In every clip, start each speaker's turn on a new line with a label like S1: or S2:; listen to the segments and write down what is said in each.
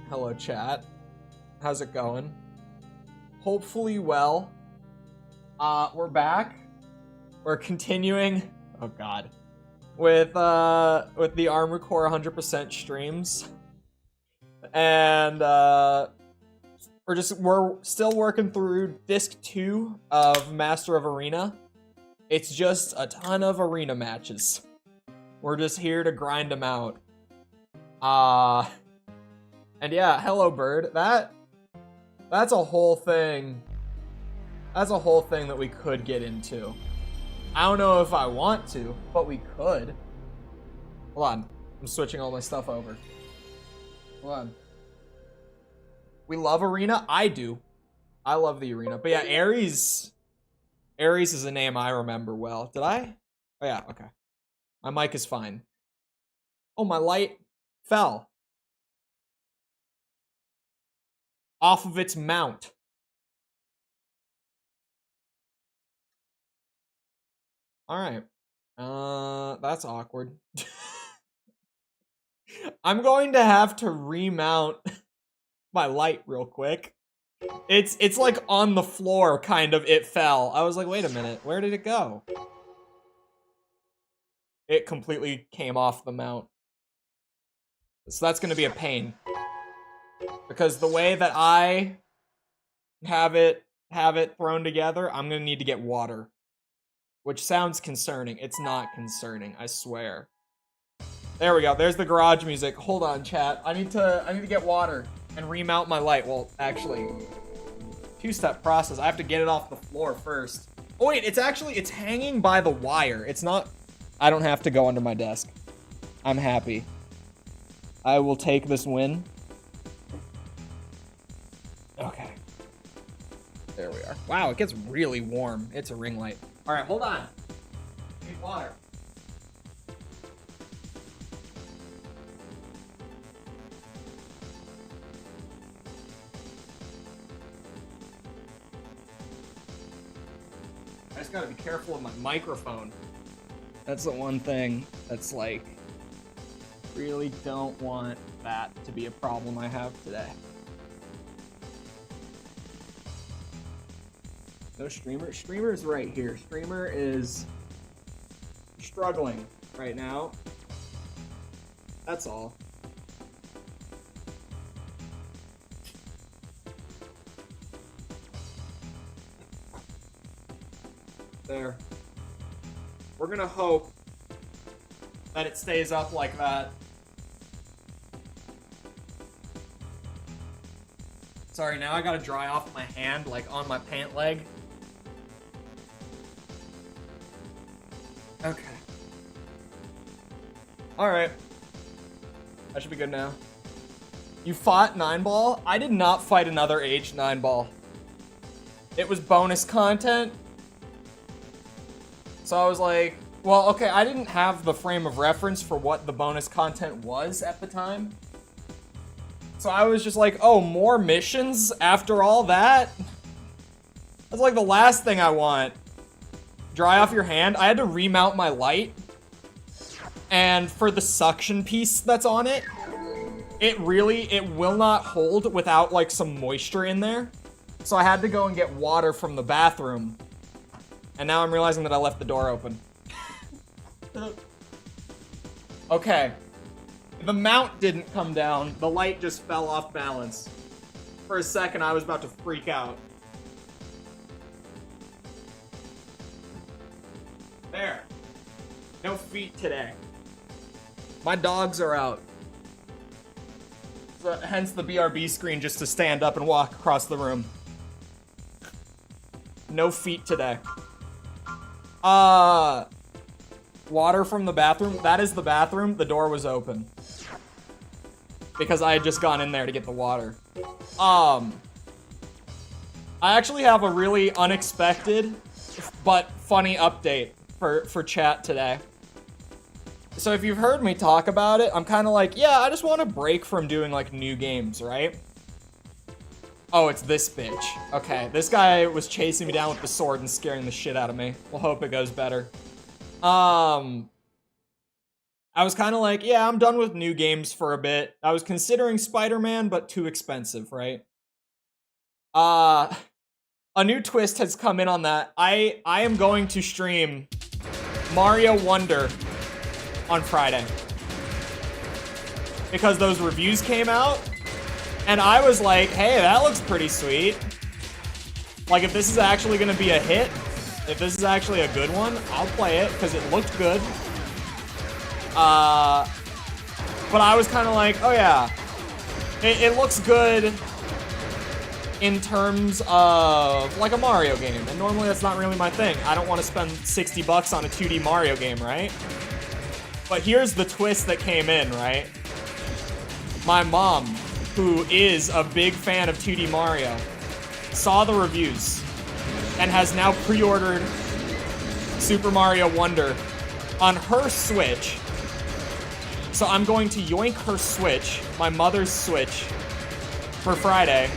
S1: Hello, chat. How's it going? Hopefully well. We're back. We're continuing. Oh God. With the Armored Core 100% streams, and we're still working through disc 2 of Master of Arena. It's just a ton of arena matches. We're just here to grind them out. And yeah, hello bird. That's a whole thing. That's a whole thing that we could get into. I don't know if I want to, but we could. Hold on. I'm switching all my stuff over. Hold on. We love Arena? I do. I love the Arena. But yeah, Ares is a name I remember well. Did I? Oh yeah, okay. My mic is fine. Oh, my light fell off of its mount. All right. That's awkward. I'm going to have to remount my light real quick. It's like on the floor, kind of. It fell. I was like, wait a minute, where did it go? It completely came off the mount. So that's gonna be a pain. Because the way that I have it thrown together, I'm gonna need to get water. Which sounds concerning. It's not concerning, I swear. There we go. There's the garage music. Hold on, chat. I need to get water and remount my light. Well, actually, two-step process. I have to get it off the floor first. Oh wait, it's hanging by the wire. It's not. I don't have to go under my desk. I'm happy. I will take this win. Okay. There we are. Wow, it gets really warm. It's a ring light. All right, hold on. Need water. I just gotta be careful of my microphone. That's the one thing that's like, really don't want that to be a problem I have today. No streamer? Streamer's right here. Streamer is struggling right now. That's all. There. We're gonna hope that it stays up like that. Sorry, now I gotta dry off my hand, like on my pant leg. Okay. Alright. I should be good now. You fought 9-ball? I did not fight another aged 9-ball. It was bonus content. So I was like, well, okay, I didn't have the frame of reference for what the bonus content was at the time. So I was just like, oh, more missions after all that? That's like the last thing I want. Dry off your hand. I had to remount my light. And for the suction piece that's on it, it will not hold without like some moisture in there. So I had to go and get water from the bathroom. And now I'm realizing that I left the door open. Okay. The mount didn't come down. The light just fell off balance. For a second, I was about to freak out. There. No feet today. My dogs are out. So, hence the BRB screen just to stand up and walk across the room. No feet today. Water from the bathroom. That is the bathroom. The door was open. Because I had just gone in there to get the water. I actually have a really unexpected but funny update for chat today. So if you've heard me talk about it, I'm kind of like, yeah, I just want to break from doing like new games, right? Oh, it's this bitch. Okay, this guy was chasing me down with the sword and scaring the shit out of me. We'll hope it goes better. I was kind of like, yeah, I'm done with new games for a bit. I was considering Spider-Man, but too expensive, right? A new twist has come in on that. I am going to stream Mario Wonder on Friday. Because those reviews came out, and I was like, hey, that looks pretty sweet. Like, if this is actually gonna be a hit, if this is actually a good one, I'll play it, because it looked good. But I was kind of like, oh yeah, it looks good in terms of like a Mario game, and normally that's not really my thing. I don't want to spend $60 on a 2D Mario game, right? But here's the twist that came in, right? My mom, who is a big fan of 2D Mario, saw the reviews and has now pre-ordered Super Mario Wonder on her Switch. So I'm going to yoink her Switch, my mother's Switch, for Friday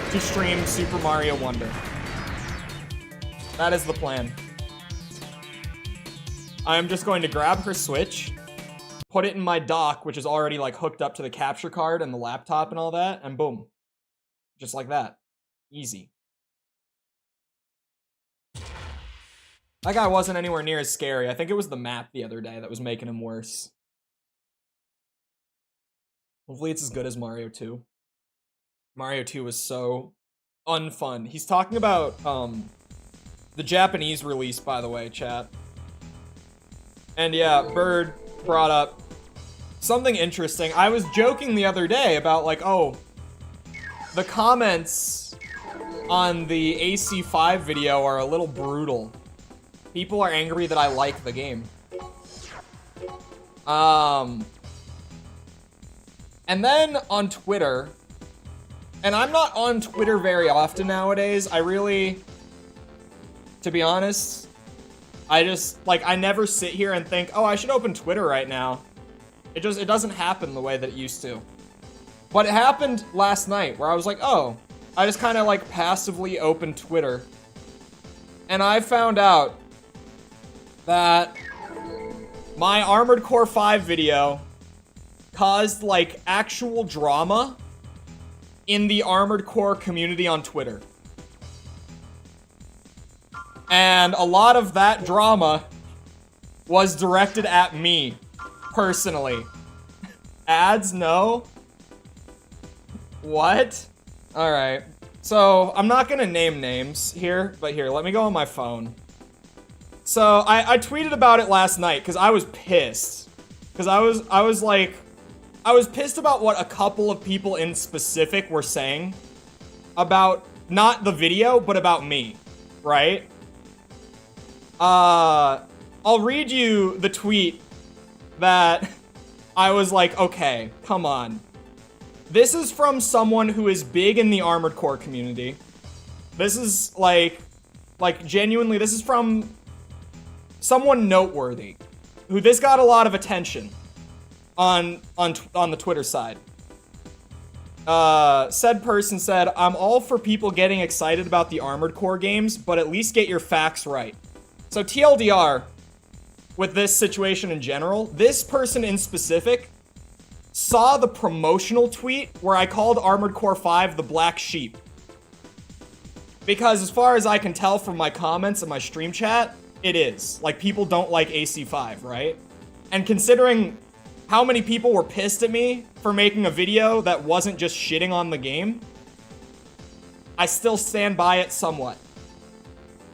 S1: to stream Super Mario Wonder. That is the plan. I'm just going to grab her Switch, put it in my dock, which is already like hooked up to the capture card and the laptop and all that, and boom. Just like that. Easy. That guy wasn't anywhere near as scary. I think it was the map the other day that was making him worse. Hopefully it's as good as Mario 2. Mario 2 was so unfun. He's talking about the Japanese release, by the way, chat. And yeah, Bird brought up something interesting. I was joking the other day about like, oh, the comments on the AC5 video are a little brutal. People are angry that I like the game. And then on Twitter, and I'm not on Twitter very often nowadays. I really, to be honest, I just, like, I never sit here and think, oh, I should open Twitter right now. It doesn't happen the way that it used to. But it happened last night where I was like, oh, I just kind of like passively opened Twitter. And I found out that my Armored Core 5 video caused like actual drama in the Armored Core community on Twitter. And a lot of that drama was directed at me, personally. Ads? No? What? Alright. So, I'm not gonna name names here, but here, let me go on my phone. So, I tweeted about it last night, because I was pissed. Because I was pissed about what a couple of people in specific were saying about, not the video, but about me, right? I'll read you the tweet that I was like, okay, come on. This is from someone who is big in the Armored Core community. This is like genuinely, this is from someone noteworthy, who this got a lot of attention on the Twitter side. Said person said, I'm all for people getting excited about the Armored Core games, but at least get your facts right. So TLDR, with this situation in general, this person in specific saw the promotional tweet where I called Armored Core 5 the black sheep. Because as far as I can tell from my comments and my stream chat, it is. Like, people don't like AC5, right? And considering how many people were pissed at me for making a video that wasn't just shitting on the game, I still stand by it somewhat.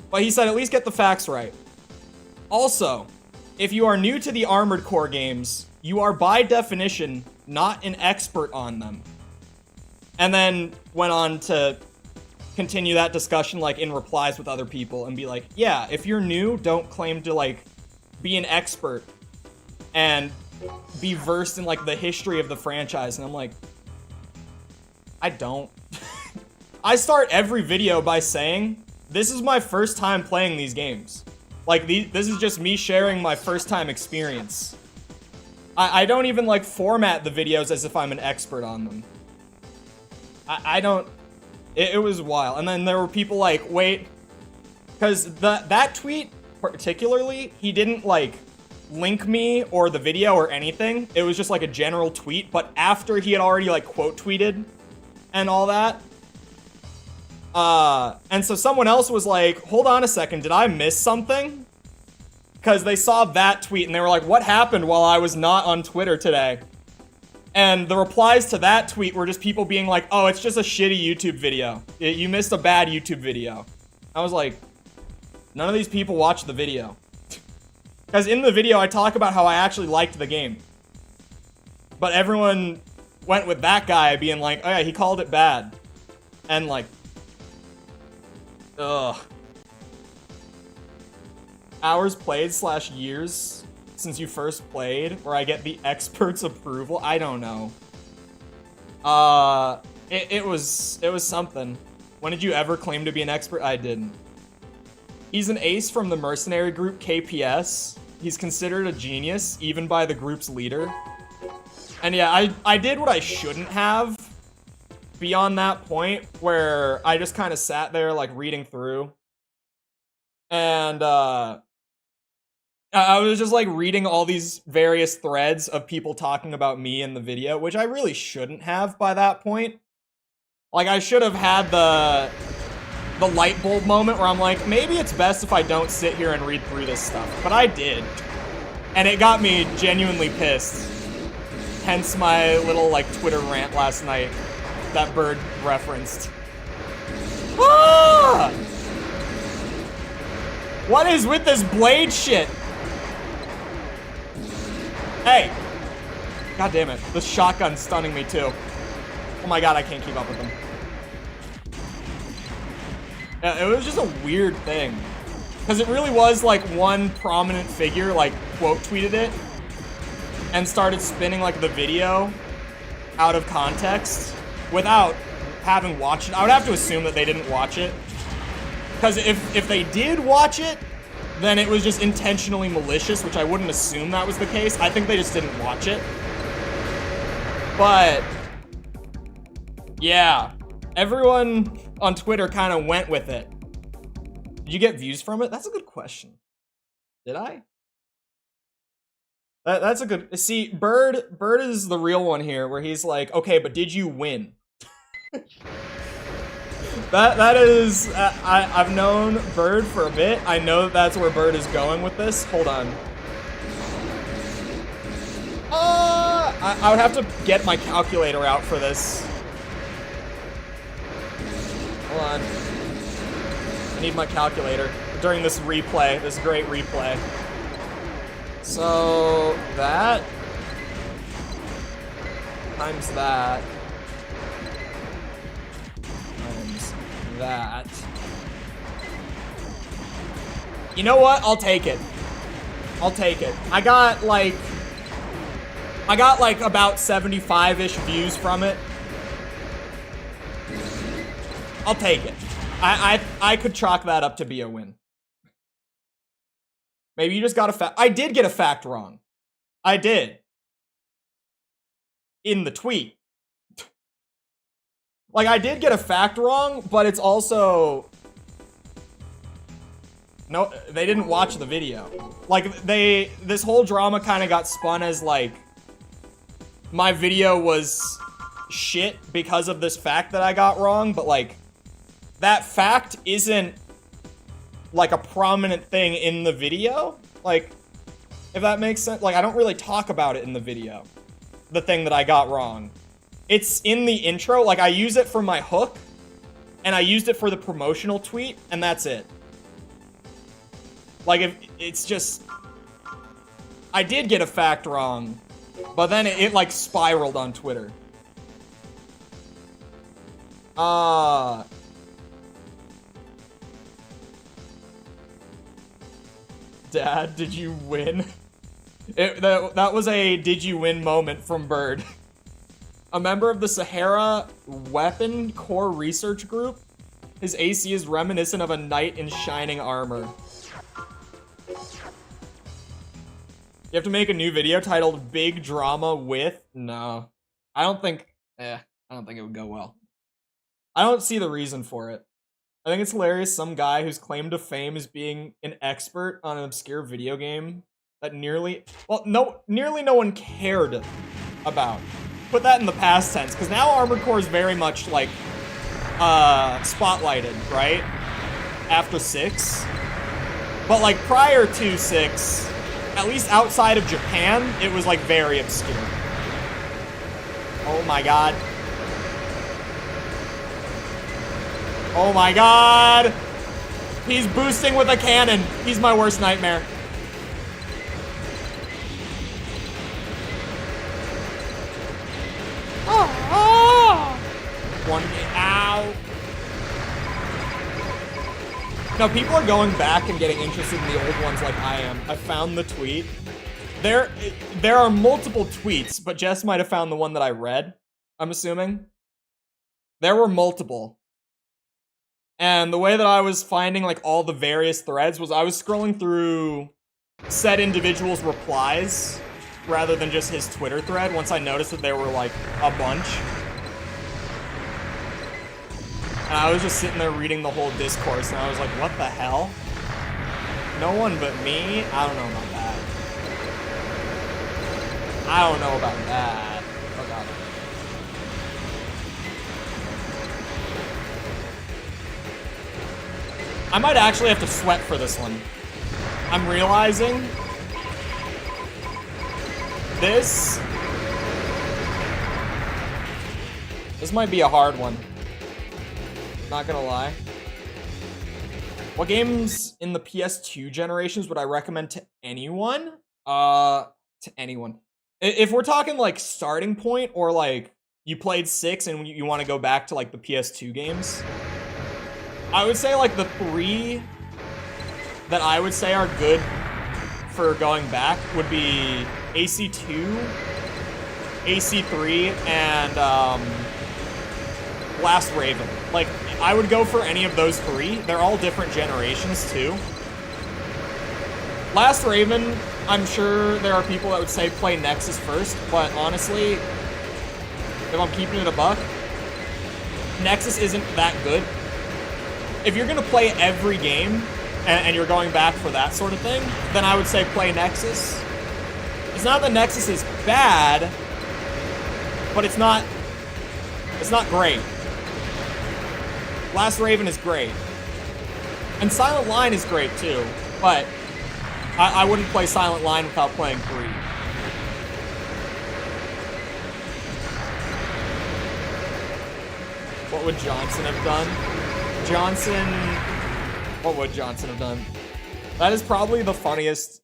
S1: But he said, at least get the facts right. Also, if you are new to the Armored Core games, you are by definition not an expert on them. And then went on to continue that discussion like in replies with other people and be like, yeah, if you're new, don't claim to like be an expert and be versed in like the history of the franchise. And I'm like, I don't. I start every video by saying, this is my first time playing these games. Like, this is just me sharing my first time experience. I don't even like format the videos as if I'm an expert on them. I don't, it was wild. And then there were people like, wait, because that tweet particularly, he didn't like link me or the video or anything. It was just like a general tweet, but after he had already like quote tweeted and all that. And so someone else was like, hold on a second, did I miss something? Because they saw that tweet and they were like, what happened while I was not on Twitter today? And the replies to that tweet were just people being like, oh, it's just a shitty YouTube video. You missed a bad YouTube video. I was like, none of these people watched the video. Because in the video, I talk about how I actually liked the game. But everyone went with that guy being like, oh yeah, he called it bad. And like, ugh. Hours played / years since you first played, where I get the expert's approval. I don't know. It was something. When did you ever claim to be an expert? I didn't. He's an ace from the mercenary group KPS. He's considered a genius, even by the group's leader. And yeah, I did what I shouldn't have beyond that point, where I just kind of sat there, like, reading through. And, I was just, like, reading all these various threads of people talking about me in the video, which I really shouldn't have by that point. Like, I should have had the light bulb moment where I'm like, maybe it's best if I don't sit here and read through this stuff. But I did. And it got me genuinely pissed. Hence my little, like, Twitter rant last night that Bird referenced. Ah! What is with this blade shit? Hey! God damn it. This shotgun's stunning me too. Oh my god, I can't keep up with them. Yeah, it was just a weird thing. Because it really was like one prominent figure, like, quote tweeted it. And started spinning, like, the video out of context without having watched it. I would have to assume that they didn't watch it. Because if they did watch it, then it was just intentionally malicious, which I wouldn't assume that was the case. I think they just didn't watch it. But yeah, everyone on Twitter kind of went with it. Did you get views from it? That's a good question. Did I? That's a good... See, Bird is the real one here, where he's like, okay, but did you win? That is... I've known Bird for a bit. I know that's where Bird is going with this. Hold on. I would have to get my calculator out for this. Hold on. I need my calculator during this replay, this great replay. So, that times that times that. You know what? I'll take it. I'll take it. I got like about 75-ish views from it. I'll take it. I could chalk that up to be a win. Maybe you just got a fact. I did get a fact wrong. I did. In the tweet. Like, I did get a fact wrong, but it's also... No, they didn't watch the video. Like, this whole drama kind of got spun as, like, my video was shit because of this fact that I got wrong, but, like, that fact isn't, like, a prominent thing in the video. Like, if that makes sense. Like, I don't really talk about it in the video. The thing that I got wrong. It's in the intro. Like, I use it for my hook, and I used it for the promotional tweet, and that's it. Like, if it's just... I did get a fact wrong, but then it like, spiraled on Twitter. Dad, did you win? That was a did you win moment from Bird. A member of the Sahara Weapon Core Research Group. His AC is reminiscent of a knight in shining armor. You have to make a new video titled Big Drama with... No. I don't think it would go well. I don't see the reason for it. I think it's hilarious some guy who's claimed to fame as being an expert on an obscure video game that nearly no one cared about. Put that in the past tense, because now Armored Core is very much like spotlighted, right? After 6. But like prior to 6, at least outside of Japan, it was like very obscure. Oh my god. Oh my god! He's boosting with a cannon. He's my worst nightmare. Oh! One game. Ow! No, people are going back and getting interested in the old ones like I am. I found the tweet. There are multiple tweets, but Jess might have found the one that I read, I'm assuming. There were multiple. And the way that I was finding like all the various threads was I was scrolling through said individual's replies rather than just his Twitter thread once I noticed that there were like a bunch. And I was just sitting there reading the whole discourse and I was like, what the hell? No one but me? I don't know about that. I don't know about that. Oh god. I might actually have to sweat for this one. I'm realizing this might be a hard one. Not gonna lie. What games in the PS2 generations would I recommend to anyone? To anyone. If we're talking like starting point or like you played 6 and you want to go back to like the PS2 games, I would say like the 3 that I would say are good for going back would be AC2, AC3, and Last Raven. Like, I would go for any of those 3. They're all different generations too. Last Raven, I'm sure there are people that would say play Nexus first, but honestly, if I'm keeping it a buck, Nexus isn't that good. If you're gonna play every game and you're going back for that sort of thing, then I would say play Nexus. It's not that Nexus is bad, but it's not great. Last Raven is great. And Silent Line is great too, but I wouldn't play Silent Line without playing 3. What would Johnson have done? What would Johnson have done? That is probably the funniest.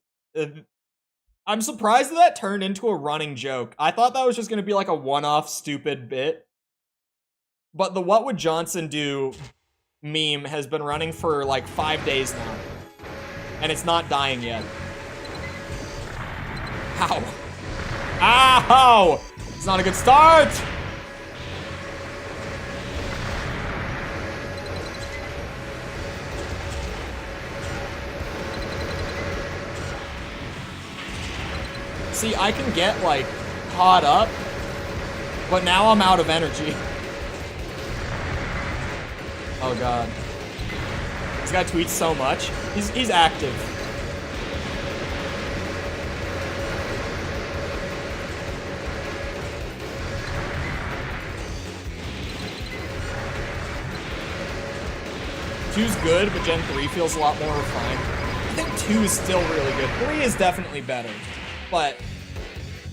S1: I'm surprised that turned into a running joke. I thought that was just gonna be like a one-off stupid bit. But the what would Johnson do meme has been running for like 5 days now. And it's not dying yet. Ow. Ow! It's not a good start! See, I can get, like, caught up, but now I'm out of energy. Oh, God. This guy tweets so much. He's active. Two's good, but Gen 3 feels a lot more refined. I think 2 is still really good. 3 is definitely better, but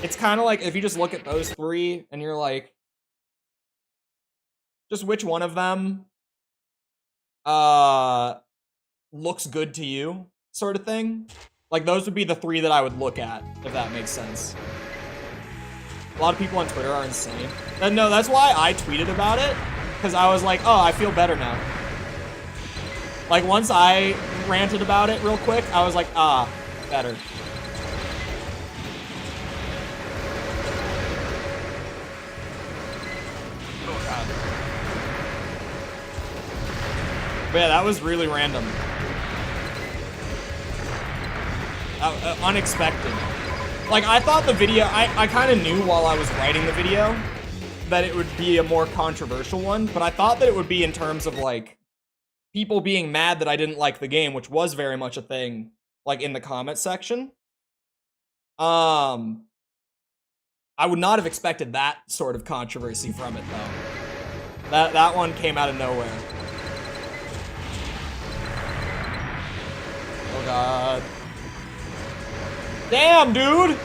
S1: it's kind of like if you just look at those 3 and you're like, just which one of them looks good to you, sort of thing. Like, those would be the 3 that I would look at, if that makes sense. A lot of people on Twitter are insane. And no, that's why I tweeted about it, because I was like, oh, I feel better now. Like, once I ranted about it real quick, I was like, ah, better. Oh, God. But yeah, that was really random. Unexpected. Like, I thought the video, I kind of knew while I was writing the video that it would be a more controversial one, but I thought that it would be in terms of, like, people being mad that I didn't like the game, which was very much a thing, like, in the comment section. I would not have expected that sort of controversy from it, though. That one came out of nowhere. Oh, God. Damn, dude!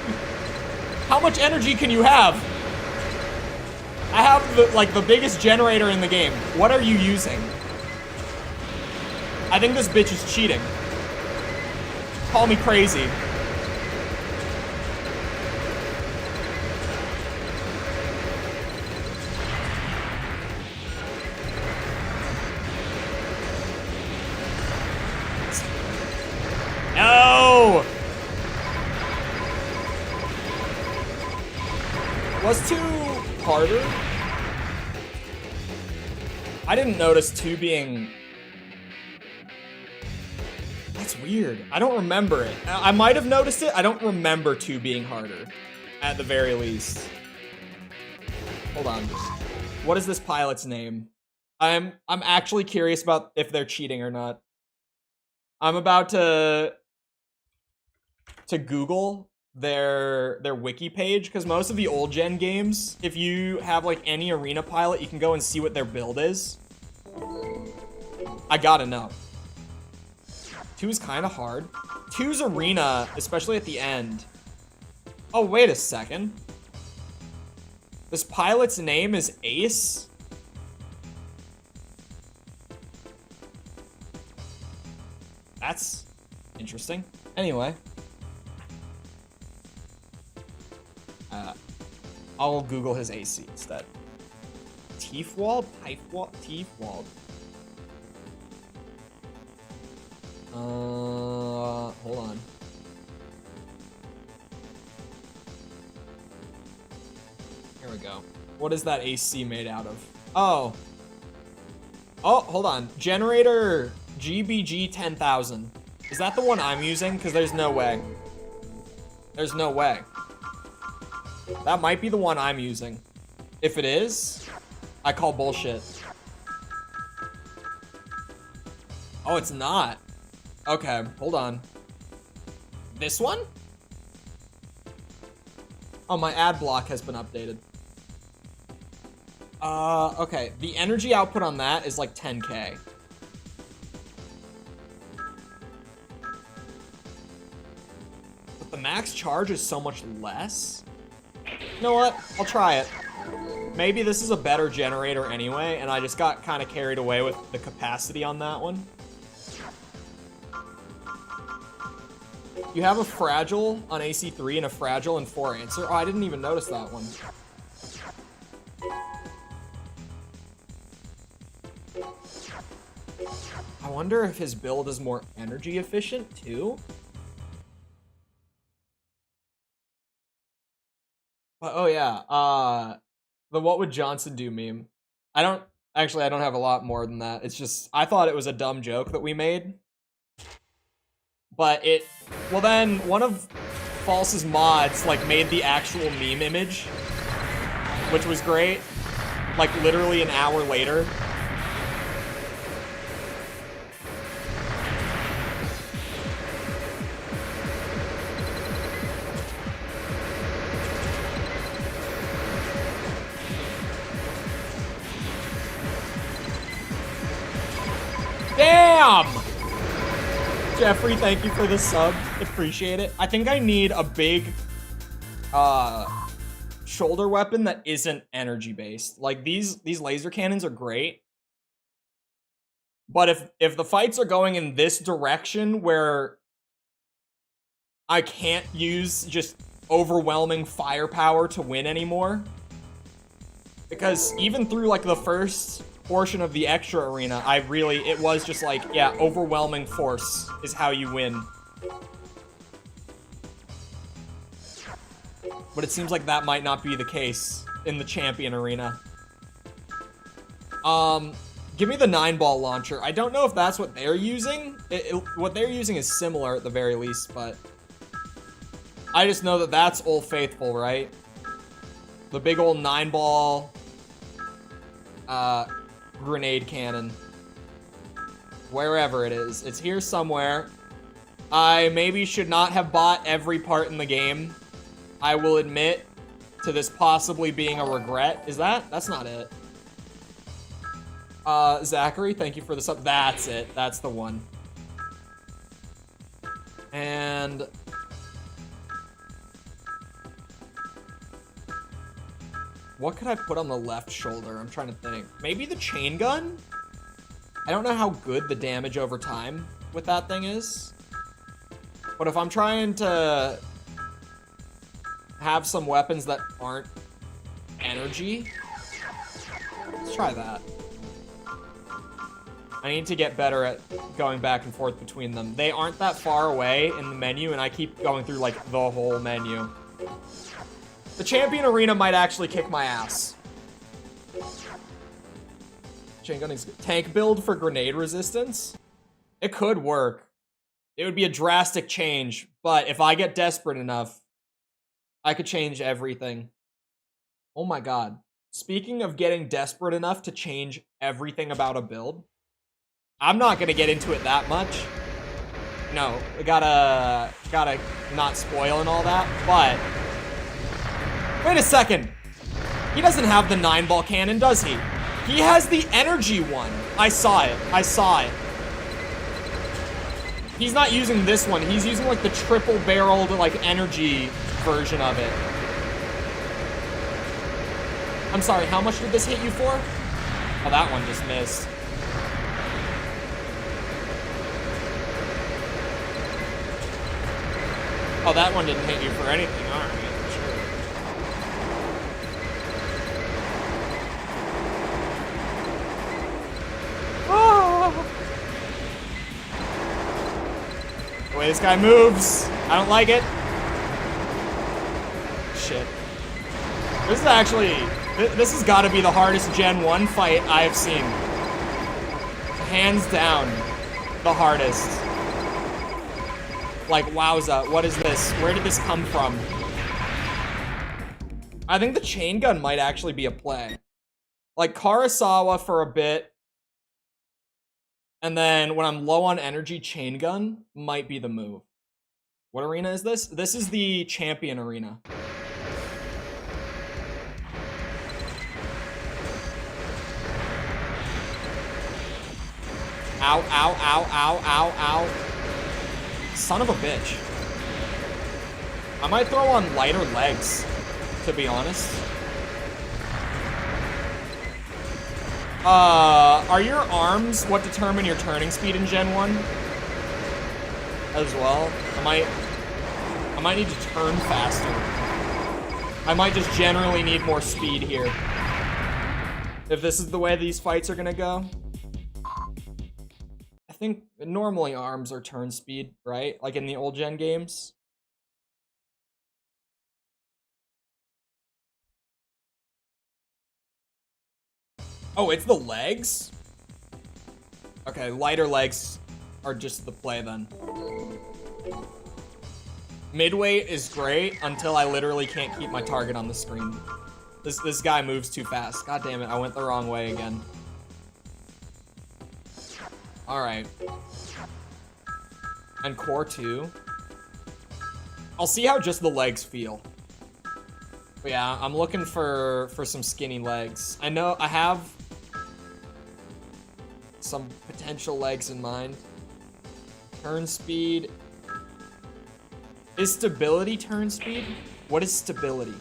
S1: How much energy can you have? I have, the biggest generator in the game. What are you using? I think this bitch is cheating. Call me crazy. No! Was 2 harder? I didn't notice 2 being... That's weird. I don't remember it. I might have noticed it. I don't remember 2 being harder, at the very least. Hold on. What is this pilot's name? I'm actually curious about if they're cheating or not. I'm about to Google their wiki page, because most of the old gen games, if you have like any arena pilot, you can go and see what their build is. I gotta know. 2 is kind of hard. 2's arena, especially at the end. Oh, wait a second. This pilot's name is Ace? That's interesting. Anyway. I'll Google his AC instead. Tiefwald? Tiefwald. Hold on. Here we go. What is that AC made out of? Oh, hold on. Generator GBG 10,000. Is that the one I'm using? Because there's no way. There's no way. That might be the one I'm using. If it is, I call bullshit. Oh, it's not. Okay, hold on. This one? Oh, my ad block has been updated. Okay. The energy output on that is like 10K. But the max charge is so much less. You know what? I'll try it. Maybe this is a better generator anyway, and I just got kind of carried away with the capacity on that one. You have a fragile on AC3 and a fragile and 4 answer. Oh, I didn't even notice that one. I wonder if his build is more energy efficient too. Oh yeah, the what would Johnson do meme. I don't have a lot more than that. It's just, I thought it was a dumb joke that we made. But well then, one of False's mods, like, made the actual meme image, which was great. Like, literally an hour later. Damn! Jeffrey, thank you for the sub. Appreciate it. I think I need a big shoulder weapon that isn't energy based. Like, these laser cannons are great. But if the fights are going in this direction where I can't use just overwhelming firepower to win anymore, because even through like the first portion of the extra arena, it was just like, yeah, overwhelming force is how you win. But it seems like that might not be the case in the champion arena. Give me the 9-ball launcher. I don't know if that's what they're using. What they're using is similar at the very least, but I just know that that's Old Faithful, right? The big old 9-ball grenade cannon. Wherever it is. It's here somewhere. I maybe should not have bought every part in the game I will admit to this possibly being a regret. Is that? That's not it. Zachary, thank you for the sub. That's it. That's the one. And what could I put on the left shoulder? I'm trying to think. Maybe the chain gun? I don't know how good the damage over time with that thing is. But if I'm trying to have some weapons that aren't energy, let's try that. I need to get better at going back and forth between them. They aren't that far away in the menu, and I keep going through, like, the whole menu. The champion arena might actually kick my ass. Chain gunning's good. Tank build for grenade resistance? It could work. It would be a drastic change, but if I get desperate enough, I could change everything. Oh my god. Speaking of getting desperate enough to change everything about a build, I'm not gonna get into it that much. No, gotta not spoil and all that, but wait a second. He doesn't have the 9-ball cannon, does he? He has the energy one. I saw it. I saw it. He's not using this one. He's using, like, the triple-barreled, like, energy version of it. I'm sorry, how much did this hit you for? Oh, that one just missed. Oh, that one didn't hit you for anything. All right. The way this guy moves, I don't like it. Shit. This is actually, this has got to be the hardest Gen 1 fight I've seen. Hands down, the hardest. Like, wowza, what is this? Where did this come from? I think the chain gun might actually be a play. Like, Karasawa for a bit. And then when I'm low on energy, chain gun might be the move. What arena is this? This is the champion arena. Ow, ow, ow, ow, ow, ow. Son of a bitch. I might throw on lighter legs, to be honest. Are your arms what determine your turning speed in Gen 1? As well? I might need to turn faster. I might just generally need more speed here. If this is the way these fights are gonna go. I think normally arms are turn speed, right? Like in the old gen games. Oh, it's the legs? Okay, lighter legs are just the play then. Midweight is great until I literally can't keep my target on the screen. This guy moves too fast. God damn it, I went the wrong way again. Alright. And core 2. I'll see how just the legs feel. But yeah, I'm looking for some skinny legs. I know I have some potential legs in mind. Turn speed. Is stability turn speed? What is stability?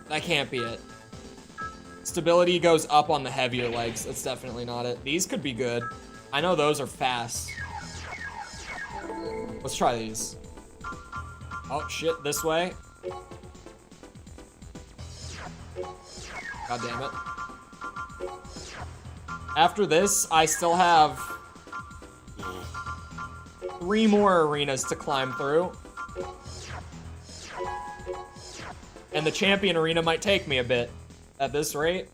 S1: That can't be it. Stability goes up on the heavier legs. That's definitely not it. These could be good. I know those are fast. Let's try these. Oh shit, this way. God damn it. After this, I still have 3 more arenas to climb through. And the champion arena might take me a bit at this rate.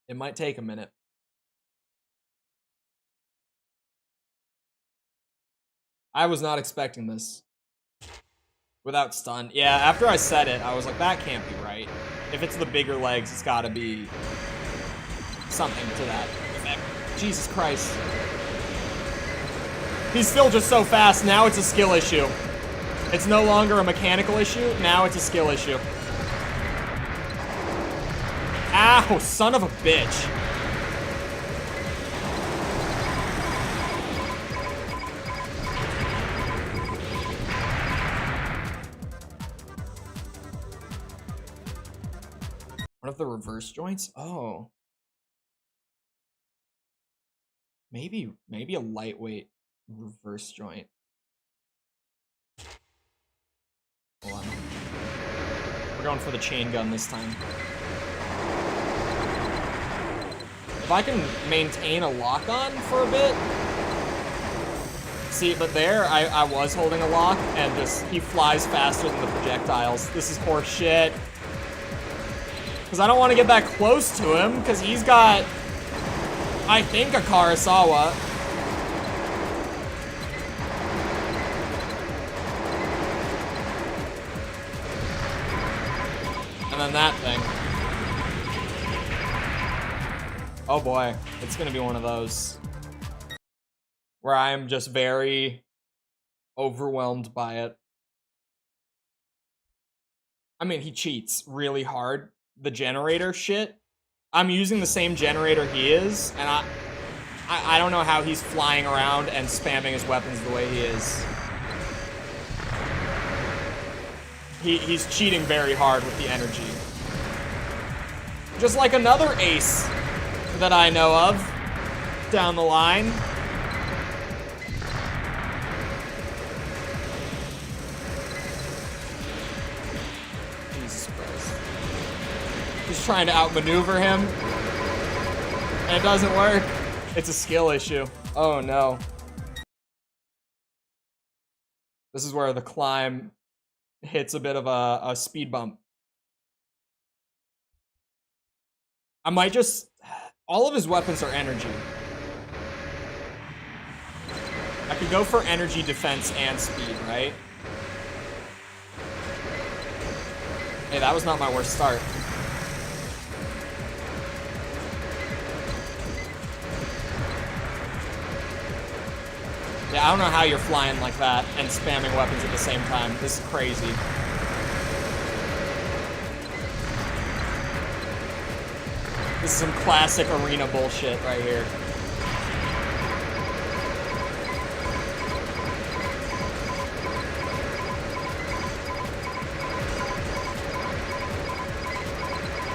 S1: It might take a minute. I was not expecting this. Without stun. Yeah, after I said it, I was like, that can't be right. If it's the bigger legs, it's gotta be something to that effect. Jesus Christ. He's still just so fast. Now it's a skill issue. It's no longer a mechanical issue. Now it's a skill issue. Ow, son of a bitch. One of the reverse joints? Oh. Maybe a lightweight reverse joint. Hold on. We're going for the chain gun this time. If I can maintain a lock on for a bit. See, but there, I was holding a lock, and just, he flies faster than the projectiles. This is horse shit. Because I don't want to get that close to him, because he's got, I think, a Karasawa. And then that thing. Oh boy, it's gonna be one of those where I'm just very overwhelmed by it. I mean, he cheats really hard. The generator shit. I'm using the same generator he is, and I don't know how he's flying around and spamming his weapons the way he is. He's cheating very hard with the energy. Just like another ace that I know of down the line. Jesus Christ. Just trying to outmaneuver him. And it doesn't work. It's a skill issue. Oh no. This is where the climb hits a bit of a speed bump. I might just... All of his weapons are energy. I could go for energy, defense, and speed, right? Hey, that was not my worst start. Yeah, I don't know how you're flying like that and spamming weapons at the same time. This is crazy. This is some classic arena bullshit right here.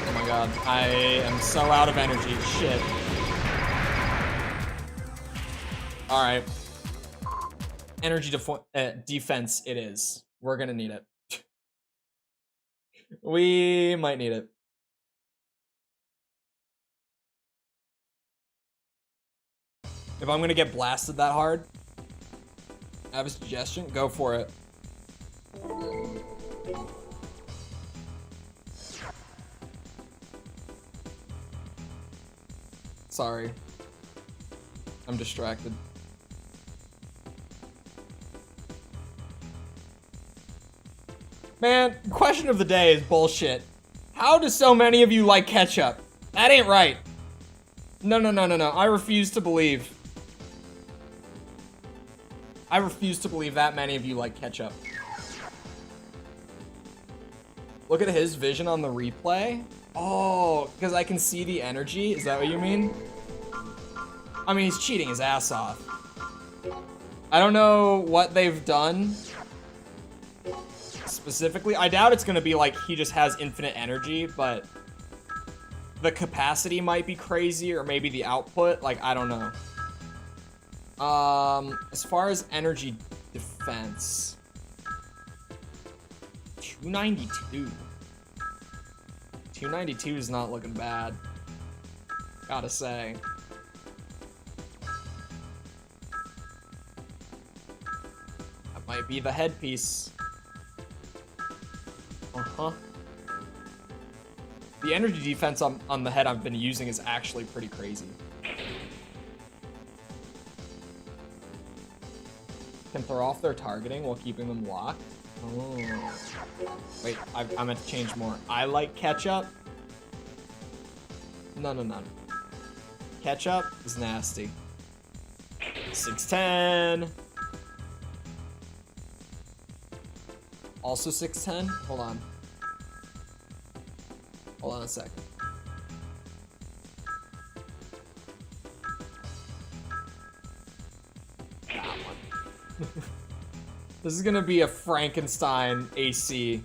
S1: Oh my god, I am so out of energy. Shit. Alright. Energy defense it is. We're gonna need it. We might need it. If I'm gonna get blasted that hard, I have a suggestion. Go for it. Sorry. I'm distracted. Man, question of the day is bullshit. How do so many of you like ketchup? That ain't right. No. I refuse to believe. I refuse to believe that many of you like ketchup. Look at his vision on the replay. Oh, because I can see the energy? Is that what you mean? I mean, he's cheating his ass off. I don't know what they've done specifically. I doubt it's gonna be like he just has infinite energy, but the capacity might be crazy, or maybe the output. Like, I don't know. As far as energy defense, 292. 292 is not looking bad, gotta say. That might be the headpiece. Uh-huh. The energy defense on the head I've been using is actually pretty crazy. Can throw off their targeting while keeping them locked. Oh. Wait, I meant to change more. I like ketchup. No. Ketchup is nasty. 610. Also 610? Hold on. Hold on a second. That one. This is gonna be a Frankenstein AC.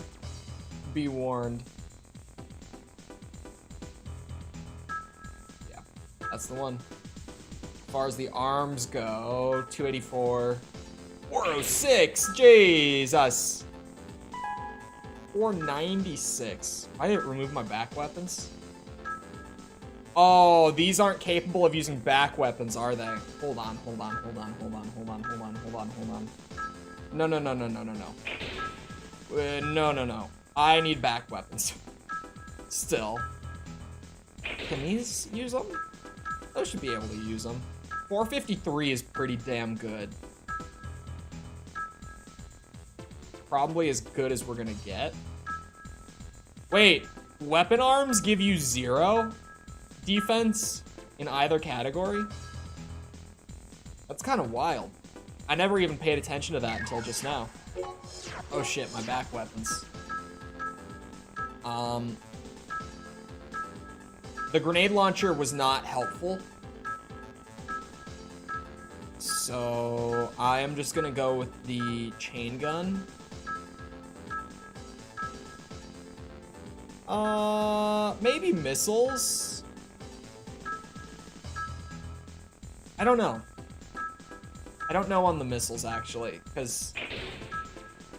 S1: Be warned. Yeah, that's the one. As far as the arms go, 284. 406, Jesus. 496. I didn't remove my back weapons. Oh, these aren't capable of using back weapons, are they? Hold on, hold on, hold on, hold on, hold on, hold on, hold on, hold on. No, no, no, no, no, no, no. No, no, no. I need back weapons. Still. Can these use them? Those should be able to use them. 453 is pretty damn good. Probably as good as we're gonna get. Wait, weapon arms give you 0 defense in either category? That's kind of wild. I never even paid attention to that until just now. Oh shit, my back weapons. The grenade launcher was not helpful. So I am just gonna go with the chain gun. Maybe missiles? I don't know. I don't know on the missiles, actually, because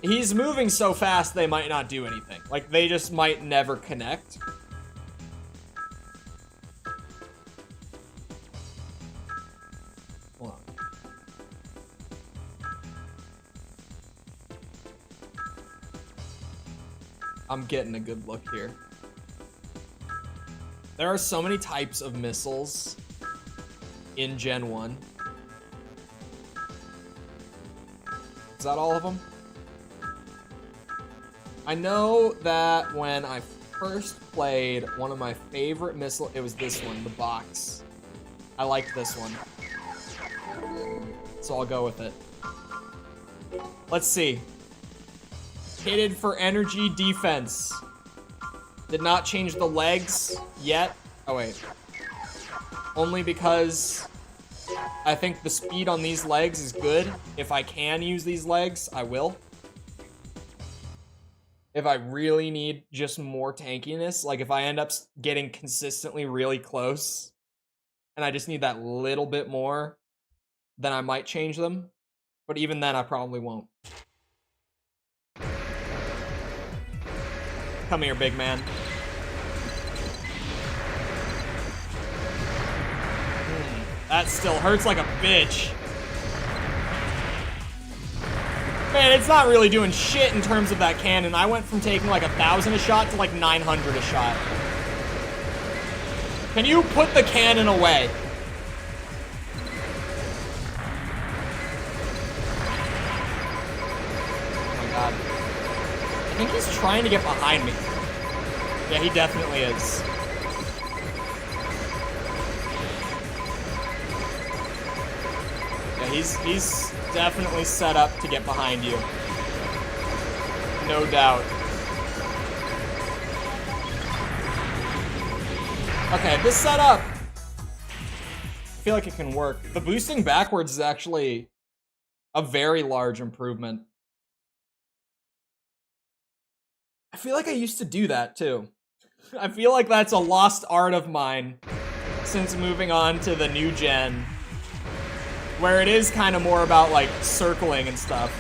S1: he's moving so fast they might not do anything. Like, they just might never connect. Hold on. I'm getting a good look here. There are so many types of missiles in Gen 1. Is that all of them? I know that when I first played, one of my favorite missile, it was this one, the box. I liked this one. So I'll go with it. Let's see. Pitted for energy defense. Did not change the legs yet. Oh wait. Only because I think the speed on these legs is good. If I can use these legs, I will. If I really need just more tankiness, like if I end up getting consistently really close and I just need that little bit more, then I might change them. But even then, I probably won't. Come here, big man. That still hurts like a bitch. Man, it's not really doing shit in terms of that cannon. I went from taking like 1,000 a shot to like 900 a shot. Can you put the cannon away? Oh my god. I think he's trying to get behind me. Yeah, he definitely is. Yeah, he's definitely set up to get behind you. No doubt. Okay, this setup, I feel like it can work. The boosting backwards is actually a very large improvement. I feel like I used to do that too. I feel like that's a lost art of mine since moving on to the new gen, where it is kind of more about like circling and stuff.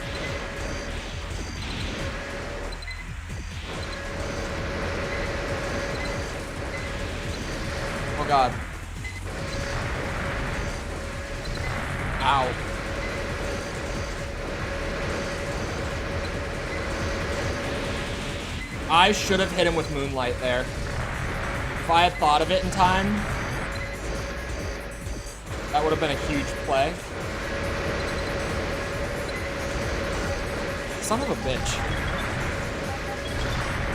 S1: Oh god. Ow. I should have hit him with Moonlight there. If I had thought of it in time, that would have been a huge play. Son of a bitch.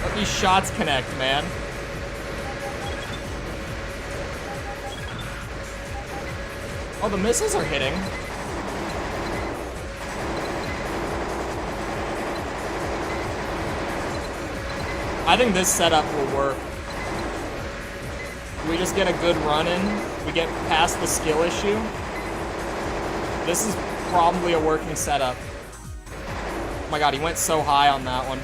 S1: Let these shots connect, man. Oh, the missiles are hitting. I think this setup will work. We just get a good run in. We get past the skill issue. This is probably a working setup. Oh my god, he went so high on that one.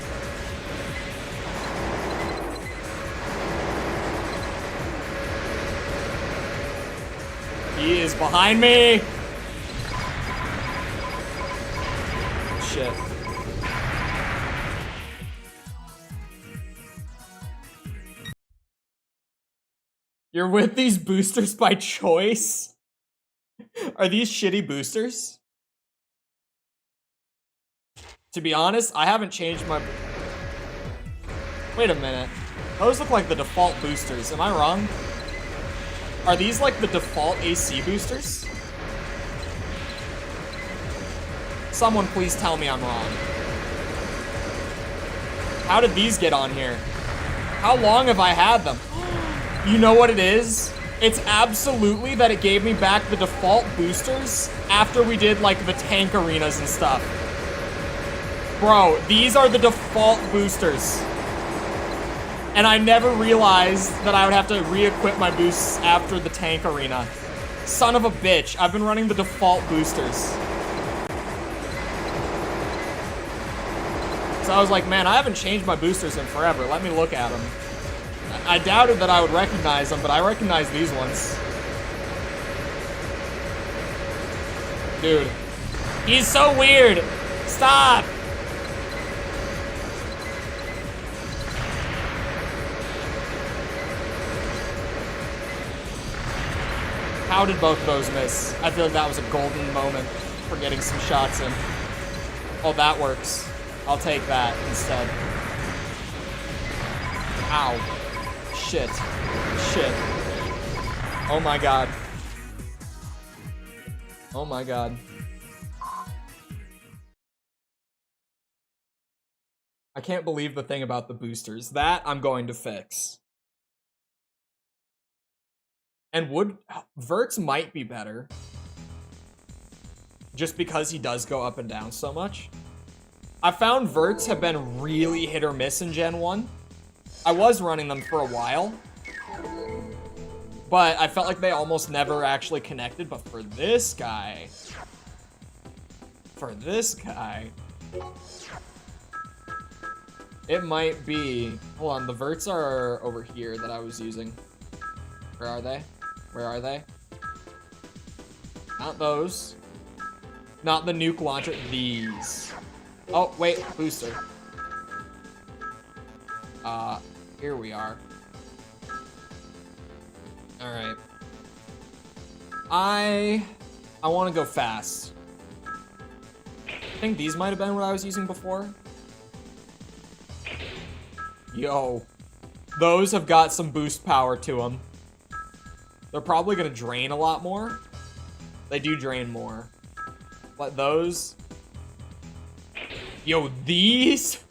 S1: He is behind me! Shit. You're with these boosters by choice? Are these shitty boosters? To be honest, I haven't changed my... Wait a minute. Those look like the default boosters. Am I wrong? Are these like the default AC boosters? Someone please tell me I'm wrong. How did these get on here? How long have I had them? You know what it is? It's absolutely that it gave me back the default boosters after we did like the tank arenas and stuff. Bro, these are the default boosters. And I never realized that I would have to re-equip my boosts after the tank arena. Son of a bitch, I've been running the default boosters. So I was like, man, I haven't changed my boosters in forever. Let me look at them. I doubted that I would recognize them, but I recognize these ones. Dude, he's so weird. Stop. How did both of those miss? I feel like that was a golden moment for getting some shots in. Oh, that works. I'll take that instead. Ow. Shit. Shit. Oh my god. Oh my god. I can't believe the thing about the boosters. That I'm going to fix. And Vert's might be better. Just because he does go up and down so much. I found Verts have been really hit or miss in Gen 1. I was running them for a while. But I felt like they almost never actually connected. But for this guy... It might be... Hold on, the Verts are over here that I was using. Where are they? Where are they? Not those. Not the nuke launcher. These. Oh, wait. Booster. Here we are. Alright. I want to go fast. I think these might have been what I was using before. Yo. Those have got some boost power to them. They're probably going to drain a lot more. They do drain more. But those... Yo, these...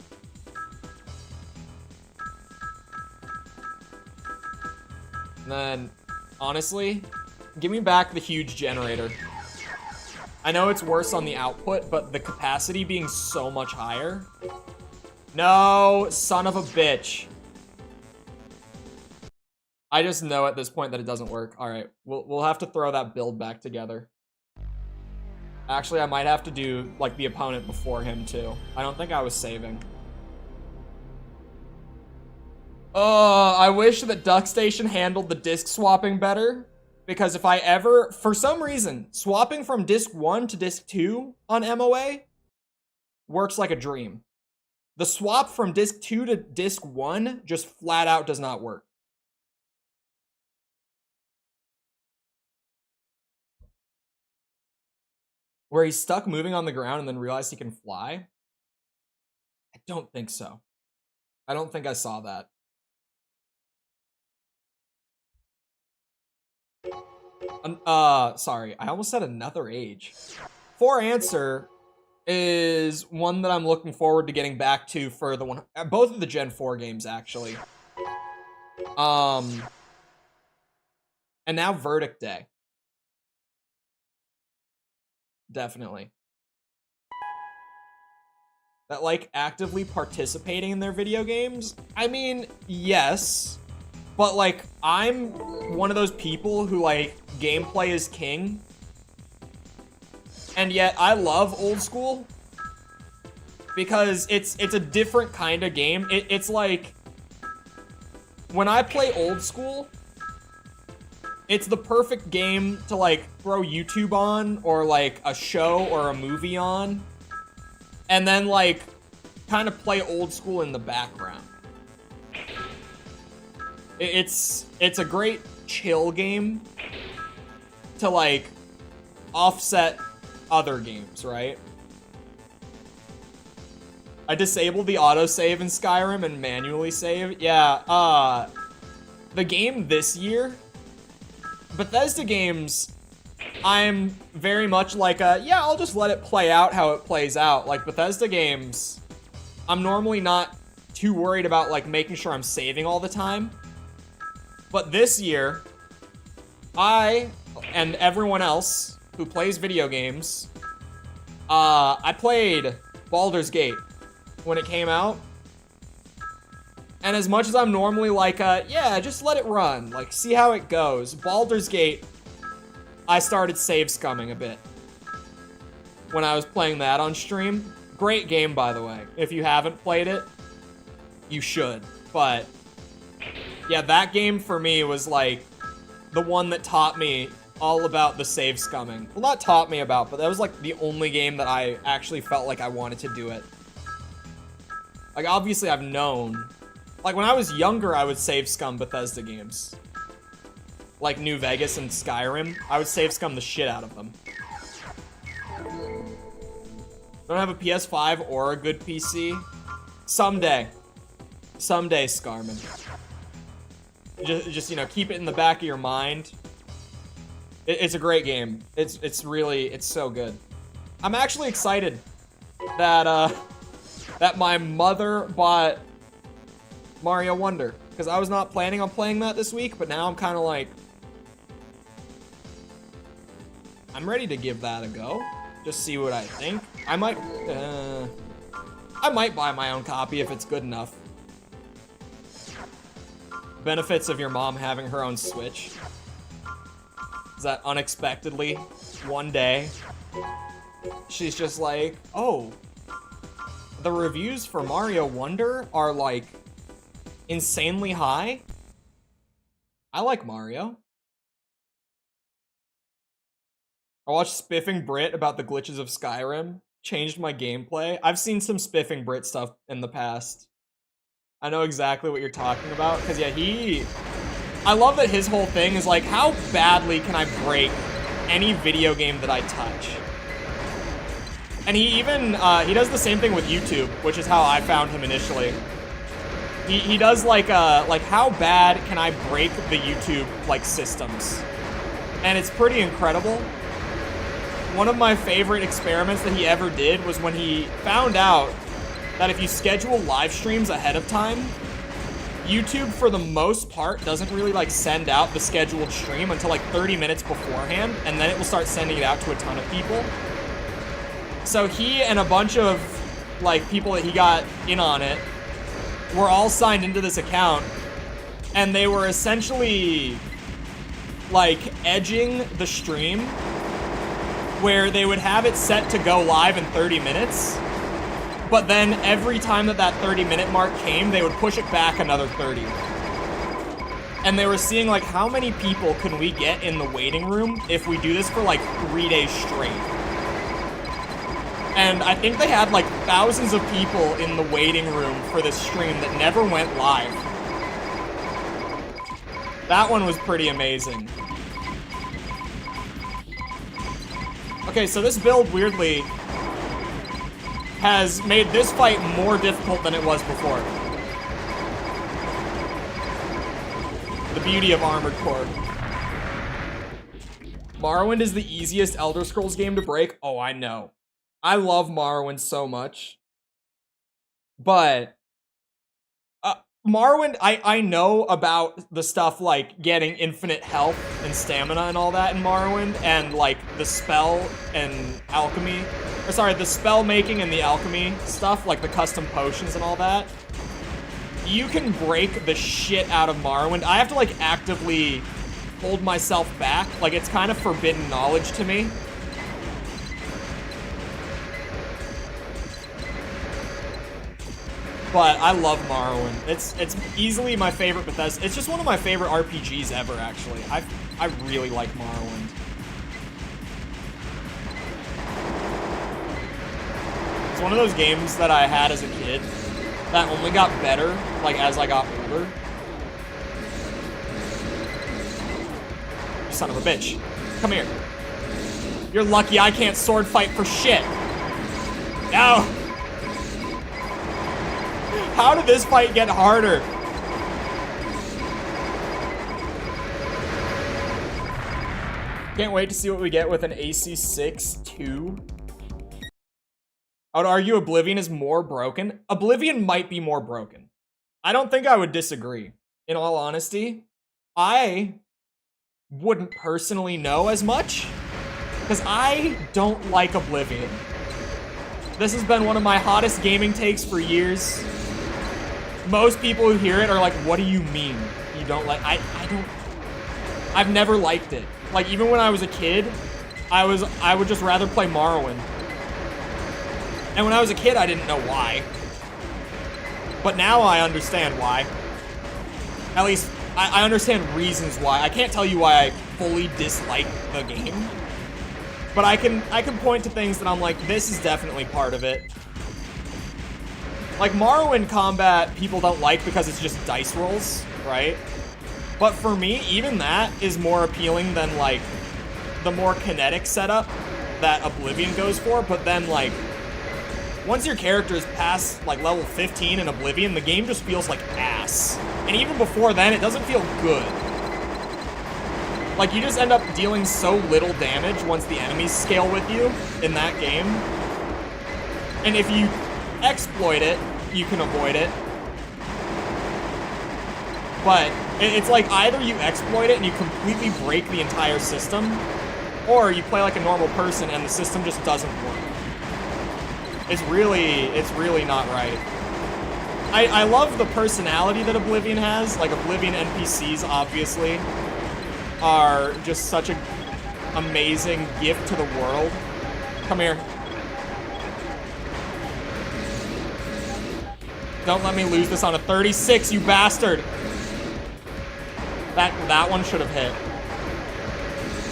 S1: And then, honestly, give me back the huge generator. I know it's worse on the output, but the capacity being so much higher. No, son of a bitch. I just know at this point that it doesn't work. All right, we'll have to throw that build back together. Actually, I might have to do like the opponent before him too. I don't think I was saving. Oh, I wish that Duck Station handled the disc swapping better. Because if I ever, for some reason, swapping from disc 1 to disc 2 on MOA works like a dream. The swap from disc 2 to disc 1 just flat out does not work. Where he's stuck moving on the ground and then realized he can fly? I don't think so. I don't think I saw that. Sorry, I almost said another age. For answer is one that I'm looking forward to getting back to for the one, both of the Gen 4 games actually. And now Verdict Day. definitely. That like actively participating in their video games? I mean, yes. But like, I'm one of those people who like, gameplay is king. And yet I love old school. Because it's a different kind of game. It's like, when I play old school, it's the perfect game to like throw YouTube on or like a show or a movie on. And then like kind of play old school in the background. It's a great chill game to like offset other games, right? I disabled the autosave in Skyrim and manually save. Yeah, the game this year, Bethesda games, I'm very much like yeah, I'll just let it play out how it plays out. Like Bethesda games, I'm normally not too worried about like making sure I'm saving all the time. But this year, I and everyone else who plays video games, I played Baldur's Gate when it came out. And as much as I'm normally like, yeah, just let it run, like see how it goes. Baldur's Gate, I started save scumming a bit when I was playing that on stream. Great game, by the way. If you haven't played it, you should. But yeah, that game for me was like the one that taught me all about the save scumming. Well, not taught me about, but that was like the only game that I actually felt like I wanted to do it. Like obviously I've known, like when I was younger, I would save scum Bethesda games. Like New Vegas and Skyrim, I would save scum the shit out of them. Don't have a PS5 or a good PC. Someday. Someday, Scarman. Just you know, keep it in the back of your mind. It's a great game. It's really, it's so good. I'm actually excited that that my mother bought Mario Wonder, because I was not planning on playing that this week, but now I'm kind of like, I'm ready to give that a go. Just see what I think. I might buy my own copy if it's good enough. Benefits of your mom having her own Switch is that unexpectedly, one day, she's just like, oh, the reviews for Mario Wonder are like insanely high. I like Mario. I watched Spiffing Brit about the glitches of Skyrim. Changed my gameplay. I've seen some Spiffing Brit stuff in the past. I know exactly what you're talking about. Because, yeah, I love that his whole thing is like, how badly can I break any video game that I touch? And he even, he does the same thing with YouTube, which is how I found him initially. He does like how bad can I break the YouTube, like, systems? And it's pretty incredible. One of my favorite experiments that he ever did was when he found out that if you schedule live streams ahead of time, YouTube, for the most part, doesn't really, like, send out the scheduled stream until, like, 30 minutes beforehand, and then it will start sending it out to a ton of people. So he and a bunch of, like, people that he got in on it were all signed into this account, and they were essentially, like, edging the stream, where they would have it set to go live in 30 minutes, but then every time that 30-minute mark came, they would push it back another 30. And they were seeing, like, how many people can we get in the waiting room if we do this for, like, 3 days straight? And I think they had, like, thousands of people in the waiting room for this stream that never went live. That one was pretty amazing. Okay, so this build, weirdly, has made this fight more difficult than it was before. The beauty of Armored Core. Morrowind is the easiest Elder Scrolls game to break. Oh, I know. I love Morrowind so much. But Morrowind, I know about the stuff like getting infinite health and stamina and all that in Morrowind, and like the spell and alchemy, or sorry, the spell making and the alchemy stuff, like the custom potions and all that. You can break the shit out of Morrowind. I have to like actively hold myself back. Like it's kind of forbidden knowledge to me. But I love Morrowind. It's easily my favorite Bethesda. It's just one of my favorite RPGs ever, actually. I really like Morrowind. It's one of those games that I had as a kid that only got better, like, as I got older. You son of a bitch. Come here. You're lucky I can't sword fight for shit. No! How did this fight get harder? Can't wait to see what we get with an AC6-2. I would argue Oblivion is more broken. Oblivion might be more broken. I don't think I would disagree. In all honesty, I wouldn't personally know as much because I don't like Oblivion. This has been one of my hottest gaming takes for years. Most people who hear it are like, what do you mean you don't like? I've never liked it. Like, even when I was a kid, I would just rather play Morrowind. And when I was a kid, I didn't know why. But now I understand why. At least, I understand reasons why. I can't tell you why I fully dislike the game. But I can point to things that I'm like, this is definitely part of it. Like, Morrowind combat, people don't like because it's just dice rolls, right? But for me, even that is more appealing than, like, the more kinetic setup that Oblivion goes for. But then, like, once your character is past, like, level 15 in Oblivion, the game just feels like ass. And even before then, it doesn't feel good. Like, you just end up dealing so little damage once the enemies scale with you in that game. And if you exploit it, you can avoid it. But it's like either you exploit it and you completely break the entire system, or you play like a normal person and the system just doesn't work. It's really not right. I love the personality that Oblivion has. Like, Oblivion NPCs, obviously, are just such an amazing gift to the world. Come here. Don't let me lose this on a 36, you bastard. That one should have hit.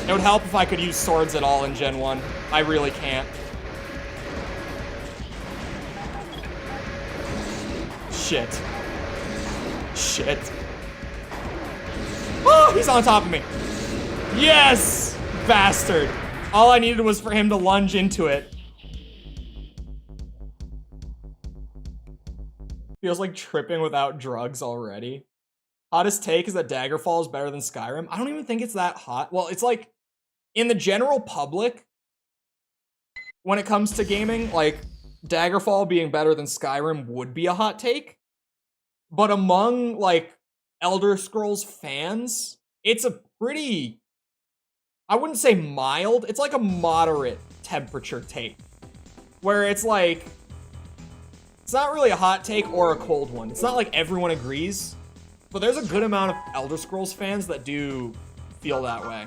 S1: It would help if I could use swords at all in Gen 1. I really can't. Shit. Shit. Oh, he's on top of me. Yes! Bastard. All I needed was for him to lunge into it. Feels like tripping without drugs already. Hottest take is that Daggerfall is better than Skyrim. I don't even think it's that hot. Well, it's like, in the general public, when it comes to gaming, like, Daggerfall being better than Skyrim would be a hot take. But among, like, Elder Scrolls fans, it's a pretty, I wouldn't say mild, it's like a moderate temperature take. Where it's like, it's not really a hot take or a cold one. It's not like everyone agrees, but there's a good amount of Elder Scrolls fans that do feel that way.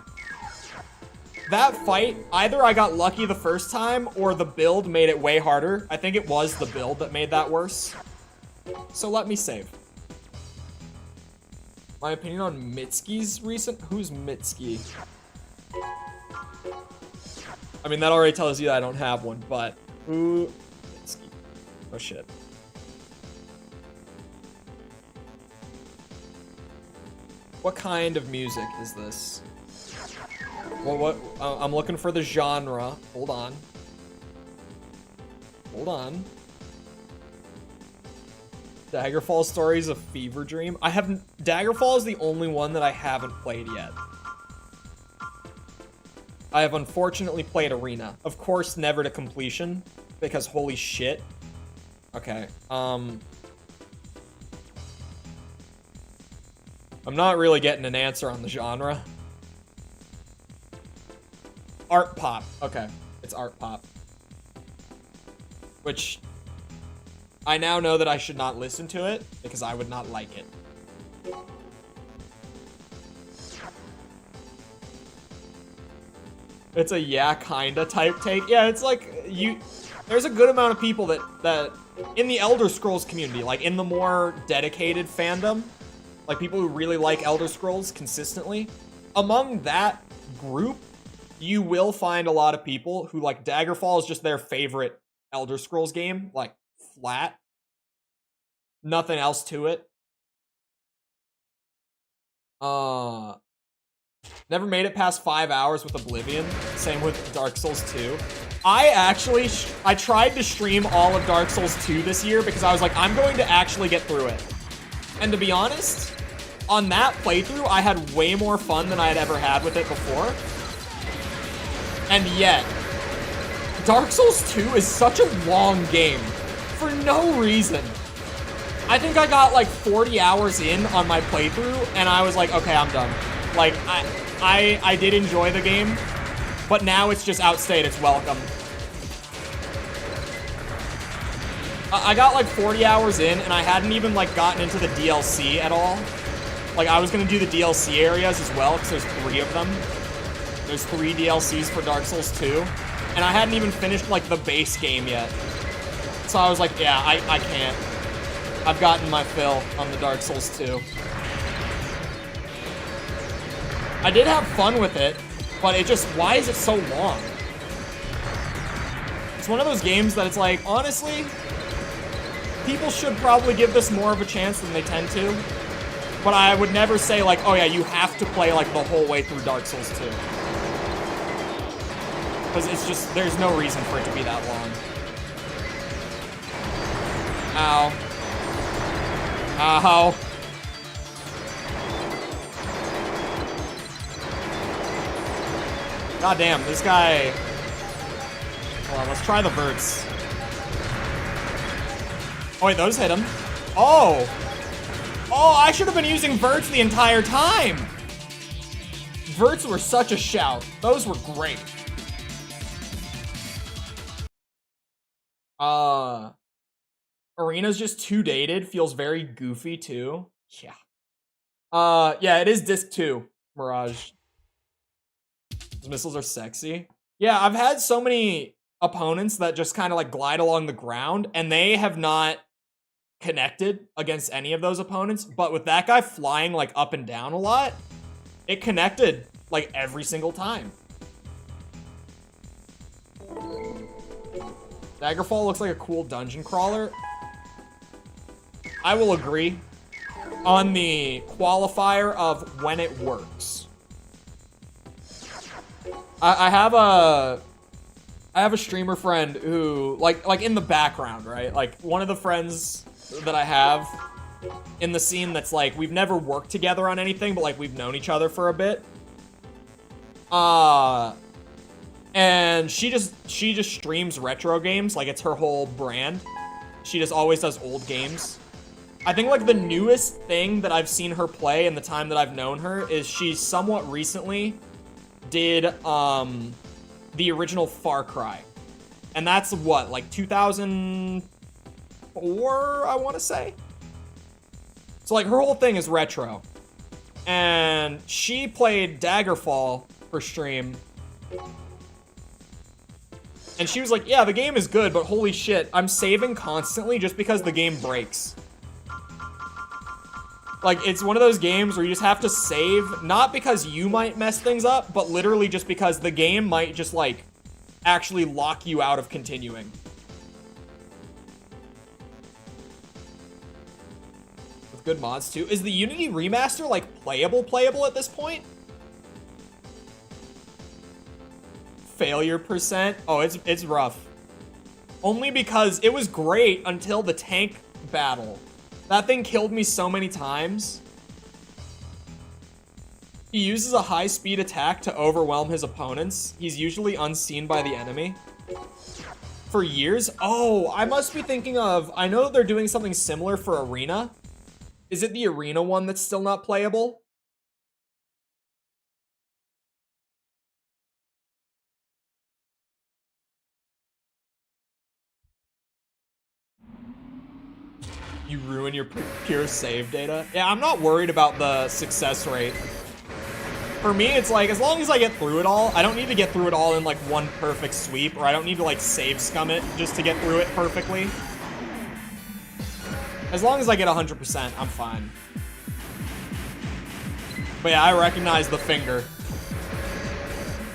S1: That fight, either I got lucky the first time or the build made it way harder. I think it was the build that made that worse. So let me save. My opinion on Mitski's recent... Who's Mitski? I mean, that already tells you that I don't have one, but... Who... Mitski. Oh, shit. What kind of music is this? Well, what? I'm looking for the genre. Hold on. Hold on. Daggerfall Story is a fever dream. I haven't... Daggerfall is the only one that I haven't played yet. I have unfortunately played Arena. Of course, never to completion, because holy shit. Okay, I'm not really getting an answer on the genre. Art pop. Okay, it's art pop. Which I now know that I should not listen to it because I would not like it. It's a yeah, kinda type take. Yeah, it's like there's a good amount of people that in the Elder Scrolls community, like in the more dedicated fandom, like people who really like Elder Scrolls consistently, among that group, you will find a lot of people who like Daggerfall is just their favorite Elder Scrolls game, like flat. Nothing else to it. Never made it past 5 hours with Oblivion. Same with Dark Souls 2. I tried to stream all of Dark Souls 2 this year because I was like, I'm going to actually get through it. And to be honest, on that playthrough, I had way more fun than I had ever had with it before. And yet, Dark Souls 2 is such a long game for no reason. I think I got like 40 hours in on my playthrough and I was like, okay, I'm done. Like, I did enjoy the game, but now it's just outstayed its welcome. I got like 40 hours in and I hadn't even like gotten into the DLC at all. Like I was gonna do the DLC areas as well because there's 3 of them. There's 3 DLCs for Dark Souls 2. And I hadn't even finished like the base game yet. So I was like, yeah, I can't. I've gotten my fill on the Dark Souls 2. I did have fun with it, but it just, why is it so long? It's one of those games that it's like, honestly, people should probably give this more of a chance than they tend to. But I would never say like, oh yeah, you have to play like the whole way through Dark Souls 2. Because it's just, there's no reason for it to be that long. Ow. Ow. God damn, this guy... Hold on, let's try the verts. Oh wait, those hit him. Oh! Oh, I should have been using verts the entire time! Verts were such a shout. Those were great. Arena's just too dated. Feels very goofy too. Yeah. Yeah, it is disc 2, Mirage. Those missiles are sexy. Yeah, I've had so many opponents that just kind of like glide along the ground and they have not connected against any of those opponents. But with that guy flying like up and down a lot, it connected like every single time. Daggerfall looks like a cool dungeon crawler. I will agree on the qualifier of when it works. I have a streamer friend who like in the background, right? Like one of the friends that I have in the scene that's like we've never worked together on anything, but like we've known each other for a bit. And she just streams retro games, like it's her whole brand. She just always does old games. I think like the newest thing that I've seen her play in the time that I've known her is she somewhat recently did the original Far Cry. And that's what, like 2004, I want to say? So like her whole thing is retro. And she played Daggerfall for stream. And she was like, yeah, the game is good, but holy shit, I'm saving constantly just because the game breaks. Like, it's one of those games where you just have to save, not because you might mess things up, but literally just because the game might just, like, actually lock you out of continuing. With good mods, too. Is the Unity remaster, like, playable at this point? Failure percent? Oh, it's rough. Only because it was great until the tank battle. That thing killed me so many times. He uses a high-speed attack to overwhelm his opponents. He's usually unseen by the enemy. For years? Oh, I must be thinking of... I know they're doing something similar for Arena. Is it the arena one that's still not playable? You ruin your pure save data? Yeah, I'm not worried about the success rate. For me, it's like, as long as I get through it all, I don't need to get through it all in like one perfect sweep, or I don't need to like save scum it just to get through it perfectly. As long as I get 100%, I'm fine. But yeah, I recognize the finger.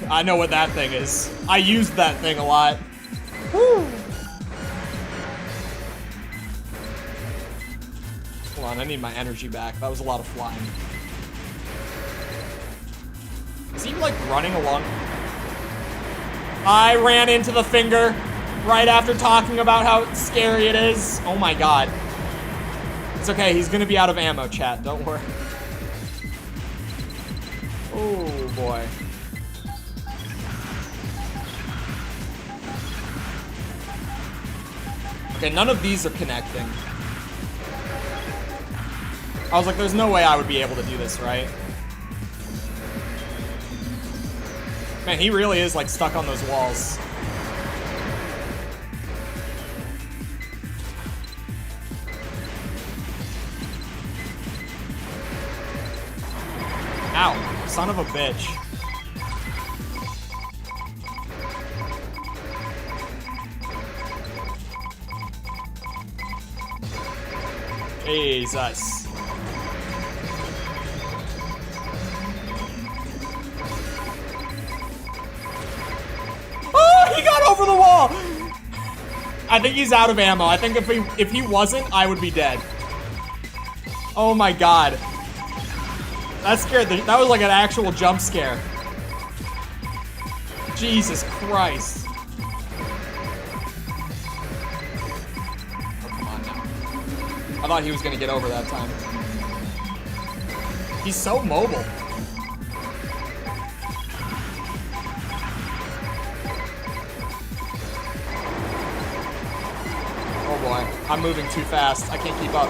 S1: I know what that thing is. I used that thing a lot. Woo! Hold on, I need my energy back. That was a lot of flying. Is he like running along? I ran into the finger right after talking about how scary it is. Oh my god. It's okay, he's gonna be out of ammo, chat. Don't worry. Oh boy. Okay, none of these are connecting. I was like, there's no way I would be able to do this, right? Man, he really is like stuck on those walls. Ow, son of a bitch. Jesus. Oh, he got over the wall! I think he's out of ammo. I think if he wasn't, I would be dead. Oh my god. That scared that was like an actual jump scare. Jesus Christ. I thought he was gonna get over that time. He's so mobile. Oh boy, I'm moving too fast. I can't keep up.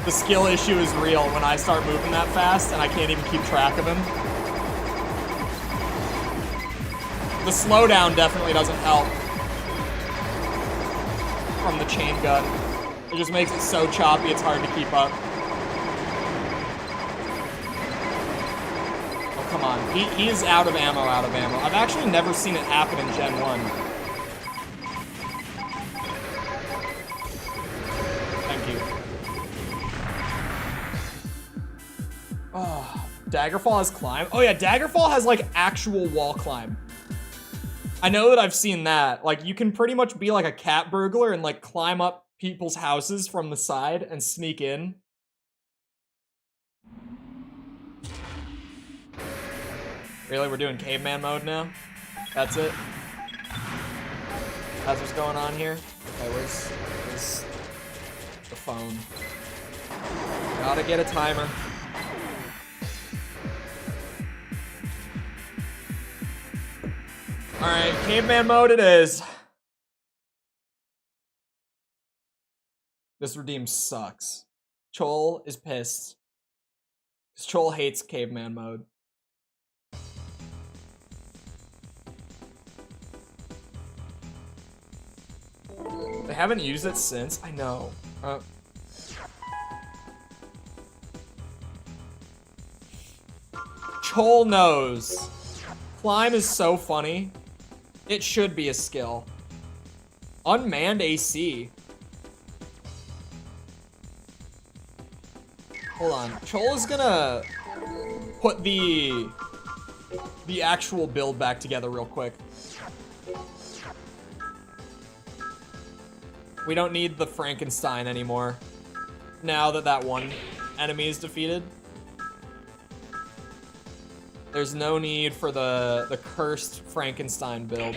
S1: The skill issue is real when I start moving that fast and I can't even keep track of him. The slowdown definitely doesn't help. From the chain gun. It just makes it so choppy, it's hard to keep up. Oh, come on. He is out of ammo, I've actually never seen it happen in Gen 1. Thank you. Oh, Daggerfall has climb? Oh yeah, Daggerfall has like actual wall climb. I know that I've seen that. Like, you can pretty much be like a cat burglar and like climb up people's houses from the side and sneak in. Really? We're doing caveman mode now? That's it? That's what's going on here? Okay, where's the phone? Gotta get a timer. Alright, caveman mode it is. This redeem sucks. Chole is pissed. Because Chole hates caveman mode. They haven't used it since? I know. Chole knows. Climb is so funny. It should be a skill. Unmanned AC. Hold on. Chole is gonna put the actual build back together real quick. We don't need the Frankenstein anymore. Now that that one enemy is defeated. There's no need for the cursed Frankenstein build.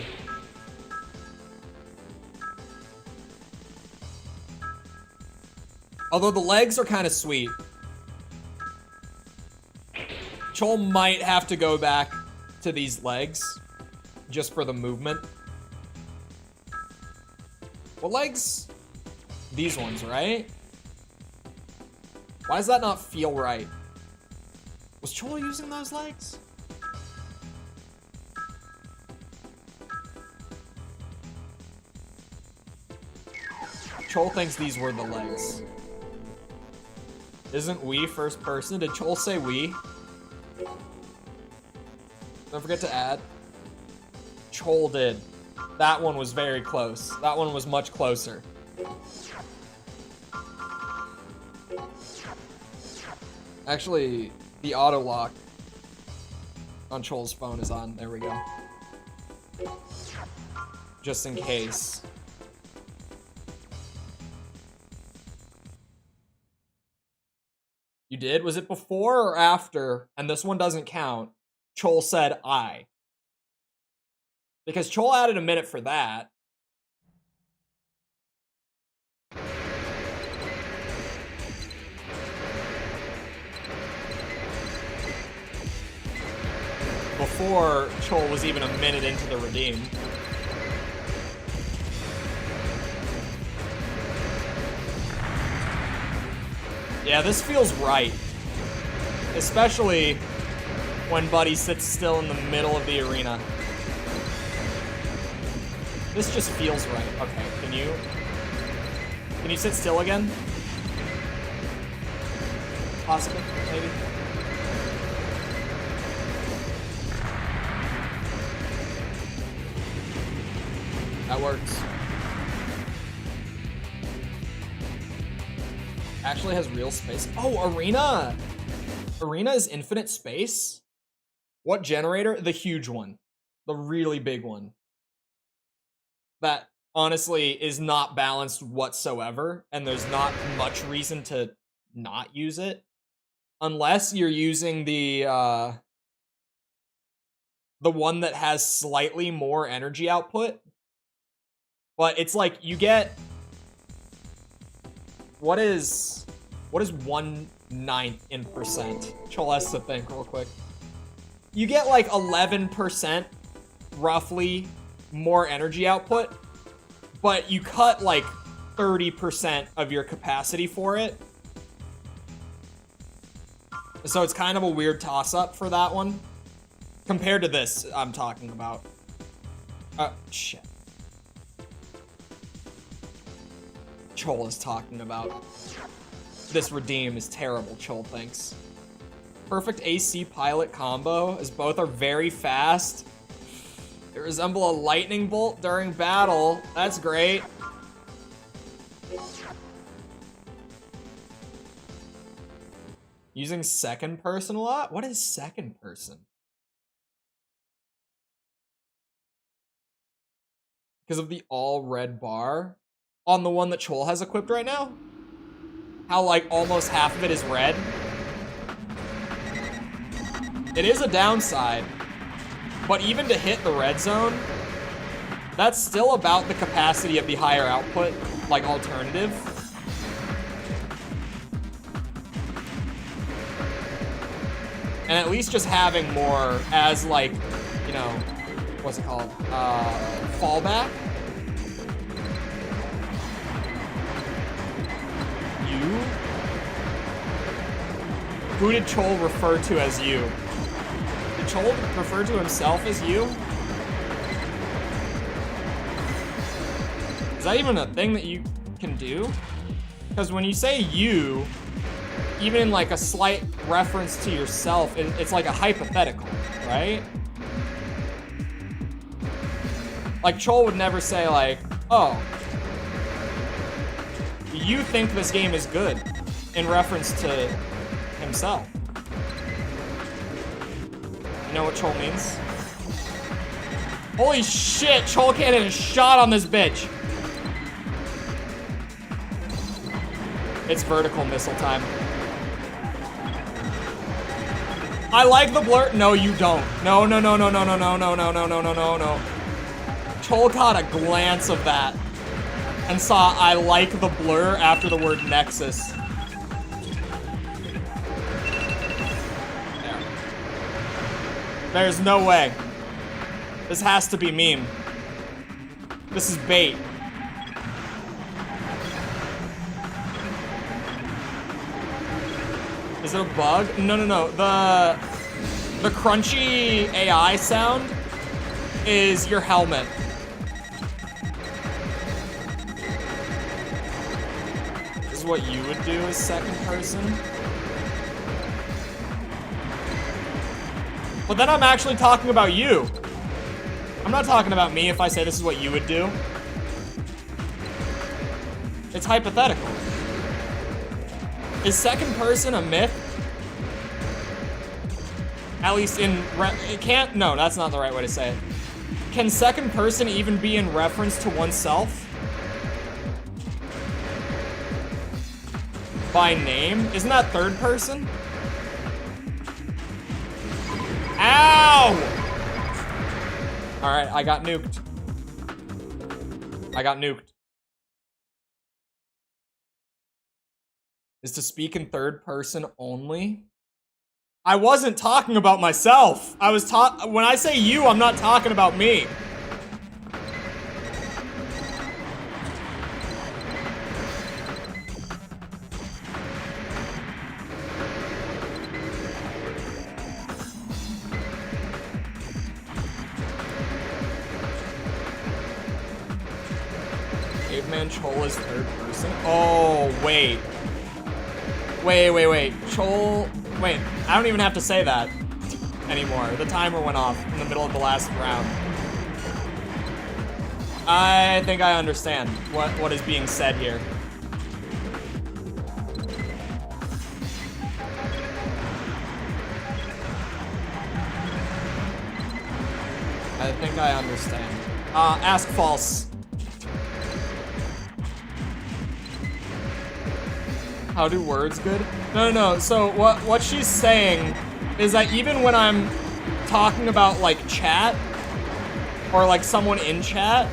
S1: Although the legs are kind of sweet. Chole might have to go back to these legs just for the movement. What legs? These ones, right? Why does that not feel right? Was Chole using those legs? Chole thinks these were the legs. Isn't we first person? Did Chole say we? Don't forget to add. Chole did. That one was very close. That one was much closer. Actually, the auto lock on Chole's phone is on. There we go. Just in case. You did? Was it before or after? And this one doesn't count. Chole said I. Because Chole added a minute for that. Before Chole was even a minute into the redeem. Yeah, this feels right. Especially when Buddy sits still in the middle of the arena. This just feels right. Okay, can you sit still again? Possibly, maybe. That works. Actually has real space. Oh, Arena! Arena is infinite space? What generator? The huge one. The really big one. That honestly is not balanced whatsoever, and there's not much reason to not use it. Unless you're using the one that has slightly more energy output. But it's like you get... What is 1/9 in percent? Chole has to think real quick. You get like 11% roughly more energy output, but you cut like 30% of your capacity for it. So it's kind of a weird toss-up for that one. Compared to this I'm talking about. Shit. Chole is talking about. This redeem is terrible, Chole thinks. Perfect AC pilot combo, as both are very fast. They resemble a lightning bolt during battle. That's great. Using second person a lot? What is second person? Because of the all red bar on the one that Chole has equipped right now? How like almost half of it is red? It is a downside, but even to hit the red zone, that's still about the capacity of the higher output, like alternative. And at least just having more as like, you know, what's it called? Fallback. You? Who did Chole refer to as you? Did Chole refer to himself as you? Is that even a thing that you can do? Because when you say you, even in like a slight reference to yourself, it's like a hypothetical, right? Like Chole would never say like, oh, you think this game is good, in reference to himself. You know what Chole means? Holy shit, Chole can't hit a shot on this bitch. It's vertical missile time. I like the blur. No, you don't. No, no, no, no, no, no, no, no, no, no, no, no, no, no. Chole caught a glance of that and saw I like the blur after the word Nexus. There. There's no way. This has to be meme. This is bait. Is it a bug? No, no, no. The crunchy AI sound is your helmet. This is what you would do as second person. But then I'm actually talking about you. I'm not talking about me if I say this is what you would do. It's hypothetical. Is second person a myth? At least in it can't, no, that's not the right way to say it. Can second person even be in reference to oneself? By name? Isn't that third person? Ow! Alright, I got nuked. I got nuked. Is to speak in third person only? I wasn't talking about myself. I was when I say you, I'm not talking about me. Caveman Chole is third person. Oh, wait. Wait. Chole. Wait, I don't even have to say that anymore. The timer went off in the middle of the last round. I think I understand what is being said here. I think I understand. Ask false. How do words good? No. So what she's saying is that even when I'm talking about like chat or like someone in chat,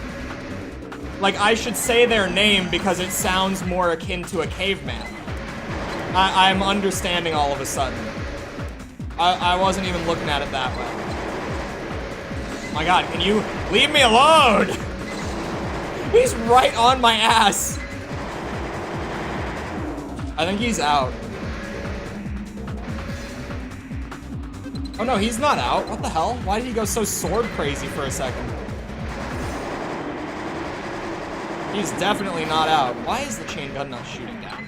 S1: like I should say their name because it sounds more akin to a caveman. I'm understanding all of a sudden. I wasn't even looking at it that way. Oh my God, can you leave me alone? He's right on my ass. I think he's out. Oh no, he's not out. What the hell? Why did he go so sword crazy for a second? He's definitely not out. Why is the chain gun not shooting down?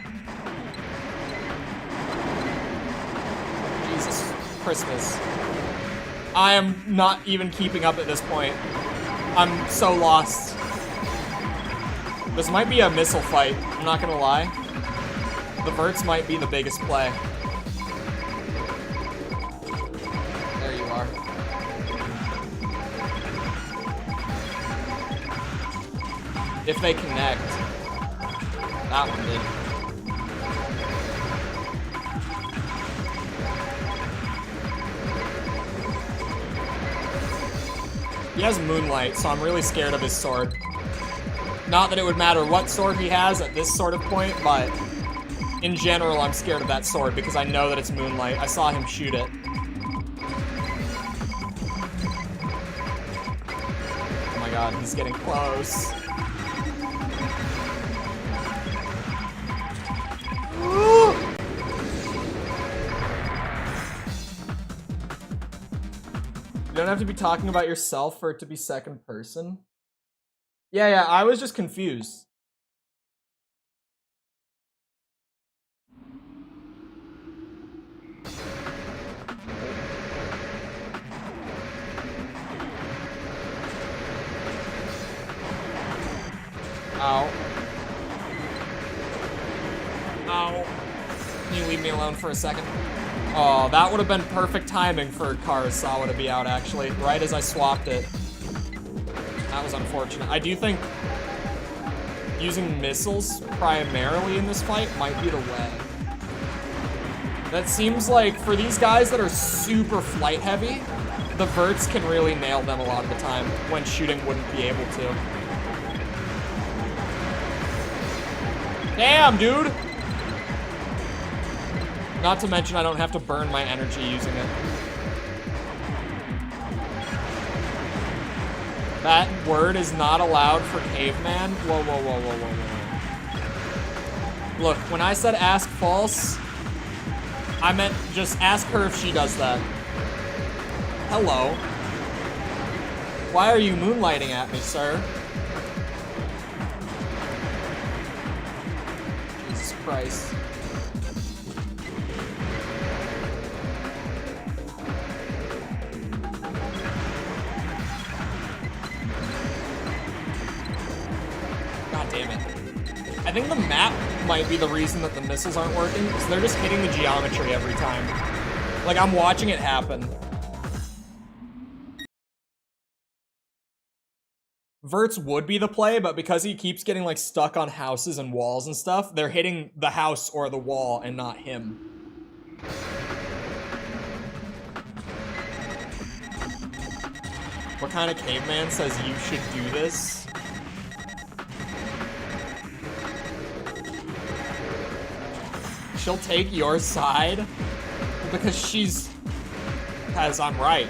S1: Jesus Christmas. I am not even keeping up at this point. I'm so lost. This might be a missile fight, I'm not gonna lie. The verts might be the biggest play. There you are. If they connect. That one did. He has Moonlight, so I'm really scared of his sword. Not that it would matter what sword he has at this sort of point, but in general, I'm scared of that sword because I know that it's Moonlight. I saw him shoot it. Oh my God, he's getting close. You don't have to be talking about yourself for it to be second person. Yeah, I was just confused. Ow. Ow. Can you leave me alone for a second? Oh, that would have been perfect timing for Kurosawa to be out, actually, right as I swapped it. That was unfortunate. I do think using missiles primarily in this fight might be the way. That seems like, for these guys that are super flight heavy, the verts can really nail them a lot of the time when shooting wouldn't be able to. Damn, dude! Not to mention I don't have to burn my energy using it. That word is not allowed for caveman. Whoa. Look, when I said ask false, I meant just ask her if she does that. Hello. Why are you moonlighting at me, sir? Jesus Christ. God damn it. I think the map might be the reason that the missiles aren't working, because they're just hitting the geometry every time. Like, I'm watching it happen. Verts would be the play, but because he keeps getting, like, stuck on houses and walls and stuff, they're hitting the house or the wall and not him. What kind of caveman says you should do this? She'll take your side because I'm right.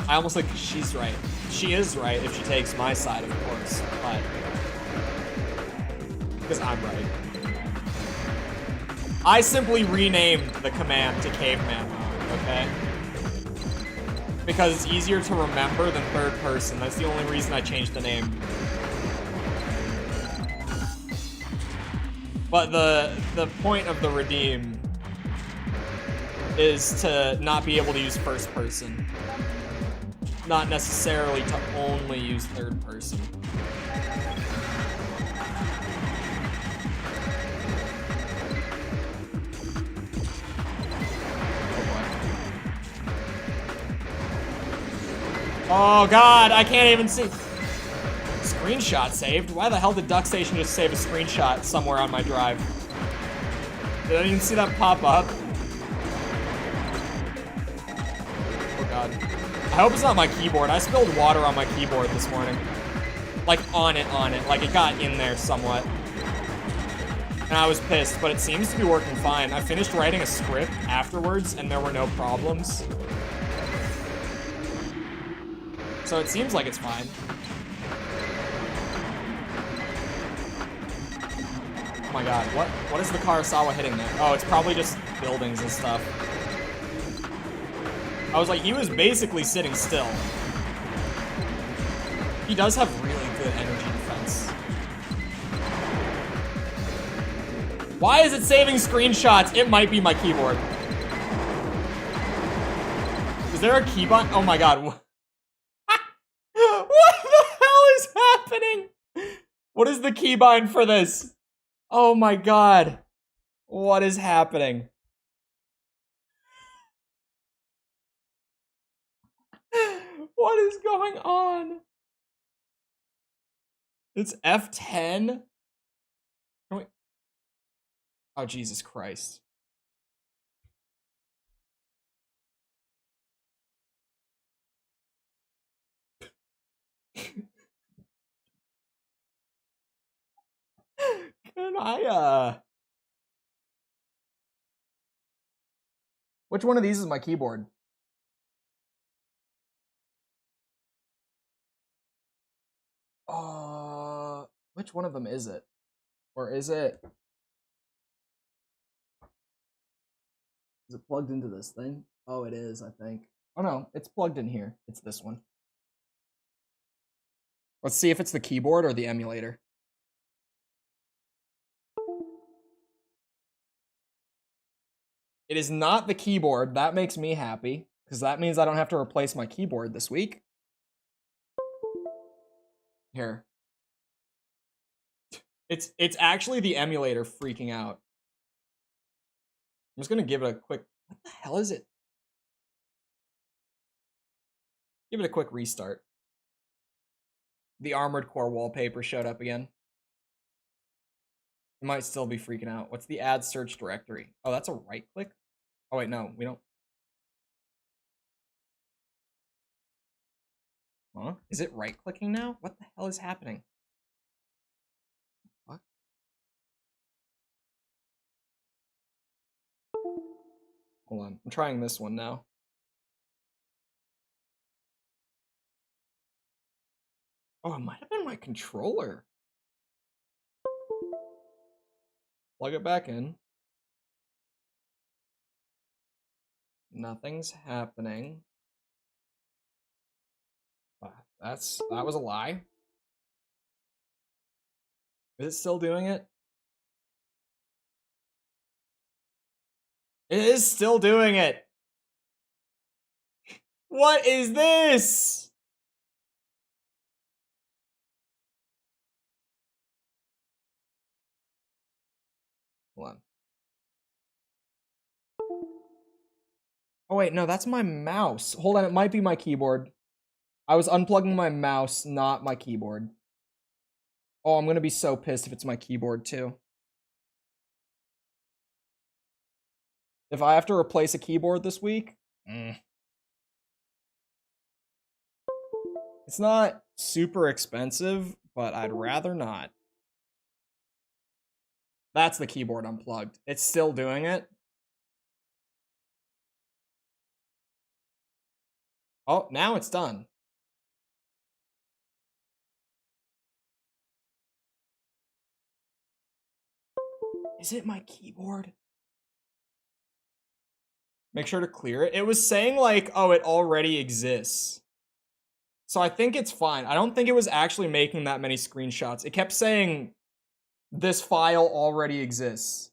S1: I almost think she's right. She is right if she takes my side, of course, but because I'm right. I simply renamed the command to caveman mode, okay? Because it's easier to remember than third person. That's the only reason I changed the name. But the point of the redeem is to not be able to use first person. Not necessarily to only use third person. Oh god, I can't even see. Screenshot saved? Why the hell did Duck Station just save a screenshot somewhere on my drive? Did I even see that pop up? Oh god. I hope it's not my keyboard. I spilled water on my keyboard this morning. Like, on it. Like, it got in there somewhat. And I was pissed, but it seems to be working fine. I finished writing a script afterwards, and there were no problems. So it seems like it's fine. Oh my god, what is the Kurosawa hitting there? Oh, it's probably just buildings and stuff. I was like, he was basically sitting still. He does have really good energy defense. Why is it saving screenshots? It might be my keyboard. Is there a keybind? Oh my god. What the hell is happening? What is the keybind for this? Oh my god. What is happening? What is going on? It's F10? Oh, Jesus Christ. Can I, Which one of these is my keyboard? Which one of them is it? Or is it plugged into this thing? Oh, it is, I think. Oh no, it's plugged in here. It's this one. Let's see if it's the keyboard or the emulator. It is not the keyboard. That makes me happy, because that means I don't have to replace my keyboard this week. Here. It's actually the emulator freaking out. I'm just gonna give it a quick... What the hell is it? Give it a quick restart. The Armored Core wallpaper showed up again. It might still be freaking out. What's the ad search directory? Oh, that's a right click? Oh wait, no, we don't. Huh? Is it right clicking now? What the hell is happening? What? Hold on, I'm trying this one now. Oh, it might have been my controller. Plug it back in. Nothing's happening. That was a lie. Is it still doing it? It is still doing it. What is this? Hold on. Oh wait, no, that's my mouse. Hold on, it might be my keyboard. I was unplugging my mouse, not my keyboard. Oh, I'm gonna be so pissed if it's my keyboard too. If I have to replace a keyboard this week, it's not super expensive, but I'd rather not. That's the keyboard unplugged. It's still doing it. Oh, now it's done. Is it my keyboard? Make sure to clear it. It was saying like, oh, it already exists. So I think it's fine. I don't think it was actually making that many screenshots. It kept saying this file already exists.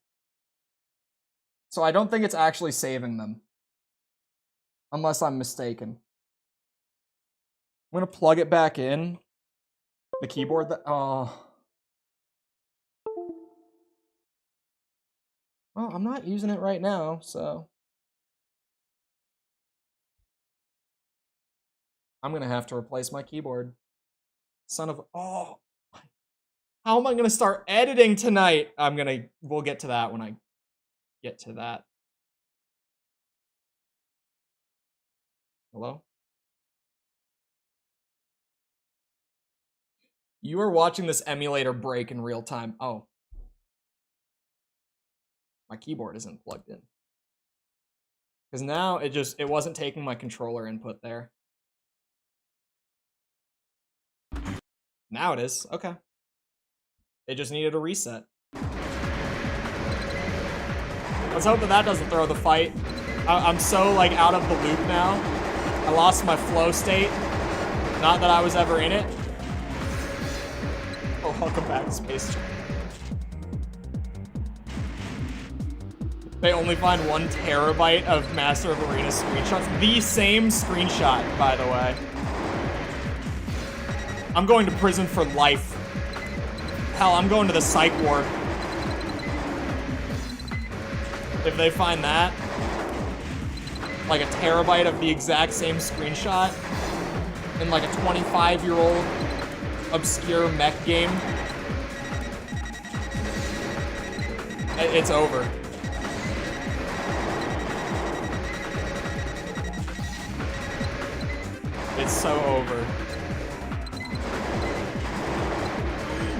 S1: So I don't think it's actually saving them. Unless I'm mistaken. I'm gonna plug it back in. The keyboard that, oh. Well, I'm not using it right now, so. I'm gonna have to replace my keyboard. Son of, oh. How am I gonna start editing tonight? We'll get to that when I get to that. Hello? You are watching this emulator break in real time. Oh. My keyboard isn't plugged in. Because now it wasn't taking my controller input there. Now it is. Okay. It just needed a reset. Let's hope that doesn't throw the fight. I'm so like out of the loop now. I lost my flow state. Not that I was ever in it. Oh, welcome back, Space Jam. They only find 1 terabyte of Master of Arena screenshots. The same screenshot, by the way. I'm going to prison for life. Hell, I'm going to the psych ward. If they find that, like a terabyte of the exact same screenshot in like a 25-year-old obscure mech game, it's over. It's so over.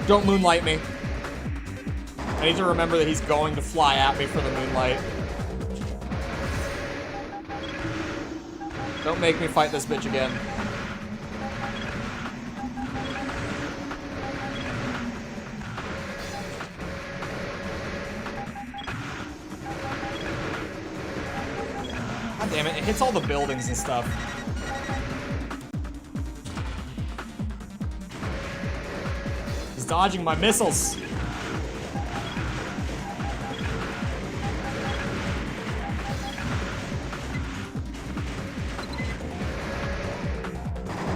S1: Don't moonlight me. I need to remember that he's going to fly at me for the moonlight. Don't make me fight this bitch again. God damn it, it hits all the buildings and stuff. He's dodging my missiles.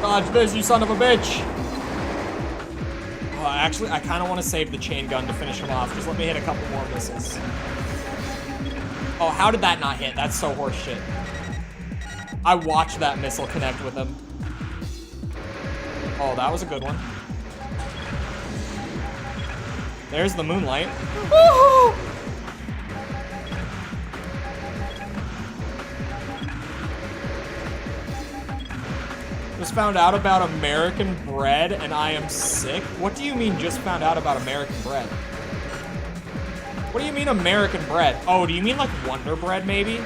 S1: Dodge this, you son of a bitch! Oh, actually, I kind of want to save the chain gun to finish him off. Just let me hit a couple more missiles. Oh, how did that not hit? That's so horseshit. I watched that missile connect with him. Oh, that was a good one. There's the moonlight. Woohoo! Just found out about American bread and I am sick. What do you mean just found out about American bread? What do you mean American bread? Oh, do you mean like Wonder Bread maybe?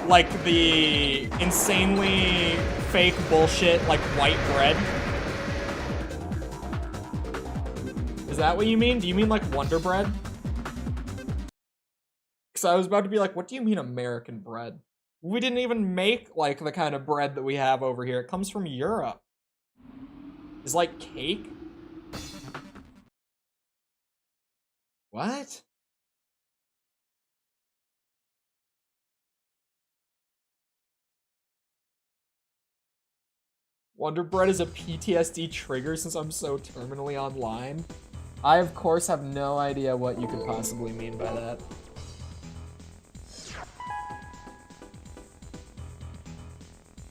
S1: Like the insanely fake bullshit like white bread? Is that what you mean? Do you mean like Wonder Bread? I was about to be like, what do you mean American bread? We didn't even make, like, the kind of bread that we have over here. It comes from Europe. It's like cake? What? Wonder Bread is a PTSD trigger since I'm so terminally online. I, of course, have no idea what you could possibly mean by that.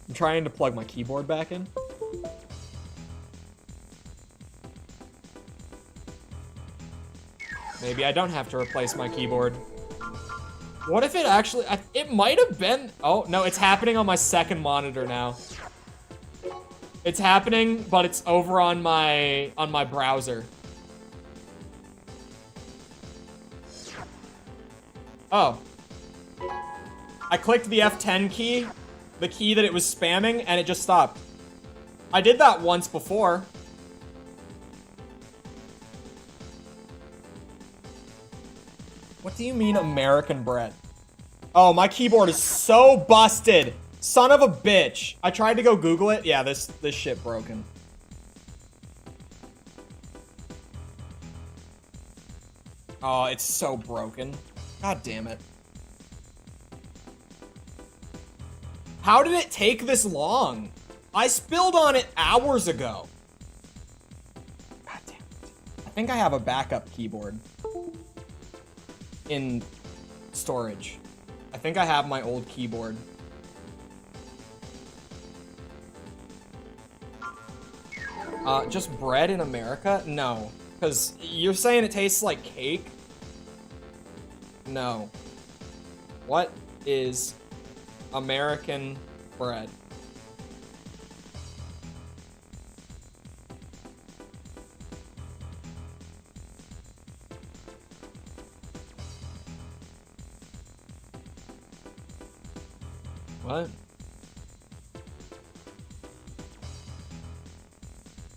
S1: I'm trying to plug my keyboard back in. Maybe I don't have to replace my keyboard. What if it actually... it might have been... Oh, no, it's happening on my second monitor now. It's happening, but it's over on my browser. Oh. I clicked the F10 key, the key that it was spamming, and it just stopped. I did that once before. What do you mean American bread? Oh, my keyboard is so busted. Son of a bitch. I tried to go Google it. Yeah, this shit broken. Oh, it's so broken. God damn it. How did it take this long? I spilled on it hours ago. God damn it. I think I have a backup keyboard in storage. I think I have my old keyboard. Just bread in America? No. Because you're saying it tastes like cake? No. What is American bread? What?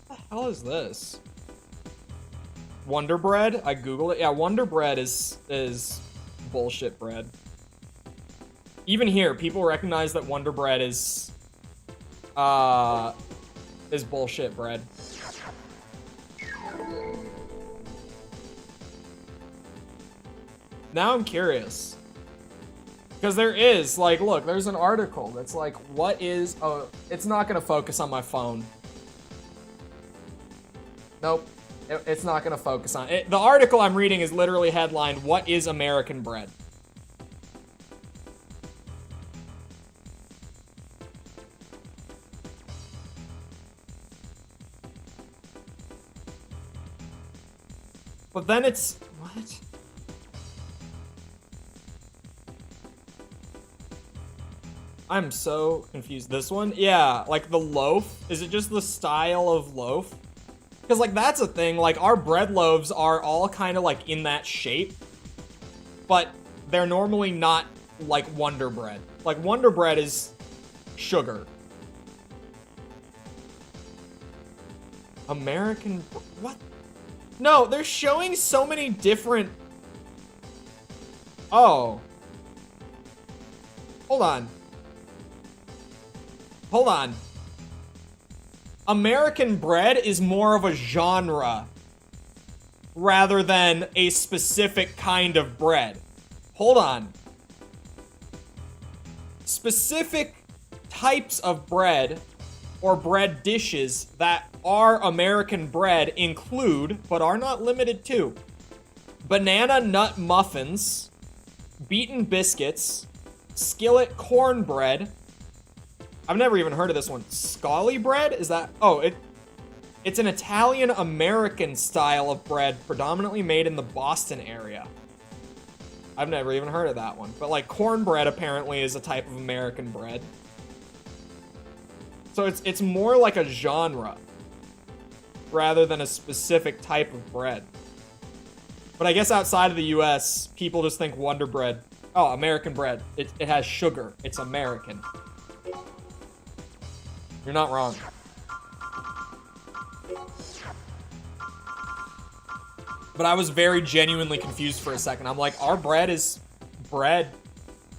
S1: What the hell is this? Wonder Bread? I googled it. Yeah, Wonder Bread is bullshit bread. Even here, people recognize that Wonder Bread is bullshit bread. Now I'm curious. Because there is, like, look, there's an article that's like, what is, oh, it's not gonna focus on my phone. Nope, it's not gonna focus on it. The article I'm reading is literally headlined, "What is American bread?" But then it's, what? I'm so confused. This one? Yeah, like the loaf. Is it just the style of loaf? Because, like, that's a thing. Like, our bread loaves are all kind of, like, in that shape. But they're normally not, like, Wonder Bread. Like, Wonder Bread is sugar. American... What? No, they're showing so many different... Oh. Hold on. Hold on. American bread is more of a genre rather than a specific kind of bread. Hold on. Specific types of bread or bread dishes that are American bread include, but are not limited to, banana nut muffins, beaten biscuits, skillet cornbread. I've never even heard of this one. Scally bread? Is that... Oh, it's an Italian-American style of bread predominantly made in the Boston area. I've never even heard of that one. But, like, cornbread apparently is a type of American bread. So it's more like a genre rather than a specific type of bread. But I guess outside of the US, people just think Wonder Bread. Oh, American bread. It has sugar. It's American. You're not wrong. But I was very genuinely confused for a second. I'm like, our bread is Bread.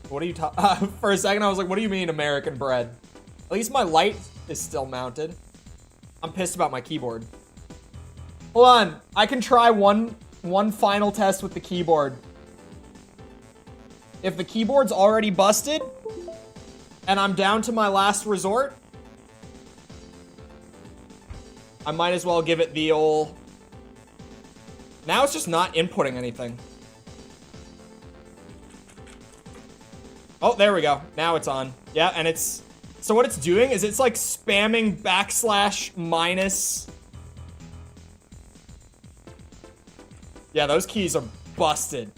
S1: What are you talking? For a second, I was like, what do you mean American bread? At least my light is still mounted. I'm pissed about my keyboard. Hold on. I can try one final test with the keyboard. If the keyboard's already busted, and I'm down to my last resort, I might as well give it the old... Now it's just not inputting anything. Oh, there we go. Now it's on. Yeah, and it's... So what it's doing is it's like spamming /- Yeah, those keys are busted.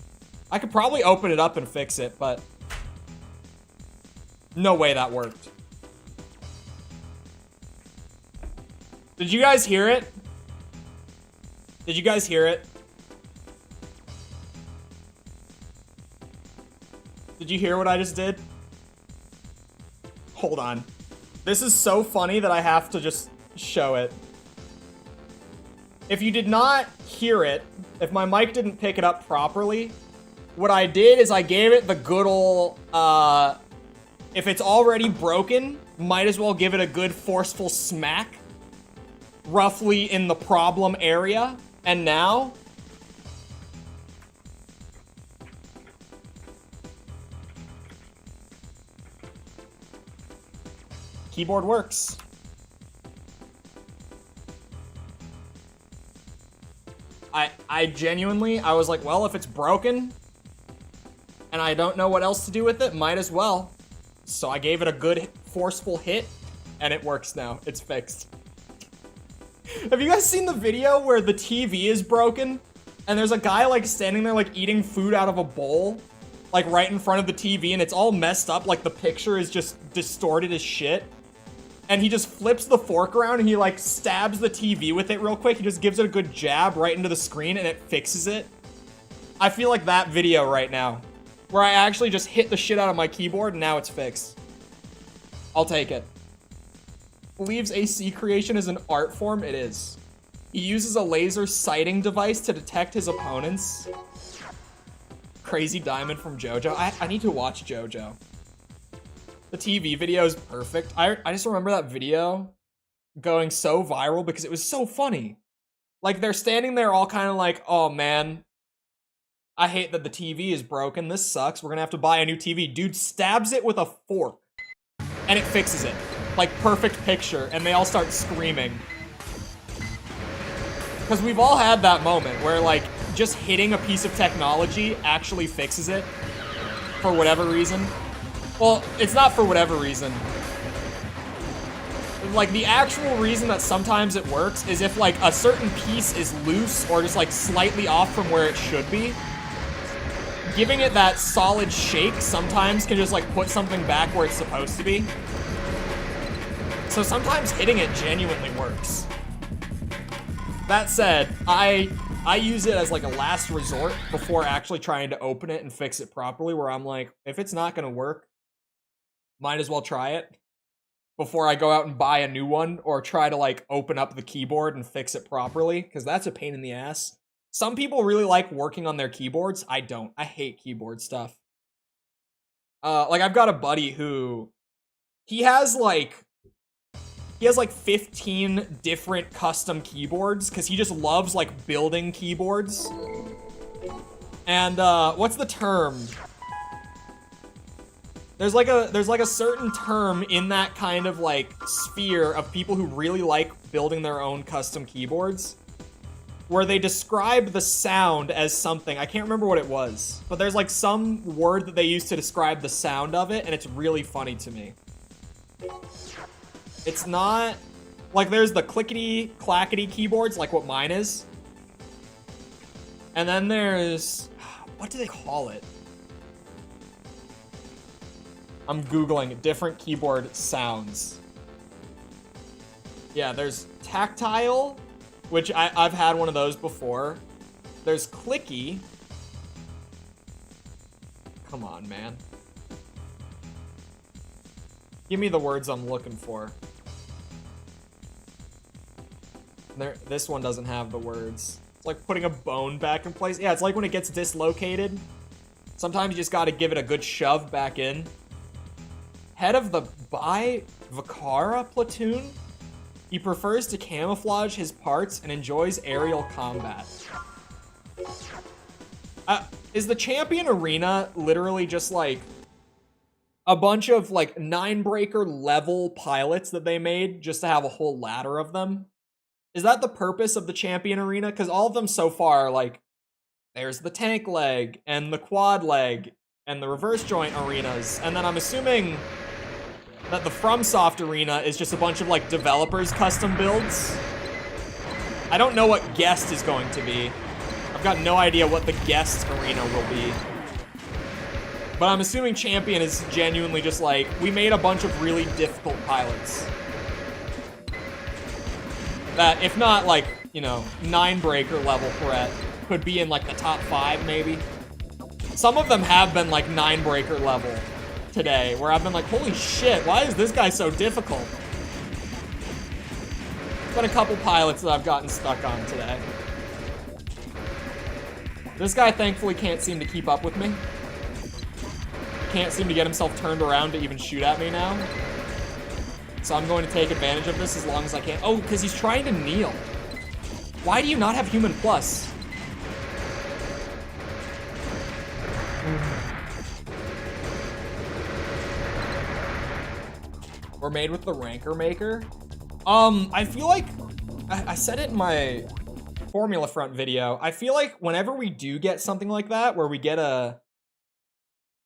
S1: I could probably open it up and fix it, but... No way that worked. Did you guys hear it? Did you guys hear it? Did you hear what I just did? Hold on. This is so funny that I have to just show it. If you did not hear it, if my mic didn't pick it up properly, what I did is I gave it the good ol', if it's already broken, might as well give it a good forceful smack, roughly in the problem area. And now, keyboard works. I genuinely, I was like, well, if it's broken and I don't know what else to do with it, might as well. So I gave it a good forceful hit and it works now. It's fixed. Have you guys seen the video where the TV is broken and there's a guy like standing there like eating food out of a bowl, like right in front of the TV, and it's all messed up, like the picture is just distorted as shit? And he just flips the fork around and he like stabs the TV with it real quick. He just gives it a good jab right into the screen and it fixes it. I feel like that video right now, where I actually just hit the shit out of my keyboard and now it's fixed. I'll take it. Believes AC creation is an art form. It is. He uses a laser sighting device to detect his opponents. Crazy Diamond from JoJo. I need to watch JoJo. The TV video is perfect. I just remember that video going so viral because it was so funny. Like, they're standing there all kind of like, oh man, I hate that the TV is broken. This sucks. We're gonna have to buy a new TV. Dude stabs it with a fork and it fixes it. Like, perfect picture. And they all start screaming. Because we've all had that moment where, like, just hitting a piece of technology actually fixes it for whatever reason. Well, it's not for whatever reason. Like, the actual reason that sometimes it works is if, like, a certain piece is loose or just, like, slightly off from where it should be. Giving it that solid shake sometimes can just, like, put something back where it's supposed to be. So sometimes hitting it genuinely works. That said, I use it as, like, a last resort before actually trying to open it and fix it properly, where I'm like, if it's not gonna work, might as well try it before I go out and buy a new one or try to, like, open up the keyboard and fix it properly, because that's a pain in the ass. Some people really like working on their keyboards. I don't. I hate keyboard stuff. Like, I've got a buddy who, he has like 15 different custom keyboards because he just loves, like, building keyboards. And, what's the term? There's like a certain term in that kind of, like, sphere of people who really like building their own custom keyboards, where they describe the sound as something. I can't remember what it was, but there's, like, some word that they use to describe the sound of it, and it's really funny to me. It's not... Like, there's the clickety-clackety keyboards, like what mine is. And then there's... What do they call it? I'm Googling different keyboard sounds. Yeah, there's tactile, which I've had one of those before. There's clicky. Come on, man. Give me the words I'm looking for. This one doesn't have the words. It's like putting a bone back in place. Yeah, it's like when it gets dislocated. Sometimes you just gotta give it a good shove back in. Head of the Vikara platoon. He prefers to camouflage his parts and enjoys aerial combat. Is the champion arena literally just like a bunch of like 9-breaker level pilots that they made just to have a whole ladder of them? Is that the purpose of the champion arena? Because all of them so far are like, there's the tank leg and the quad leg and the reverse joint arenas. And then I'm assuming that the FromSoft arena is just a bunch of like developers custom builds. I don't know what guest is going to be. I've got no idea what the guest arena will be. But I'm assuming champion is genuinely just like, we made a bunch of really difficult pilots. That, if not like, you know, 9-breaker level threat, could be in like the top 5 maybe. Some of them have been like 9-breaker level today, where I've been like, holy shit, why is this guy so difficult? There's been a couple pilots that I've gotten stuck on today. This guy thankfully can't seem to keep up with me. Can't seem to get himself turned around to even shoot at me now. So I'm going to take advantage of this as long as I can. Oh, because he's trying to kneel. Why do you not have human plus? We're made with the ranker maker. I feel like I said it in my Formula Front video. I feel like whenever we do get something like that, where we get a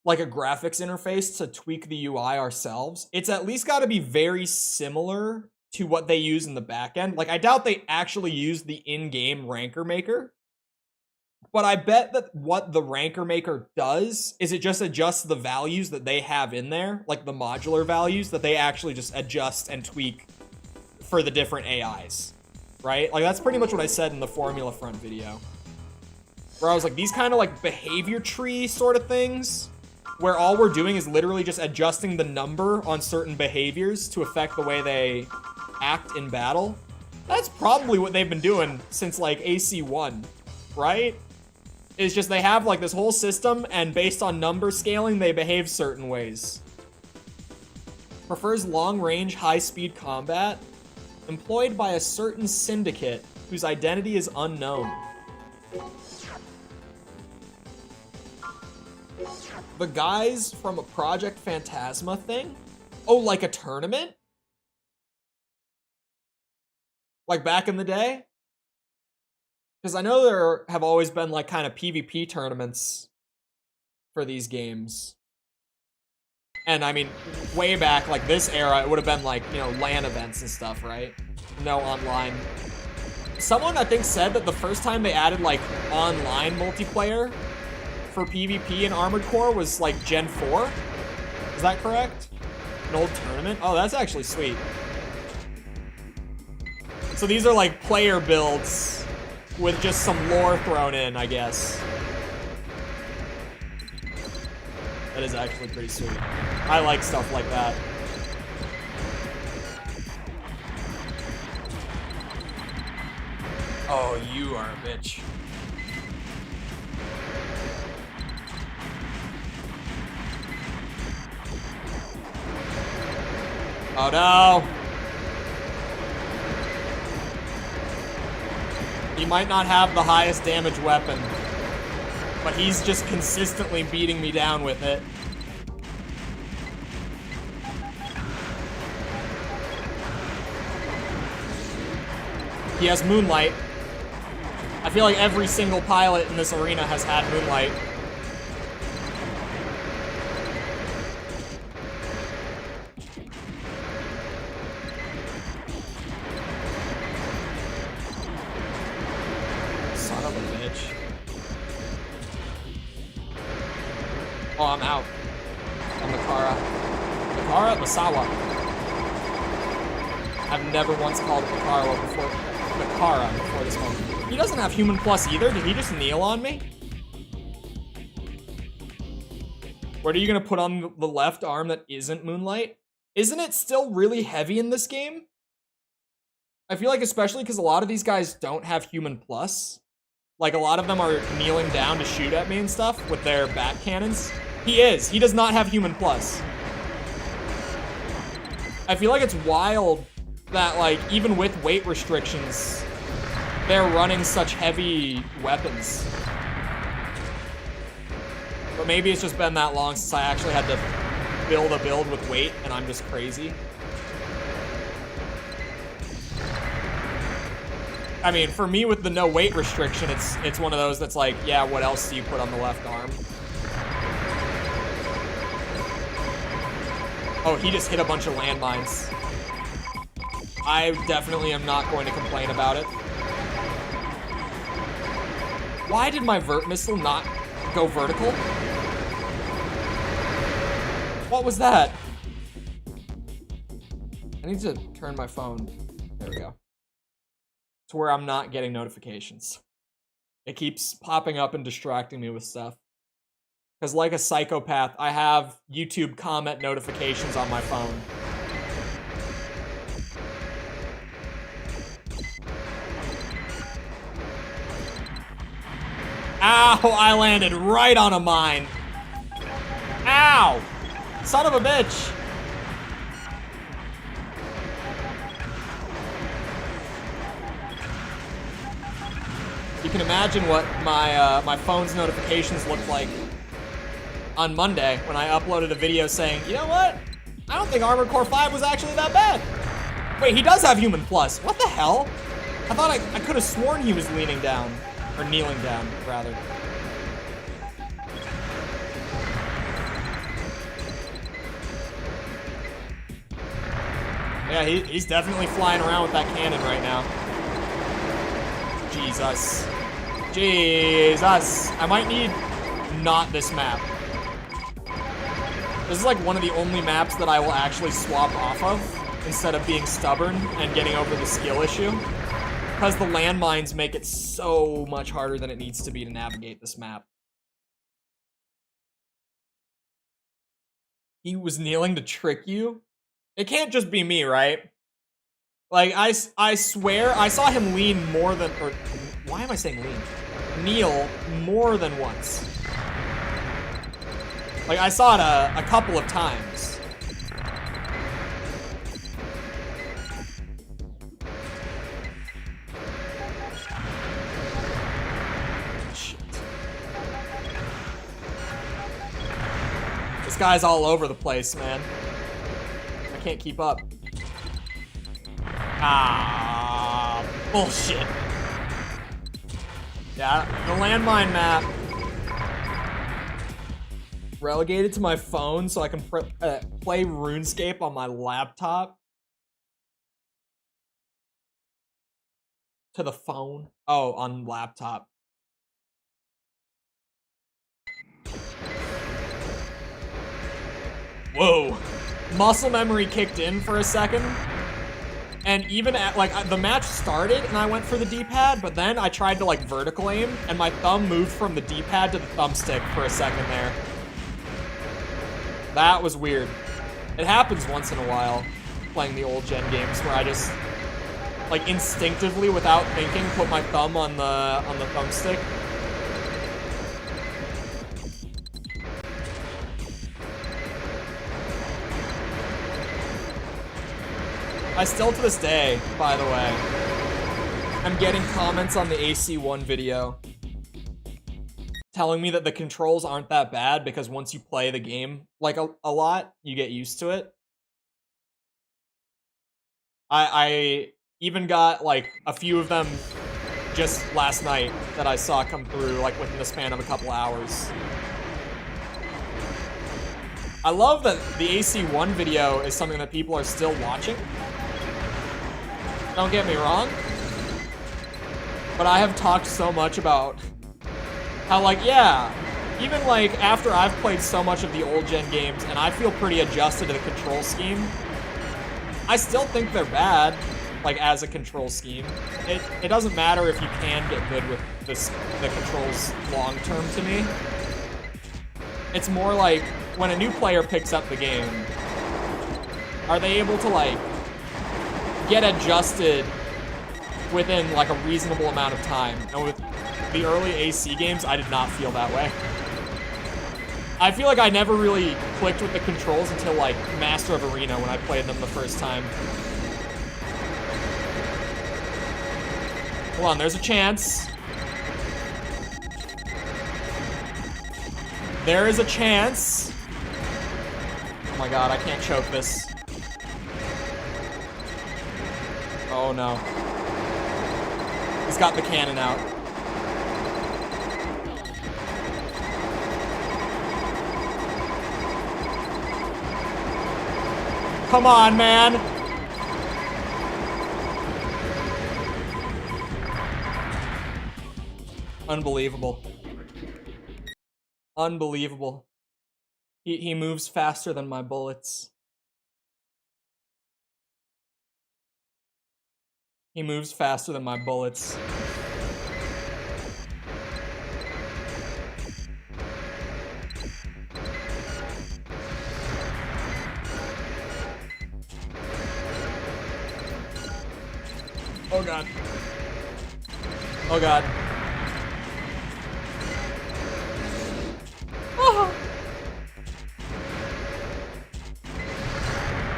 S1: graphics interface to tweak the UI ourselves, it's at least got to be very similar to what they use in the backend. Like, I doubt they actually use the in-game ranker maker, but I bet that what the ranker maker does is it just adjusts the values that they have in there, like the modular values that they actually just adjust and tweak for the different AIs, right? Like, that's pretty much what I said in the Formula Front video, where I was like, these kind of like behavior tree sort of things, where all we're doing is literally just adjusting the number on certain behaviors to affect the way they act in battle. That's probably what they've been doing since like AC1, right? It's just they have like this whole system, and based on number scaling, they behave certain ways. Prefers long-range, high-speed combat. Employed by a certain syndicate whose identity is unknown. The guys from a Project Phantasma thing? Oh, like a tournament? Like back in the day? Because I know there have always been like kind of PvP tournaments for these games. And I mean, way back, like this era, it would have been like, you know, LAN events and stuff, right? No online. Someone, I think, said that the first time they added like online multiplayer for PvP in Armored Core was like Gen 4. Is that correct? An old tournament? Oh, that's actually sweet. So these are like player builds with just some lore thrown in, I guess. That is actually pretty sweet. I like stuff like that. Oh, you are a bitch. Oh no! He might not have the highest damage weapon, but he's just consistently beating me down with it. He has Moonlight. I feel like every single pilot in this arena has had Moonlight. Son of a bitch. Oh, I'm out. I'm Mikara, Masawa. I've never once called it Mikara before this moment. He doesn't have human plus either. Did he just kneel on me? What are you gonna put on the left arm that isn't Moonlight? Isn't it still really heavy in this game? I feel like especially because a lot of these guys don't have human plus. Like, a lot of them are kneeling down to shoot at me and stuff with their bat cannons. He is. He does not have human plus. I feel like it's wild that, like, even with weight restrictions, they're running such heavy weapons. But maybe it's just been that long since I actually had to build a build with weight, and I'm just crazy. I mean, for me with the no weight restriction, it's one of those that's like, yeah, what else do you put on the left arm? Oh, he just hit a bunch of landmines. I definitely am not going to complain about it. Why did my vert missile not go vertical? What was that? I need to turn my phone. There we go. To where I'm not getting notifications. It keeps popping up and distracting me with stuff. Because like a psychopath, I have YouTube comment notifications on my phone. Ow, I landed right on a mine. Ow! Son of a bitch! You can imagine what my phone's notifications looked like on Monday when I uploaded a video saying, you know what? I don't think Armored Core 5 was actually that bad. Wait, he does have human plus. What the hell? I thought I could have sworn he was leaning down. Or kneeling down, rather. Yeah, he's definitely flying around with that cannon right now. Jesus. Jesus. I might need not this map. This is like one of the only maps that I will actually swap off of instead of being stubborn and getting over the skill issue. Because the landmines make it so much harder than it needs to be to navigate this map. He was kneeling to trick you? It can't just be me, right? Like, I swear, I saw him lean more than, or, why am I saying lean? Kneel more than once. Like, I saw it a couple of times. This guy's all over the place, man. I can't keep up. Ah, bullshit. Yeah, the landmine map. Relegated to my phone so I can play RuneScape on my laptop. To the phone? Oh, on laptop. Whoa. Muscle memory kicked in for a second. And even at, like, the match started and I went for the D-pad, but then I tried to, like, vertical aim, and my thumb moved from the D-pad to the thumbstick for a second there. That was weird. It happens once in a while, playing the old gen games, where I just, like, instinctively, without thinking, put my thumb on the thumbstick. I still, to this day, by the way, I'm getting comments on the AC1 video telling me that the controls aren't that bad because once you play the game, like, a lot, you get used to it. I even got, like, a few of them just last night that I saw come through, like, within the span of a couple hours. I love that the AC1 video is something that people are still watching. Don't get me wrong, but I have talked so much about how, like, yeah, even, like, after I've played so much of the old gen games and I feel pretty adjusted to the control scheme, I still think they're bad, like, as a control scheme. It doesn't matter if you can get good with the controls long-term to me. It's more like, when a new player picks up the game, are they able to, like, get adjusted within like a reasonable amount of time. And with the early AC games, I did not feel that way. I feel like I never really clicked with the controls until like Master of Arena when I played them the first time. Hold on, there's a chance. There is a chance. Oh my god, I can't choke this. Oh no. He's got the cannon out. Come on, man. Unbelievable. Unbelievable. He moves faster than my bullets. He moves faster than my bullets. Oh god. Oh god. Oh.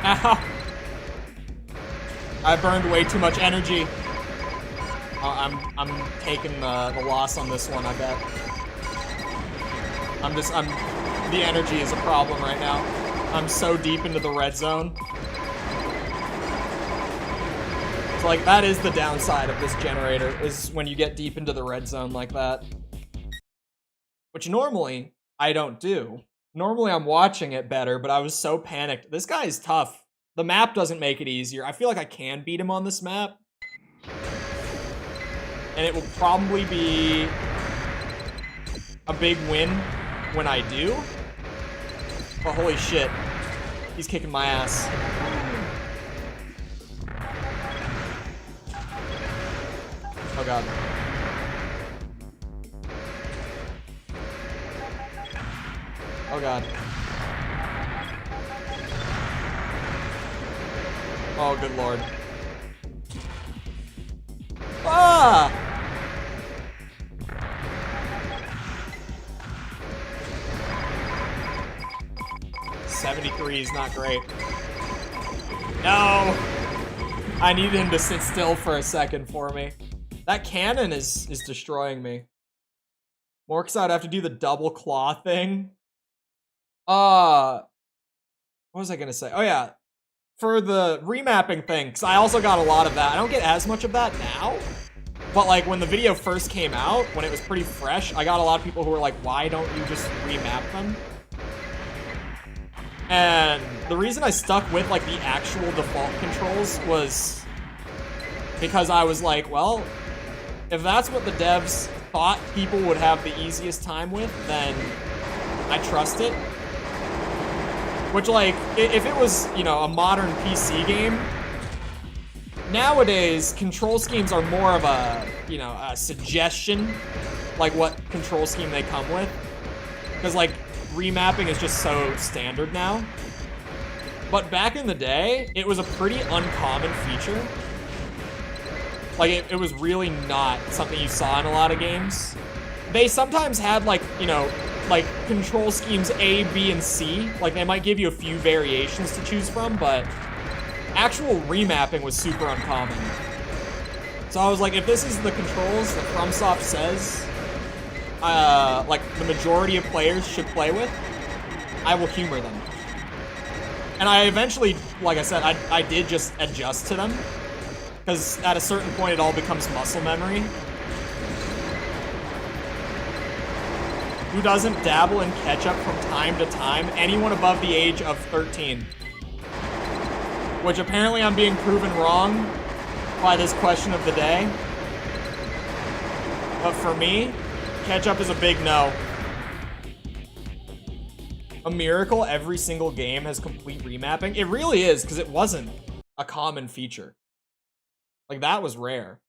S1: Ow. I burned way too much energy. I'm taking the loss on this one, I bet. The energy is a problem right now. I'm so deep into the red zone. So like, that is the downside of this generator, is when you get deep into the red zone like that. Which normally, I don't do. Normally I'm watching it better, but I was so panicked. This guy is tough. The map doesn't make it easier. I feel like I can beat him on this map. And it will probably be a big win when I do. But holy shit, he's kicking my ass. Oh god. Oh god. Oh good lord. Ah! 73 is not great. No! I needed him to sit still for a second for me. That cannon is destroying me. More because I'd have to do the double claw thing. What was I gonna say? Oh yeah, for the remapping thing, because I also got a lot of that. I don't get as much of that now, but like when the video first came out, when it was pretty fresh, I got a lot of people who were like, why don't you just remap them? And the reason I stuck with like the actual default controls was because I was like, well, if that's what the devs thought people would have the easiest time with, then I trust it. Which, like, if it was, you know, a modern PC game, nowadays, control schemes are more of a, you know, a suggestion, like what control scheme they come with. Because, like, remapping is just so standard now. But back in the day, it was a pretty uncommon feature. Like, it was really not something you saw in a lot of games. They sometimes had, like, you know, like, control schemes A, B, and C. Like, they might give you a few variations to choose from, but actual remapping was super uncommon. So I was like, if this is the controls that FromSoft says, like, the majority of players should play with, I will humor them. And I eventually, like I said, I did just adjust to them. Because at a certain point, it all becomes muscle memory. Who doesn't dabble in ketchup from time to time? Anyone above the age of 13. Which apparently I'm being proven wrong by this question of the day. But for me, ketchup is a big no. A miracle every single game has complete remapping. It really is, because it wasn't a common feature. Like, that was rare.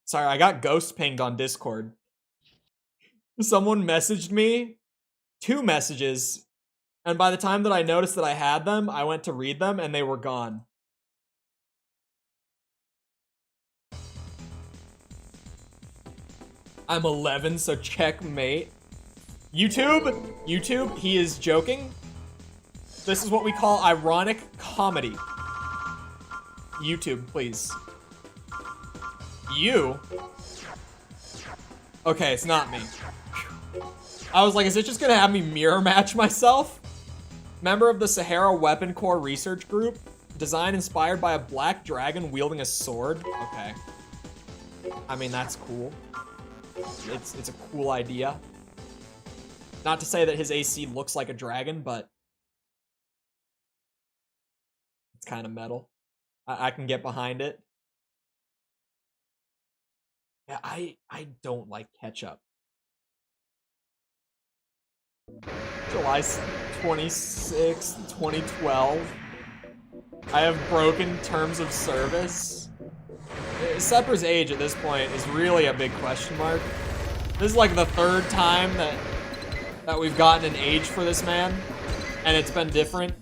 S1: Sorry, I got ghost pinged on Discord. Someone messaged me 2 messages And by the time that I noticed that I had them, I went to read them and they were gone. I'm 11, so checkmate. YouTube, he is joking. This is what we call ironic comedy. YouTube, please. You? Okay, it's not me. I was like, is it just gonna have me mirror match myself? Member of the Sahara Weapon Corps Research Group. Design inspired by a black dragon wielding a sword. Okay. I mean, that's cool. It's a cool idea. Not to say that his AC looks like a dragon, but it's kind of metal. I can get behind it. Yeah, I don't like ketchup. July 26th, 2012. I have broken terms of service. Sepper's age at this point is really a big question mark. This is like the third time that we've gotten an age for this man, and it's been different.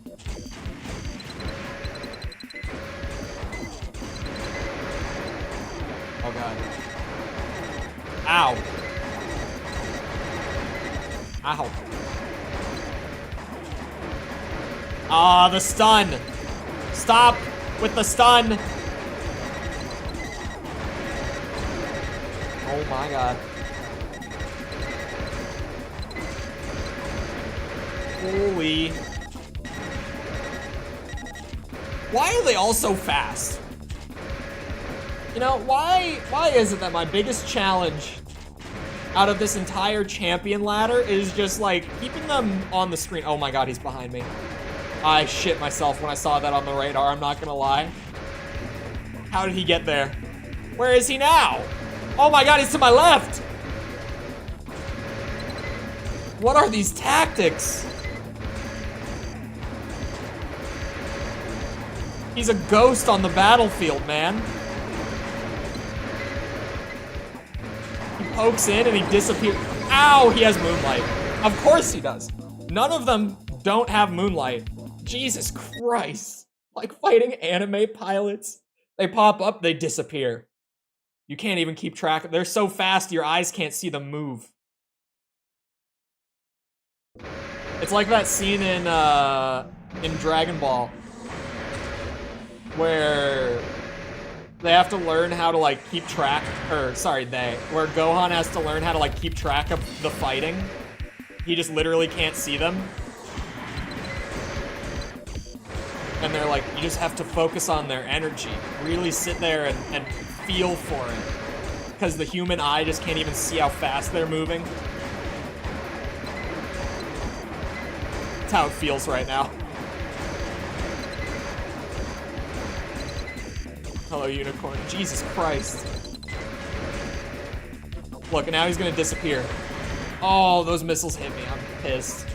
S1: Oh god. Ow. Ow. Ah, the stun. Stop with the stun. Oh my god. Holy. Why are they all so fast? You know, why is it that my biggest challenge out of this entire champion ladder is just like keeping them on the screen? Oh my god, he's behind me. I shit myself when I saw that on the radar, I'm not gonna lie. How did he get there? Where is he now? Oh my god, he's to my left! What are these tactics? He's a ghost on the battlefield, man. He pokes in and he disappears. Ow, he has moonlight. Of course he does. None of them don't have moonlight. Jesus Christ. Like fighting anime pilots. They pop up, they disappear. You can't even keep track. They're so fast, your eyes can't see them move. It's like that scene in Dragon Ball where they have to learn how to like keep track, or sorry, where Gohan has to learn how to like keep track of the fighting. He just literally can't see them. And they're like, you just have to focus on their energy. Really sit there and feel for it. Because the human eye just can't even see how fast they're moving. That's how it feels right now. Hello, unicorn. Jesus Christ. Look, and now he's gonna disappear. Oh, those missiles hit me. I'm pissed.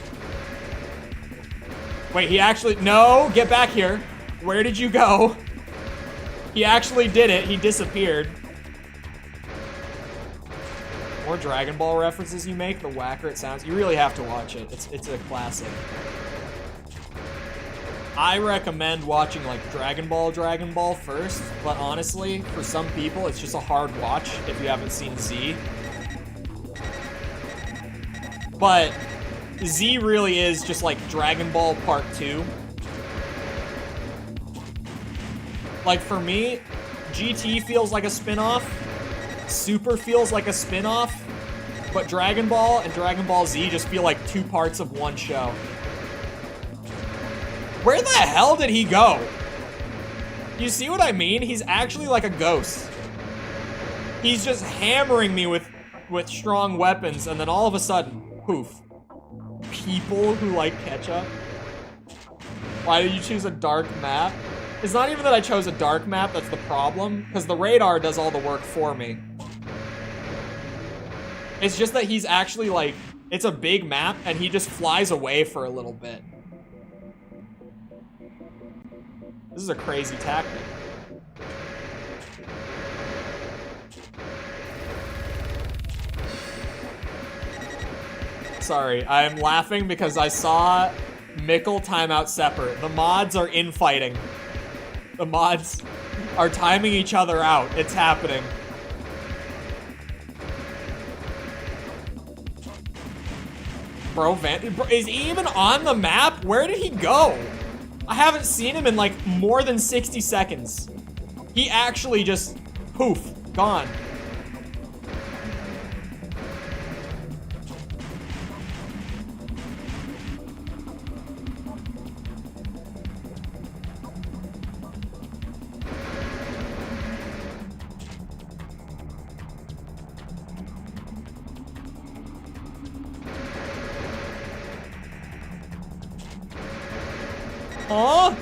S1: Wait, he actually... No, get back here. Where did you go? He actually did it. He disappeared. More Dragon Ball references you make, the whacker it sounds. You really have to watch it. It's a classic. I recommend watching like Dragon Ball first, but honestly, for some people, it's just a hard watch if you haven't seen Z. But Z really is just like Dragon Ball Part 2. Like for me, GT feels like a spin-off, Super feels like a spin-off, but Dragon Ball and Dragon Ball Z just feel like two parts of one show. Where the hell did he go? You see what I mean? He's actually like a ghost. He's just hammering me with strong weapons, and then all of a sudden, poof. People who like ketchup? Why did you choose a dark map? It's not even that I chose a dark map that's the problem, because the radar does all the work for me. It's just that he's actually like, it's a big map, and he just flies away for a little bit. This is a crazy tactic. Sorry, I'm laughing because I saw Mickle, timeout, Sepper. The mods are infighting. The mods are timing each other out. It's happening. Bro, is he even on the map? Where did he go? I haven't seen him in like more than 60 seconds. He actually just poof, gone. Huh?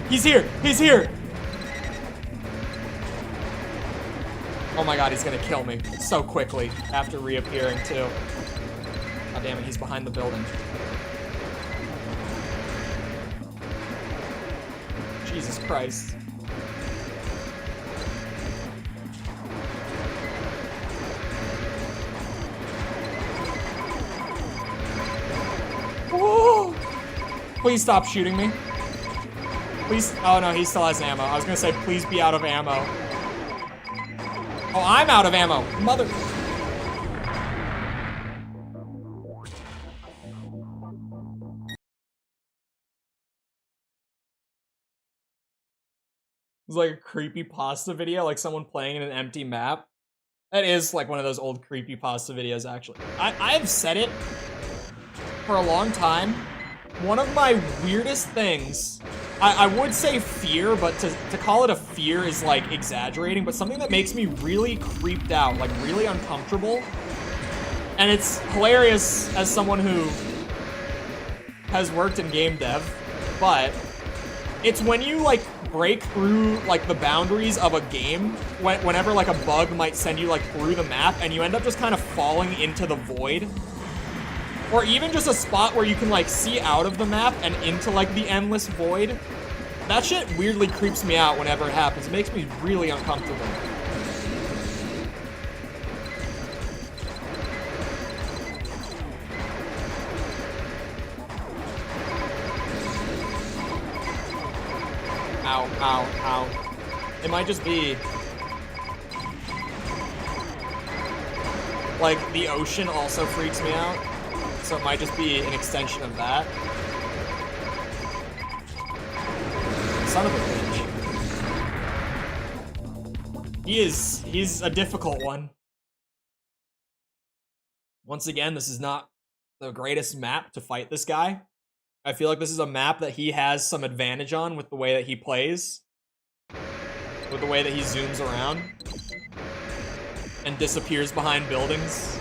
S1: He's here! He's here! Oh my god, he's gonna kill me so quickly after reappearing too. God damn it, he's behind the building. Jesus Christ. Whoa! Please stop shooting me. Please. Oh no, he still has ammo. I was gonna say, please be out of ammo. Oh, I'm out of ammo. Mother. It's like a creepypasta video, like someone playing in an empty map. That is like one of those old creepypasta videos, actually. I've said it for a long time. One of my weirdest things, I would say fear, but to call it a fear is like exaggerating, but something that makes me really creeped out, like really uncomfortable. And it's hilarious as someone who has worked in game dev, but it's when you like break through like the boundaries of a game, whenever like a bug might send you like through the map and you end up just kind of falling into the void. Or even just a spot where you can like see out of the map and into like the endless void. That shit weirdly creeps me out whenever it happens. It makes me really uncomfortable. Ow, ow, ow. It might just be like the ocean also freaks me out. So it might just be an extension of that. Son of a bitch. He's a difficult one. Once again, this is not the greatest map to fight this guy. I feel like this is a map that he has some advantage on with the way that he plays. With the way that he zooms around. And disappears behind buildings.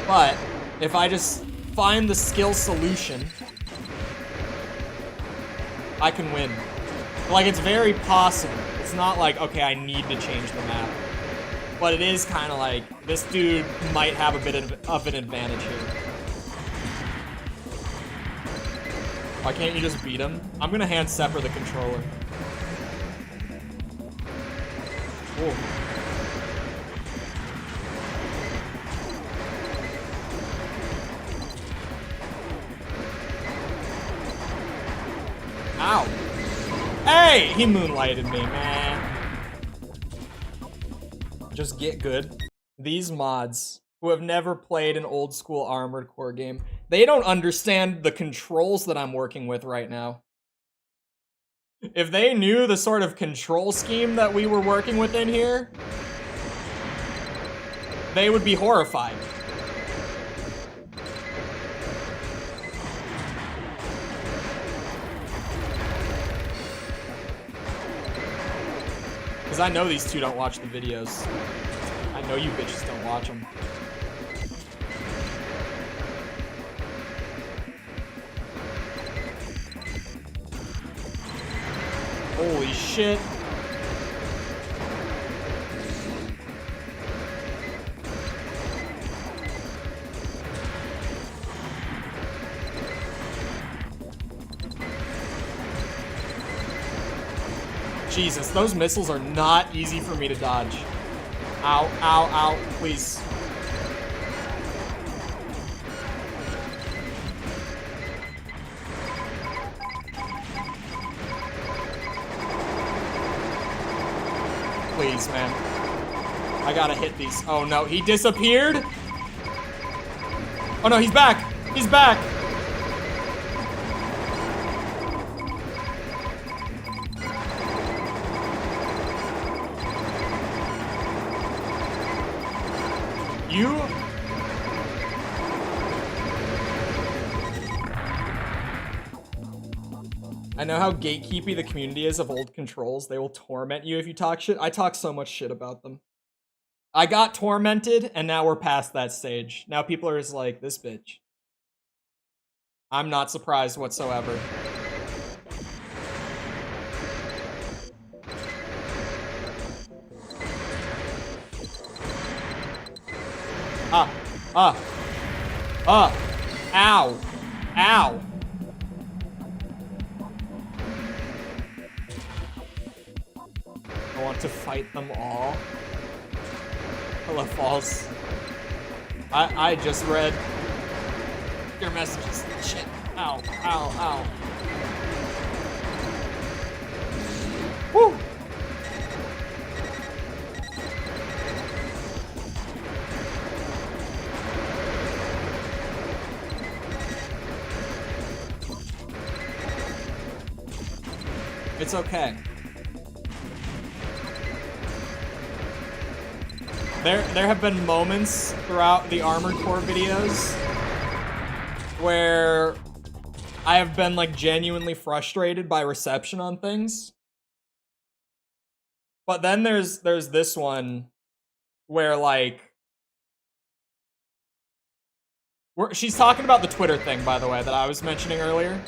S1: But if I just find the skill solution, I can win. Like, it's very possible. It's not like, okay, I need to change the map. But it is kind of like, this dude might have a bit of an advantage here. Why can't you just beat him? I'm gonna hand Sepper the controller. Ooh. Ow. Hey! He moonlighted me, man. Just get good. These mods, who have never played an old school Armored Core game, they don't understand the controls that I'm working with right now. If they knew the sort of control scheme that we were working with in here, they would be horrified. Because I know these two don't watch the videos. I know you bitches don't watch them. Holy shit. Jesus, those missiles are not easy for me to dodge. Ow, ow, ow, please. Please, man. I gotta hit these. Oh no, he disappeared? Oh no, he's back! He's back! You? I know how gatekeepy the community is of old controls. They will torment you if you talk shit. I talk so much shit about them. I got tormented, and now we're past that stage. Now people are just like, this bitch. I'm not surprised whatsoever. Ow. Ow. I want to fight them all. Hello, false. I just read your messages. Shit. Ow, ow, ow. Woo! It's okay. There have been moments throughout the Armored Core videos where I have been like genuinely frustrated by reception on things. But then there's this one where like she's talking about the Twitter thing, by the way, that I was mentioning earlier.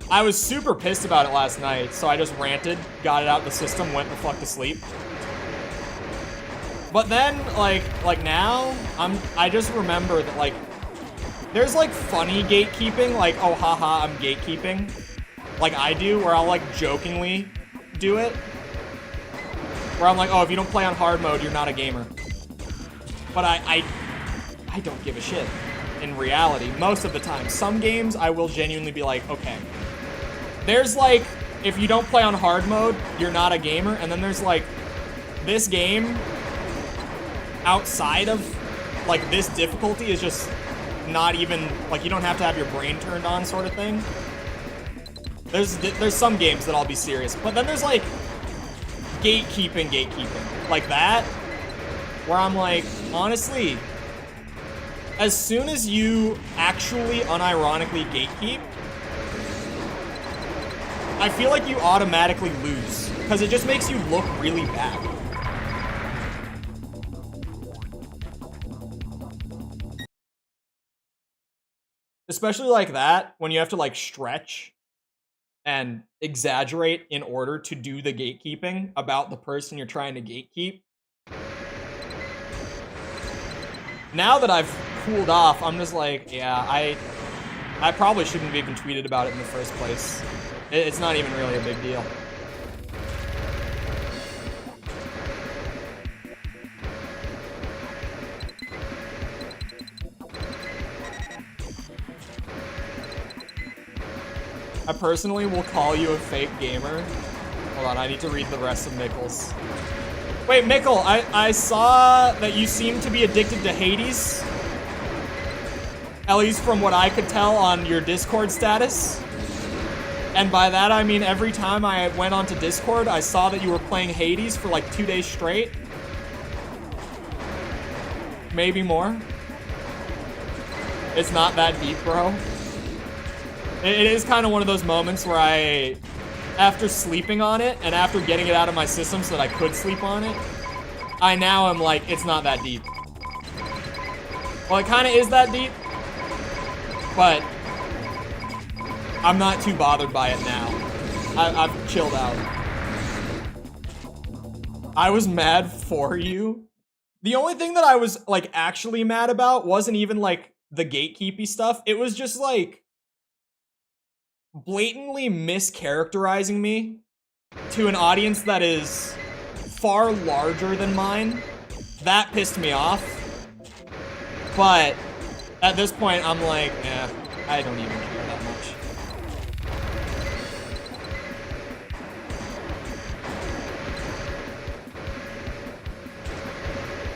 S1: I was super pissed about it last night, so I just ranted, got it out of the system, went the fuck to sleep. But then, like now, I just remember that, like, there's, like, funny gatekeeping, like, oh, haha, I'm gatekeeping, like I do, where I'll, like, jokingly do it. Where I'm like, oh, if you don't play on hard mode, you're not a gamer. But I don't give a shit, in reality, most of the time. Some games, I will genuinely be like, okay. There's, like, if you don't play on hard mode, you're not a gamer, and then there's, like, this game outside of, like, this difficulty is just not even, like, you don't have to have your brain turned on sort of thing. There's some games that I'll be serious, but then there's, like, gatekeeping, like that, where I'm like, honestly, as soon as you actually unironically gatekeep, I feel like you automatically lose, because it just makes you look really bad. Especially like that, when you have to like stretch and exaggerate in order to do the gatekeeping about the person you're trying to gatekeep. Now that I've cooled off, I'm just like, yeah, I probably shouldn't have even tweeted about it in the first place. It's not even really a big deal. I personally will call you a fake gamer. Hold on, I need to read the rest of Mickle's. Wait, Mickle, I saw that you seem to be addicted to Hades. At least from what I could tell on your Discord status. And by that I mean every time I went onto Discord, I saw that you were playing Hades for like 2 days straight. Maybe more. It's not that deep, bro. It is kind of one of those moments where I, after sleeping on it, and after getting it out of my system so that I could sleep on it, I now am like, it's not that deep. Well, it kind of is that deep, but I'm not too bothered by it now. I've chilled out. I was mad for you. The only thing that I was, like, actually mad about wasn't even, like, the gatekeepy stuff. It was just, like, blatantly mischaracterizing me to an audience that is far larger than mine. That pissed me off. But at this point, I'm like, eh, I don't even care that much.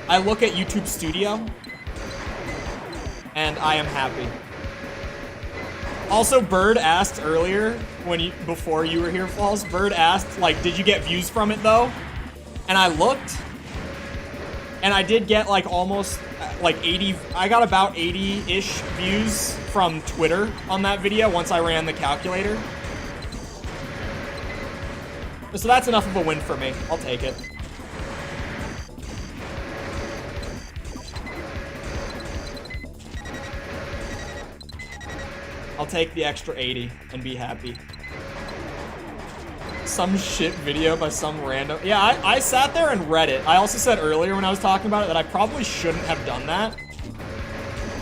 S1: I look at YouTube Studio, and I am happy. Also, Bird asked earlier, before you were here, Falls, Bird asked, like, did you get views from it, though? And I looked, and I did get, like, almost, like, 80, I got about 80-ish views from Twitter on that video once I ran the calculator. So that's enough of a win for me. I'll take it. I'll take the extra 80 and be happy. Some shit video by some random... Yeah, I sat there and read it. I also said earlier when I was talking about it that I probably shouldn't have done that.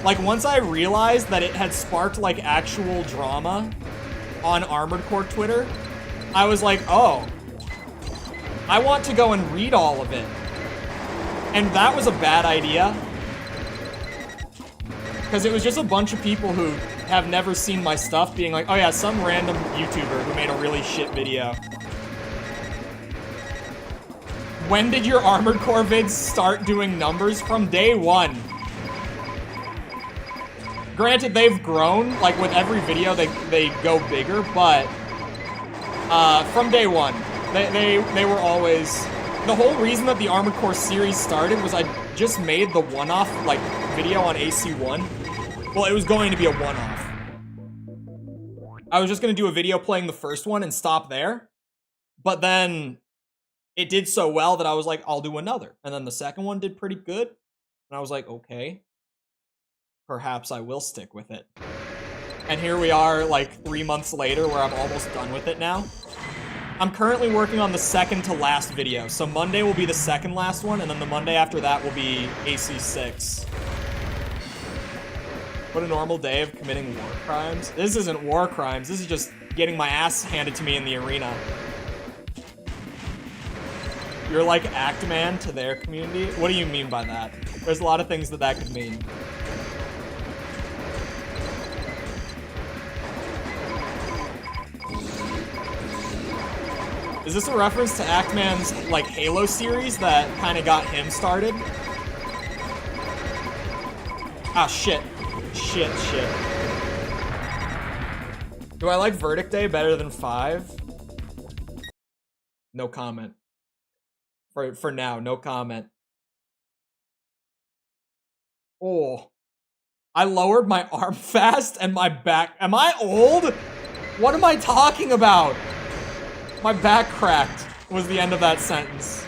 S1: Like, once I realized that it had sparked, like, actual drama on Armored Core Twitter, I was like, oh, I want to go and read all of it. And that was a bad idea. Because it was just a bunch of people who have never seen my stuff being like, oh yeah, some random YouTuber who made a really shit video. When did your Armored Core vids start doing numbers? From day one. Granted, they've grown, like with every video they go bigger, but from day one, they were always... The whole reason that the Armored Core series started was I just made the one-off, like, video on AC1. Well, it was going to be a one-off. I was just going to do a video playing the first one and stop there. But then it did so well that I was like, I'll do another. And then the second one did pretty good. And I was like, okay, perhaps I will stick with it. And here we are, like, 3 months later, where I'm almost done with it now. I'm currently working on the second to last video. So Monday will be the second last one, and then the Monday after that will be AC6. What a normal day of committing war crimes. This isn't war crimes. This is just getting my ass handed to me in the arena. You're like Act Man to their community? What do you mean by that? There's a lot of things that could mean. Is this a reference to Act Man's, like, Halo series that kind of got him started? Ah, shit. Shit. Do I like Verdict Day better than 5? No comment. For now, no comment. Oh. I lowered my arm fast and my back... Am I old? What am I talking about? My back cracked was the end of that sentence.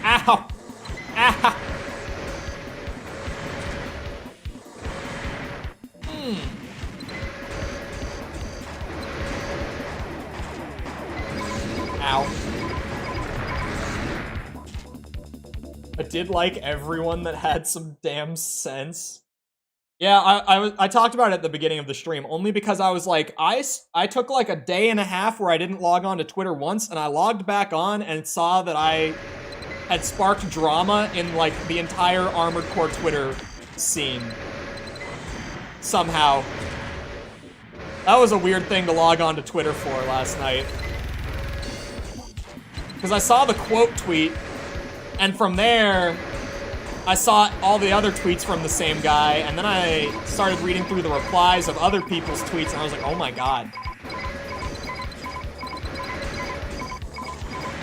S1: Ow! Ow! Ow. I did like everyone that had some damn sense. Yeah, I talked about it at the beginning of the stream, only because I was like, I took like a day and a half where I didn't log on to Twitter once, and I logged back on and saw that I had sparked drama in like the entire Armored Core Twitter scene. Somehow. That was a weird thing to log on to Twitter for last night. Because I saw the quote tweet, and from there, I saw all the other tweets from the same guy, and then I started reading through the replies of other people's tweets, and I was like, oh my god.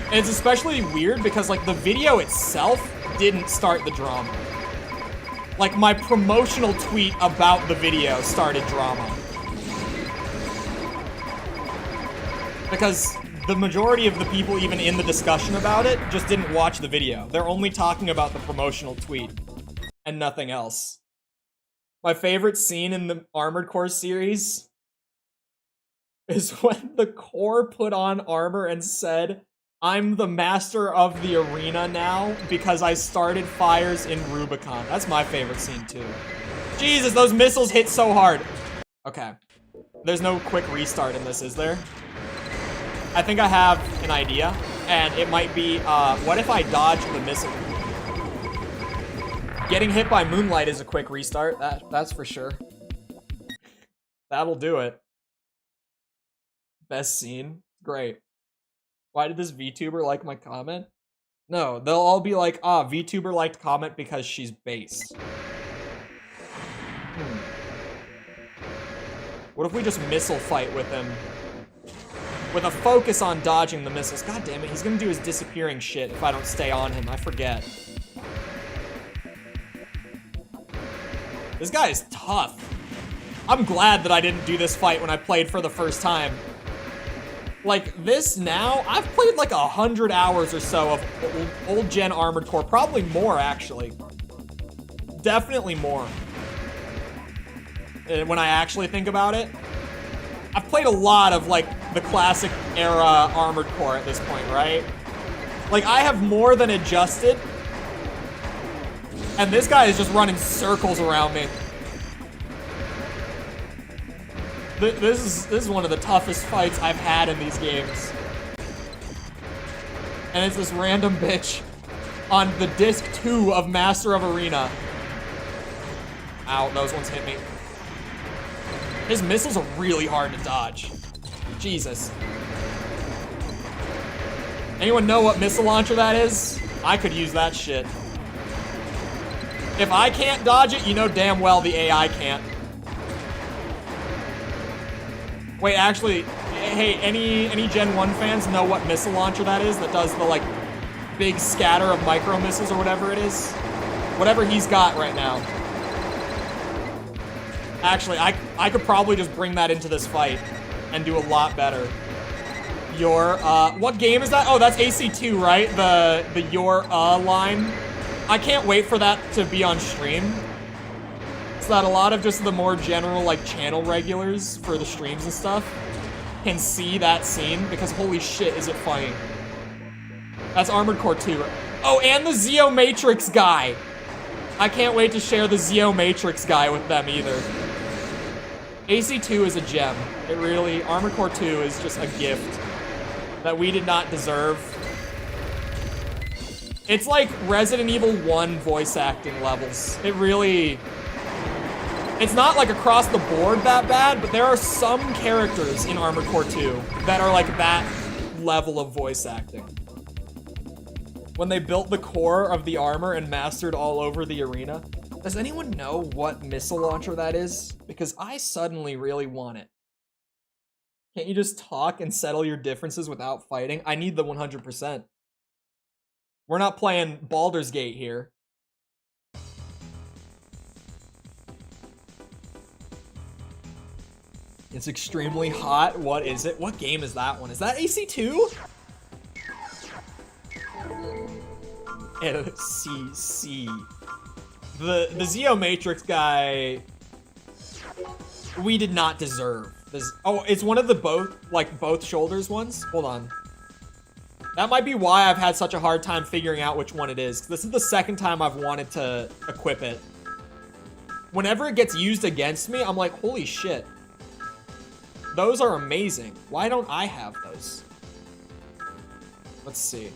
S1: And it's especially weird because, like, the video itself didn't start the drama. Like, my promotional tweet about the video started drama. Because the majority of the people even in the discussion about it just didn't watch the video. They're only talking about the promotional tweet and nothing else. My favorite scene in the Armored Core series is when the Core put on armor and said, I'm the master of the arena now because I started fires in Rubicon. That's my favorite scene too. Jesus, those missiles hit so hard. Okay. There's no quick restart in this, is there? I think I have an idea, and it might be, what if I dodge the missile? Getting hit by Moonlight is a quick restart, that's for sure. That'll do it. Best scene? Great. Why did this VTuber like my comment? No, they'll all be like, ah, VTuber liked comment because she's base. What if we just missile fight with him? With a focus on dodging the missiles. God damn it, he's gonna do his disappearing shit if I don't stay on him. I forget. This guy is tough. I'm glad that I didn't do this fight when I played for the first time. Like, this now, I've played like 100 hours or so of old gen Armored Core. Probably more, actually. Definitely more. And when I actually think about it, I've played a lot of, like, the classic era Armored Core at this point, right? Like, I have more than adjusted. And this guy is just running circles around me. This is one of the toughest fights I've had in these games. And it's this random bitch on the disc 2 of Master of Arena. Ow, those ones hit me. His missiles are really hard to dodge. Jesus. Anyone know what missile launcher that is? I could use that shit. If I can't dodge it, you know damn well the AI can't. Wait, actually, hey, any Gen 1 fans know what missile launcher that is that does the, like, big scatter of micro missiles or whatever it is? Whatever he's got right now. Actually, I could probably just bring that into this fight and do a lot better. What game is that? Oh, that's AC2, right? The line. I can't wait for that to be on stream. So that a lot of just the more general, like, channel regulars for the streams and stuff can see that scene, because holy shit, is it funny. That's Armored Core 2. Oh, and the Zeo Matrix guy. I can't wait to share the Zeo Matrix guy with them either. AC2 is a gem. It really, Armored Core 2 is just a gift that we did not deserve. It's like Resident Evil 1 voice acting levels. It really... It's not like across the board that bad, but there are some characters in Armored Core 2 that are like that level of voice acting. When they built the core of the armor and mastered all over the arena. Does anyone know what missile launcher that is? Because I suddenly really want it. Can't you just talk and settle your differences without fighting? I need the 100%. We're not playing Baldur's Gate here. It's extremely hot. What is it? What game is that one? Is that AC2? LCC. The Zeo Matrix guy, we did not deserve. Oh, it's one of the both shoulders ones? Hold on. That might be why I've had such a hard time figuring out which one it is. 'Cause this is the second time I've wanted to equip it. Whenever it gets used against me, I'm like, holy shit. Those are amazing. Why don't I have those? Let's see.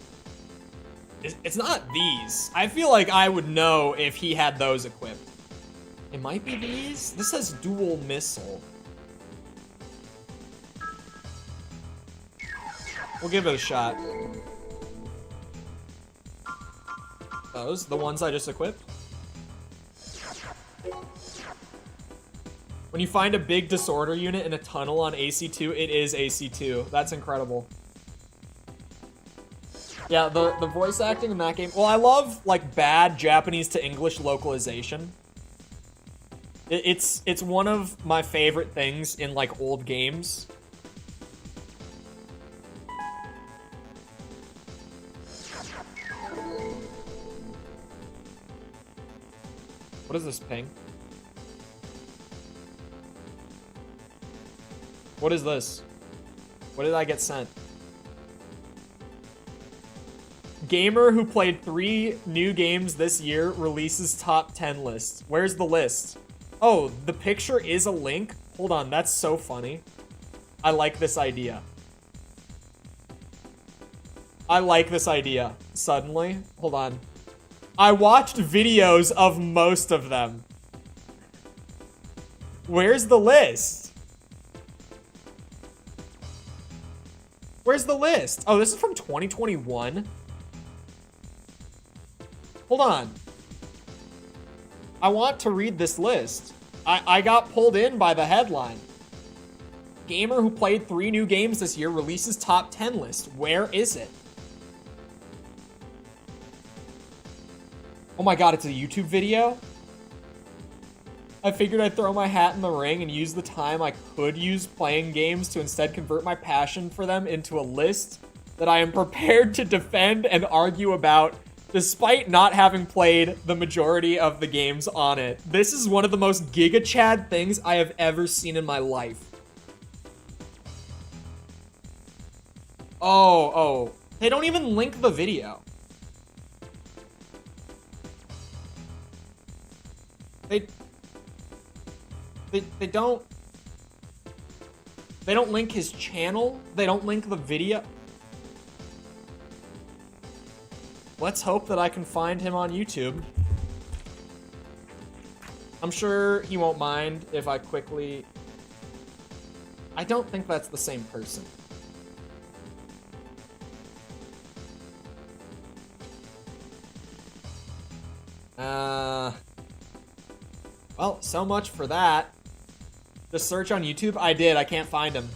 S1: It's not these. I feel like I would know if he had those equipped. It might be these? This says dual missile. We'll give it a shot. Those, the ones I just equipped. When you find a big disorder unit in a tunnel on AC2, it is AC2. That's incredible. Yeah, the voice acting in that game. Well, I love, like, bad Japanese to English localization. It's one of my favorite things in, like, old games. What is this ping? What is this? What did I get sent? Gamer who played 3 new games this year releases top 10 list. Where's the list? Oh, the picture is a link? Hold on, that's so funny. I like this idea. I like this idea, suddenly. Hold on. I watched videos of most of them. Where's the list? Where's the list? Oh, this is from 2021. Hold on. I want to read this list. I got pulled in by the headline. Gamer who played 3 new games this year releases top 10 list. Where is it? Oh my god, it's a YouTube video? I figured I'd throw my hat in the ring and use the time I could use playing games to instead convert my passion for them into a list that I am prepared to defend and argue about despite not having played the majority of the games on it. This is one of the most Giga Chad things I have ever seen in my life. Oh. They don't even link the video. They don't link his channel. They don't link the video. Let's hope that I can find him on YouTube. I'm sure he won't mind if I quickly... I don't think that's the same person. Well, so much for that. Just search on YouTube? I did. I can't find him.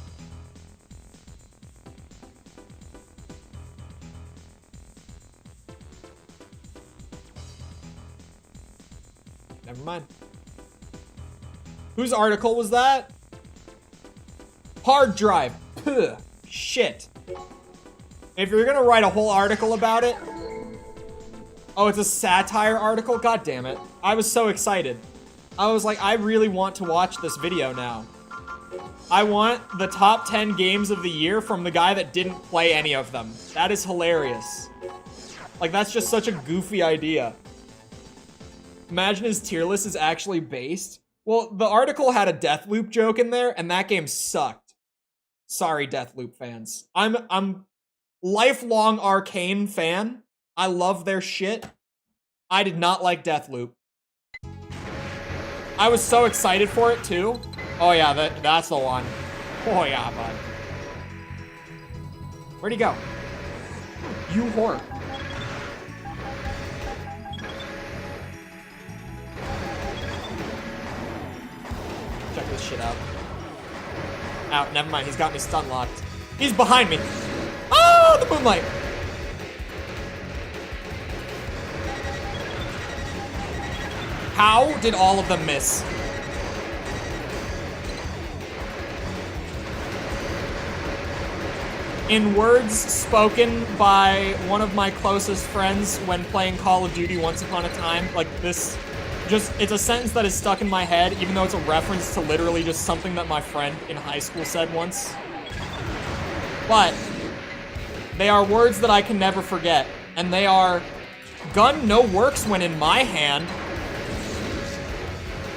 S1: Never mind. Whose article was that? Hard drive. Puh. Shit. If you're gonna write a whole article about it... Oh, it's a satire article? God damn it. I was so excited. I was like, I really want to watch this video now. I want the top 10 games of the year from the guy that didn't play any of them. That is hilarious. Like, that's just such a goofy idea. Imagine his tier list is actually based. Well, the article had a Deathloop joke in there, and that game sucked. Sorry, Deathloop fans. I'm lifelong Arcane fan. I love their shit. I did not like Deathloop. I was so excited for it too. Oh yeah, that's the one. Oh yeah, bud. Where'd he go? You whore. Check this shit out. Out, never mind, he's got me stun locked. He's behind me. Oh, the moonlight. How did all of them miss? In words spoken by one of my closest friends when playing Call of Duty once upon a time, like this, it's a sentence that is stuck in my head, even though it's a reference to literally just something that my friend in high school said once. But they are words that I can never forget, and they are, gun no works when in my hand.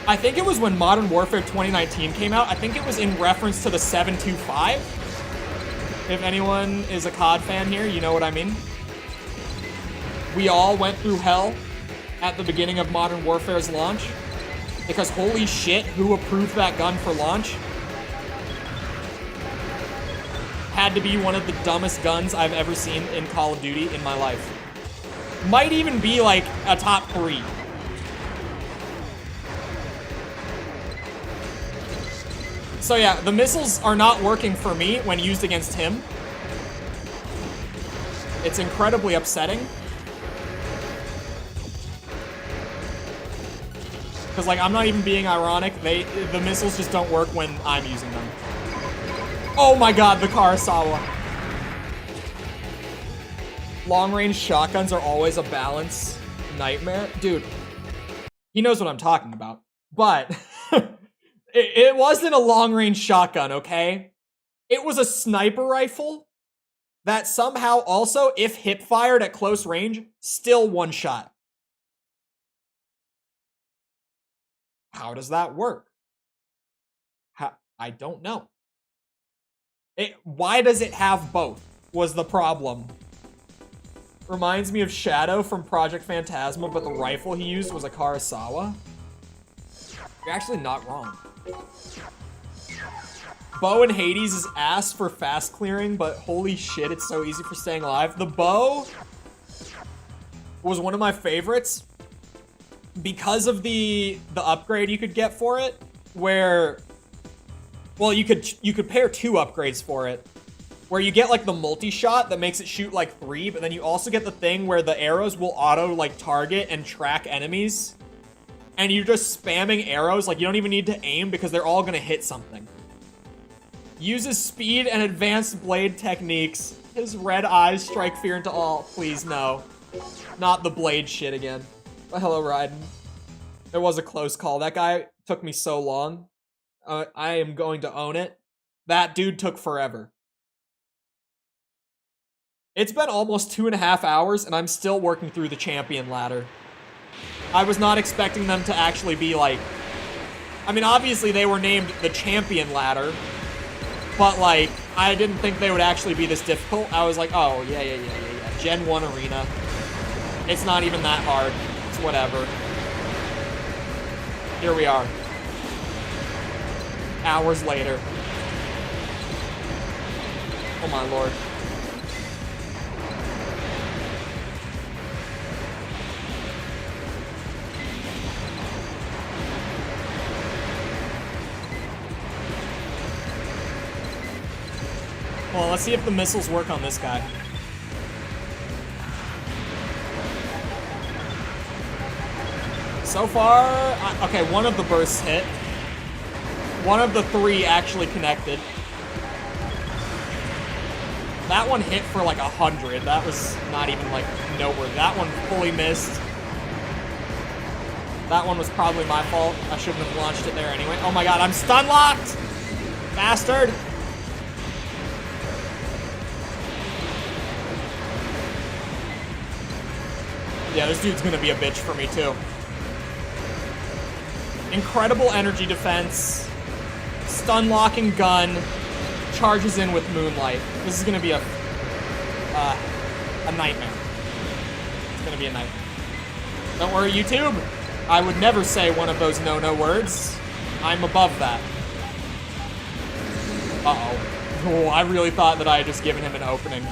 S1: I think it was when Modern Warfare 2019 came out. I think it was in reference to the 725. If anyone is a COD fan here, you know what I mean. We all went through hell at the beginning of Modern Warfare's launch. Because holy shit, who approved that gun for launch? Had to be one of the dumbest guns I've ever seen in Call of Duty in my life. Might even be like a top 3. So yeah, the missiles are not working for me when used against him. It's incredibly upsetting. Because like, I'm not even being ironic, the missiles just don't work when I'm using them. Oh my god, the Kurosawa. Long-range shotguns are always a balance nightmare. Dude, he knows what I'm talking about. But... It wasn't a long-range shotgun, okay? It was a sniper rifle that somehow also, if hip-fired at close range, still one shot. How does that work? I don't know. Why does it have both, was the problem. Reminds me of Shadow from Project Phantasma, but the rifle he used was a Kurosawa. You're actually not wrong. Bow in Hades is ass for fast clearing, but holy shit, it's so easy for staying alive. The bow was one of my favorites because of the upgrade you could get for it, where, well, you could pair 2 upgrades for it, where you get like the multi-shot that makes it shoot like 3, but then you also get the thing where the arrows will auto like target and track enemies, and you're just spamming arrows, like you don't even need to aim because they're all gonna hit something. Uses speed and advanced blade techniques. His red eyes strike fear into all. Please, no. Not the blade shit again. But hello, Raiden. It was a close call. That guy took me so long. I am going to own it. That dude took forever. It's been almost 2.5 hours, and I'm still working through the champion ladder. I was not expecting them to actually be like... I mean, obviously they were named the champion ladder, but like, I didn't think they would actually be this difficult. I was like, oh, yeah. Gen 1 arena. It's not even that hard. It's whatever. Here we are. Hours later. Oh my lord. Well, let's see if the missiles work on this guy. So far, okay, one of the bursts hit. One of the 3 actually connected. That one hit for like 100. That was not even like noteworthy. That one fully missed. That one was probably my fault. I shouldn't have launched it there anyway. Oh my god, I'm stun locked! Bastard! Yeah, this dude's gonna be a bitch for me too. Incredible energy defense. Stun locking gun. Charges in with Moonlight. This is gonna be a nightmare. It's gonna be a nightmare. Don't worry, YouTube. I would never say one of those no-no words. I'm above that. Uh-oh. Oh, I really thought that I had just given him an opening.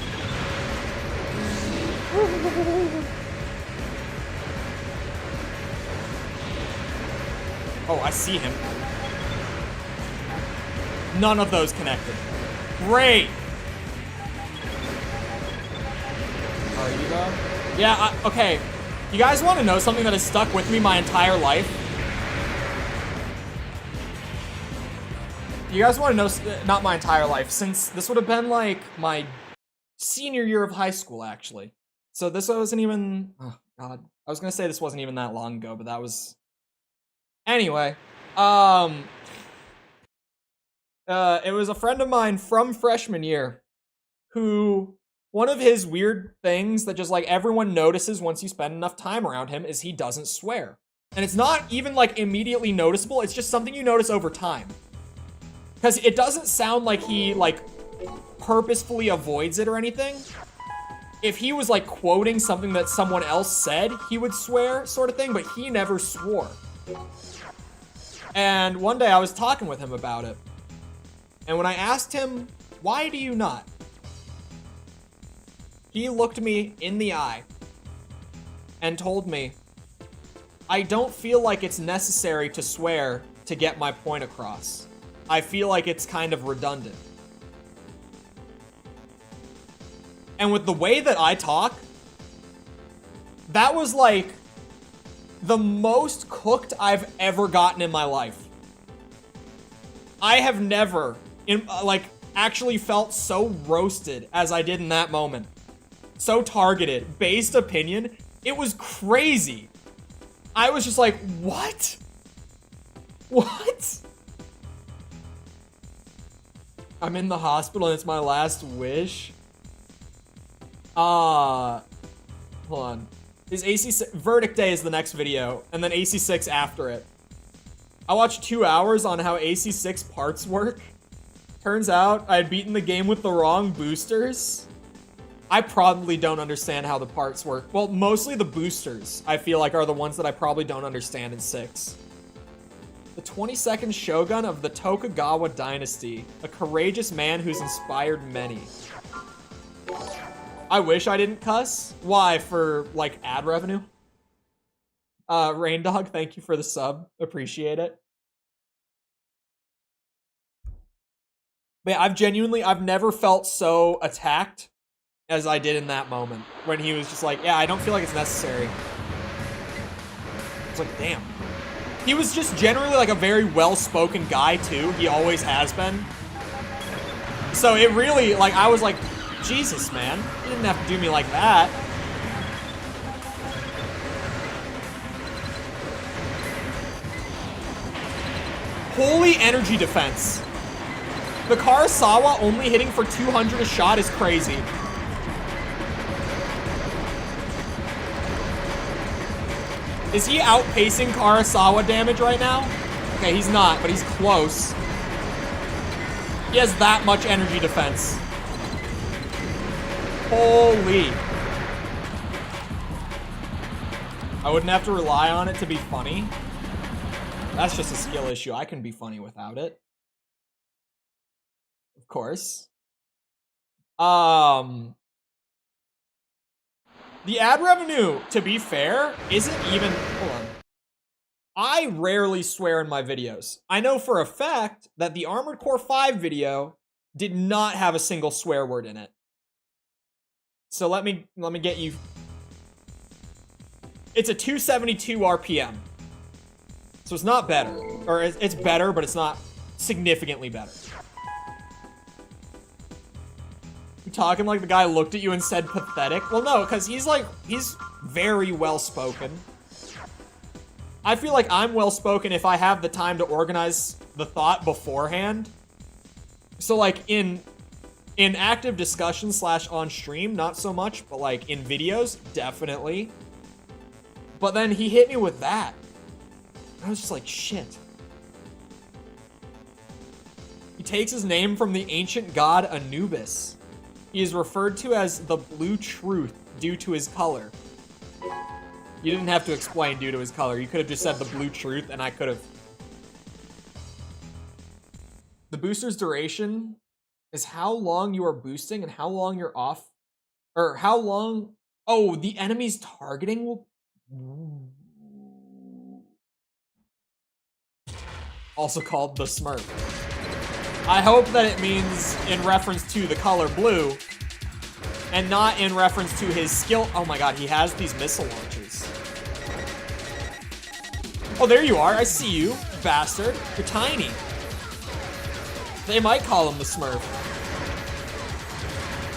S1: Oh, I see him. None of those connected. Great! Are you though? Yeah, okay. You guys want to know something that has stuck with me my entire life? You guys want to know, not my entire life, since this would have been like my senior year of high school, actually. So this wasn't even, oh god. I was gonna say this wasn't even that long ago, but that was... Anyway, it was a friend of mine from freshman year who, one of his weird things that just like everyone notices once you spend enough time around him is he doesn't swear. And it's not even like immediately noticeable, it's just something you notice over time. Because it doesn't sound like he like purposefully avoids it or anything. If he was like quoting something that someone else said, he would swear sort of thing, but he never swore. And one day I was talking with him about it. And when I asked him, why do you not? He looked me in the eye and told me, I don't feel like it's necessary to swear to get my point across. I feel like it's kind of redundant. And with the way that I talk, that was like the most cooked I've ever gotten in my life. I have never, actually felt so roasted as I did in that moment. So targeted, based opinion. It was crazy. I was just like, what? What? I'm in the hospital and it's my last wish. Hold on. Is AC6 Verdict Day is the next video, and then AC6 after it. I watched 2 hours on how AC6 parts work. Turns out I had beaten the game with the wrong boosters. I probably don't understand how the parts work. Well, mostly the boosters, I feel like, are the ones that I probably don't understand in 6. The 22nd shogun of the Tokugawa dynasty. A courageous man who's inspired many. I wish I didn't cuss. Why? For, like, ad revenue? Rain Dog, thank you for the sub. Appreciate it. But yeah, I've never felt so attacked as I did in that moment. When he was just like, yeah, I don't feel like it's necessary. It's like, damn. He was just generally like a very well-spoken guy too. He always has been. So it really, like, I was like, Jesus, man. You didn't have to do me like that. Holy energy defense. The Karasawa only hitting for 200 a shot is crazy. Is he outpacing Karasawa damage right now? Okay, he's not, but he's close. He has that much energy defense. Holy. I wouldn't have to rely on it to be funny. That's just a skill issue. I can be funny without it. Of course. The ad revenue, to be fair, isn't even... Hold on. I rarely swear in my videos. I know for a fact that the Armored Core 5 video did not have a single swear word in it. So let me get you... It's a 272 RPM. So it's not better. Or it's better, but it's not significantly better. You talking like the guy looked at you and said pathetic? Well, no, because he's very well-spoken. I feel like I'm well-spoken if I have the time to organize the thought beforehand. So, like, in active discussion / on stream, not so much, but, like, in videos, definitely. But then he hit me with that. I was just like, shit. He takes his name from the ancient god Anubis. He is referred to as the Blue Truth due to his color. You didn't have to explain due to his color. You could have just said the Blue Truth, and I could have. The booster's duration is how long you are boosting and how long you're off. Or how long... Oh, the enemy's targeting will... Also called the Smurf. I hope that it means in reference to the color blue and not in reference to his skill. Oh my god, he has these missile launchers. Oh, there you are. I see you, bastard. You're tiny. They might call him the Smurf.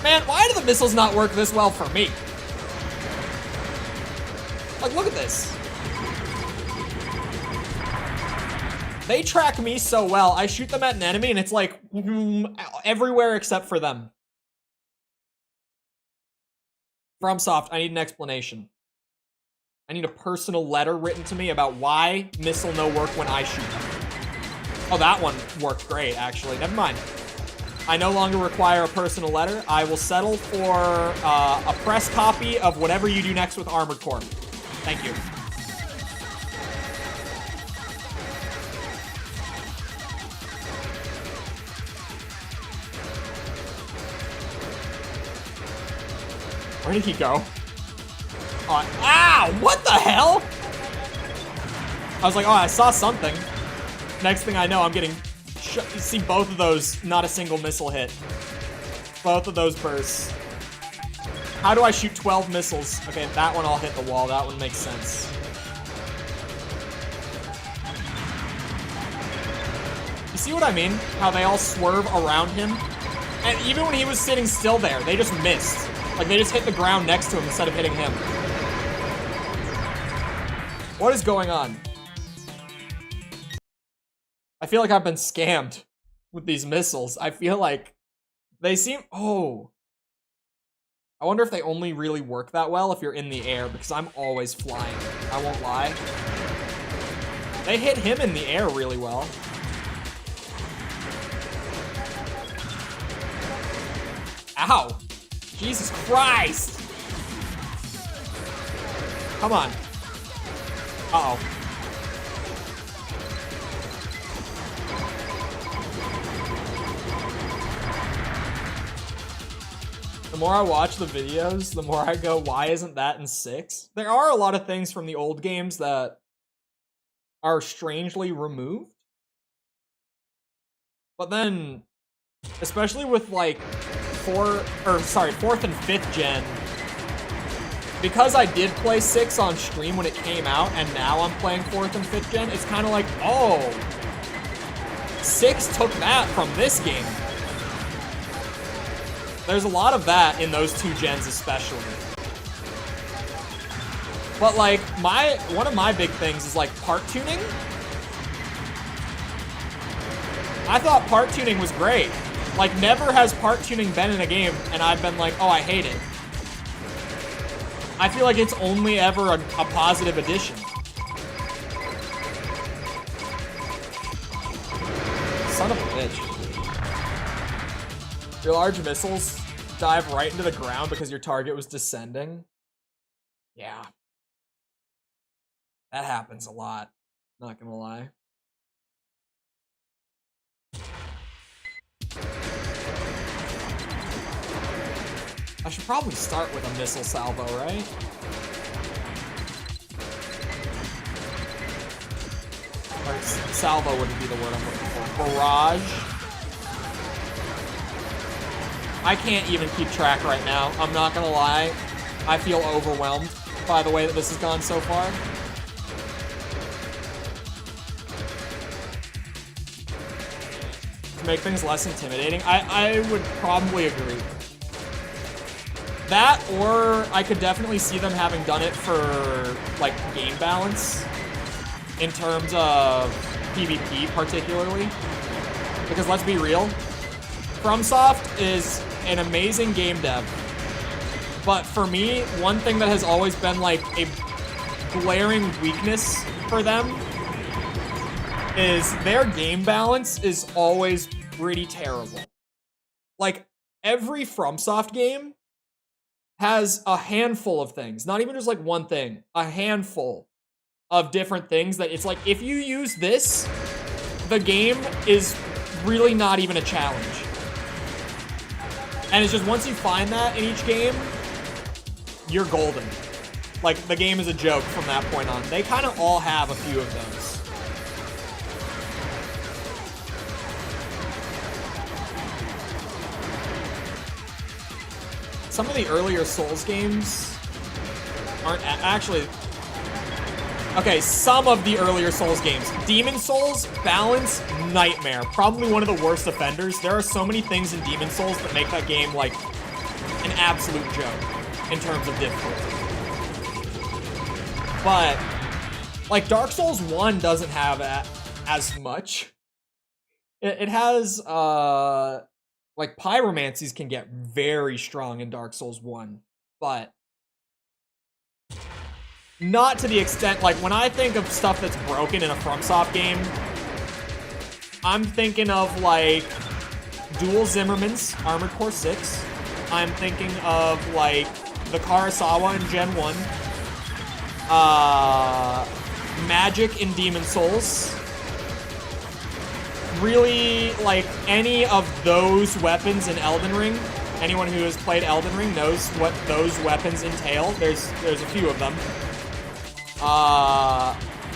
S1: Man, why do the missiles not work this well for me? Like, look at this. They track me so well. I shoot them at an enemy and it's like everywhere except for them. FromSoft, I need an explanation. I need a personal letter written to me about why missile no work when I shoot them. Oh, that one worked great, actually. Never mind. I no longer require a personal letter. I will settle for a press copy of whatever you do next with Armored Core. Thank you. Where did he go? Oh, ow! What the hell? I was like, oh, I saw something. Next thing I know, I'm getting... You see both of those, not a single missile hit. Both of those bursts. How do I shoot 12 missiles? Okay, that one I'll hit the wall. That one makes sense. You see what I mean? How they all swerve around him? And even when he was sitting still there, they just missed. Like, they just hit the ground next to him instead of hitting him. What is going on? I feel like I've been scammed with these missiles. I feel like they seem... Oh. I wonder if they only really work that well if you're in the air, because I'm always flying. I won't lie. They hit him in the air really well. Ow. Jesus Christ. Come on. Uh-oh. more I watch the videos, the more I go, why isn't that in 6? There are a lot of things from the old games that are strangely removed. But then, especially with like 4th and 5th gen, because I did play 6 on stream when it came out, and now I'm playing 4th and 5th gen, it's kind of like, oh, 6 took that from this game. There's a lot of that in those 2 gens especially. But like, one of my big things is like part tuning. I thought part tuning was great. Like, never has part tuning been in a game and I've been like, oh, I hate it. I feel like it's only ever a positive addition. Son of a bitch. Your large missiles dive right into the ground because your target was descending. Yeah. That happens a lot. Not gonna lie. I should probably start with a missile salvo, right? Or salvo wouldn't be the word I'm looking for. Barrage. I can't even keep track right now. I'm not gonna lie. I feel overwhelmed by the way that this has gone so far. To make things less intimidating, I would probably agree. That, or I could definitely see them having done it for, like, game balance in terms of PvP particularly. Because let's be real, FromSoft is an amazing game dev. But for me, one thing that has always been, like, a glaring weakness for them is their game balance is always pretty terrible. Like, every FromSoft game has a handful of things, not even just like one thing, a handful of different things that it's like, if you use this, the game is really not even a challenge. And it's just, once you find that in each game, you're golden. Like, the game is a joke from that point on. They kind of all have a few of those. Some of the earlier Souls games aren't actually... Okay, some of the earlier Souls games. Demon Souls, balance, nightmare. Probably one of the worst offenders. There are so many things in Demon Souls that make that game, like, an absolute joke in terms of difficulty. But, like, Dark Souls 1 doesn't have as much. It has, like, pyromancies can get very strong in Dark Souls 1, but not to the extent, like, when I think of stuff that's broken in a FromSoft game, I'm thinking of, like, dual Zimmermans, Armored Core 6. I'm thinking of, like, the Karasawa in Gen 1. Magic in Demon Souls. Really, like, any of those weapons in Elden Ring. Anyone who has played Elden Ring knows what those weapons entail. There's a few of them.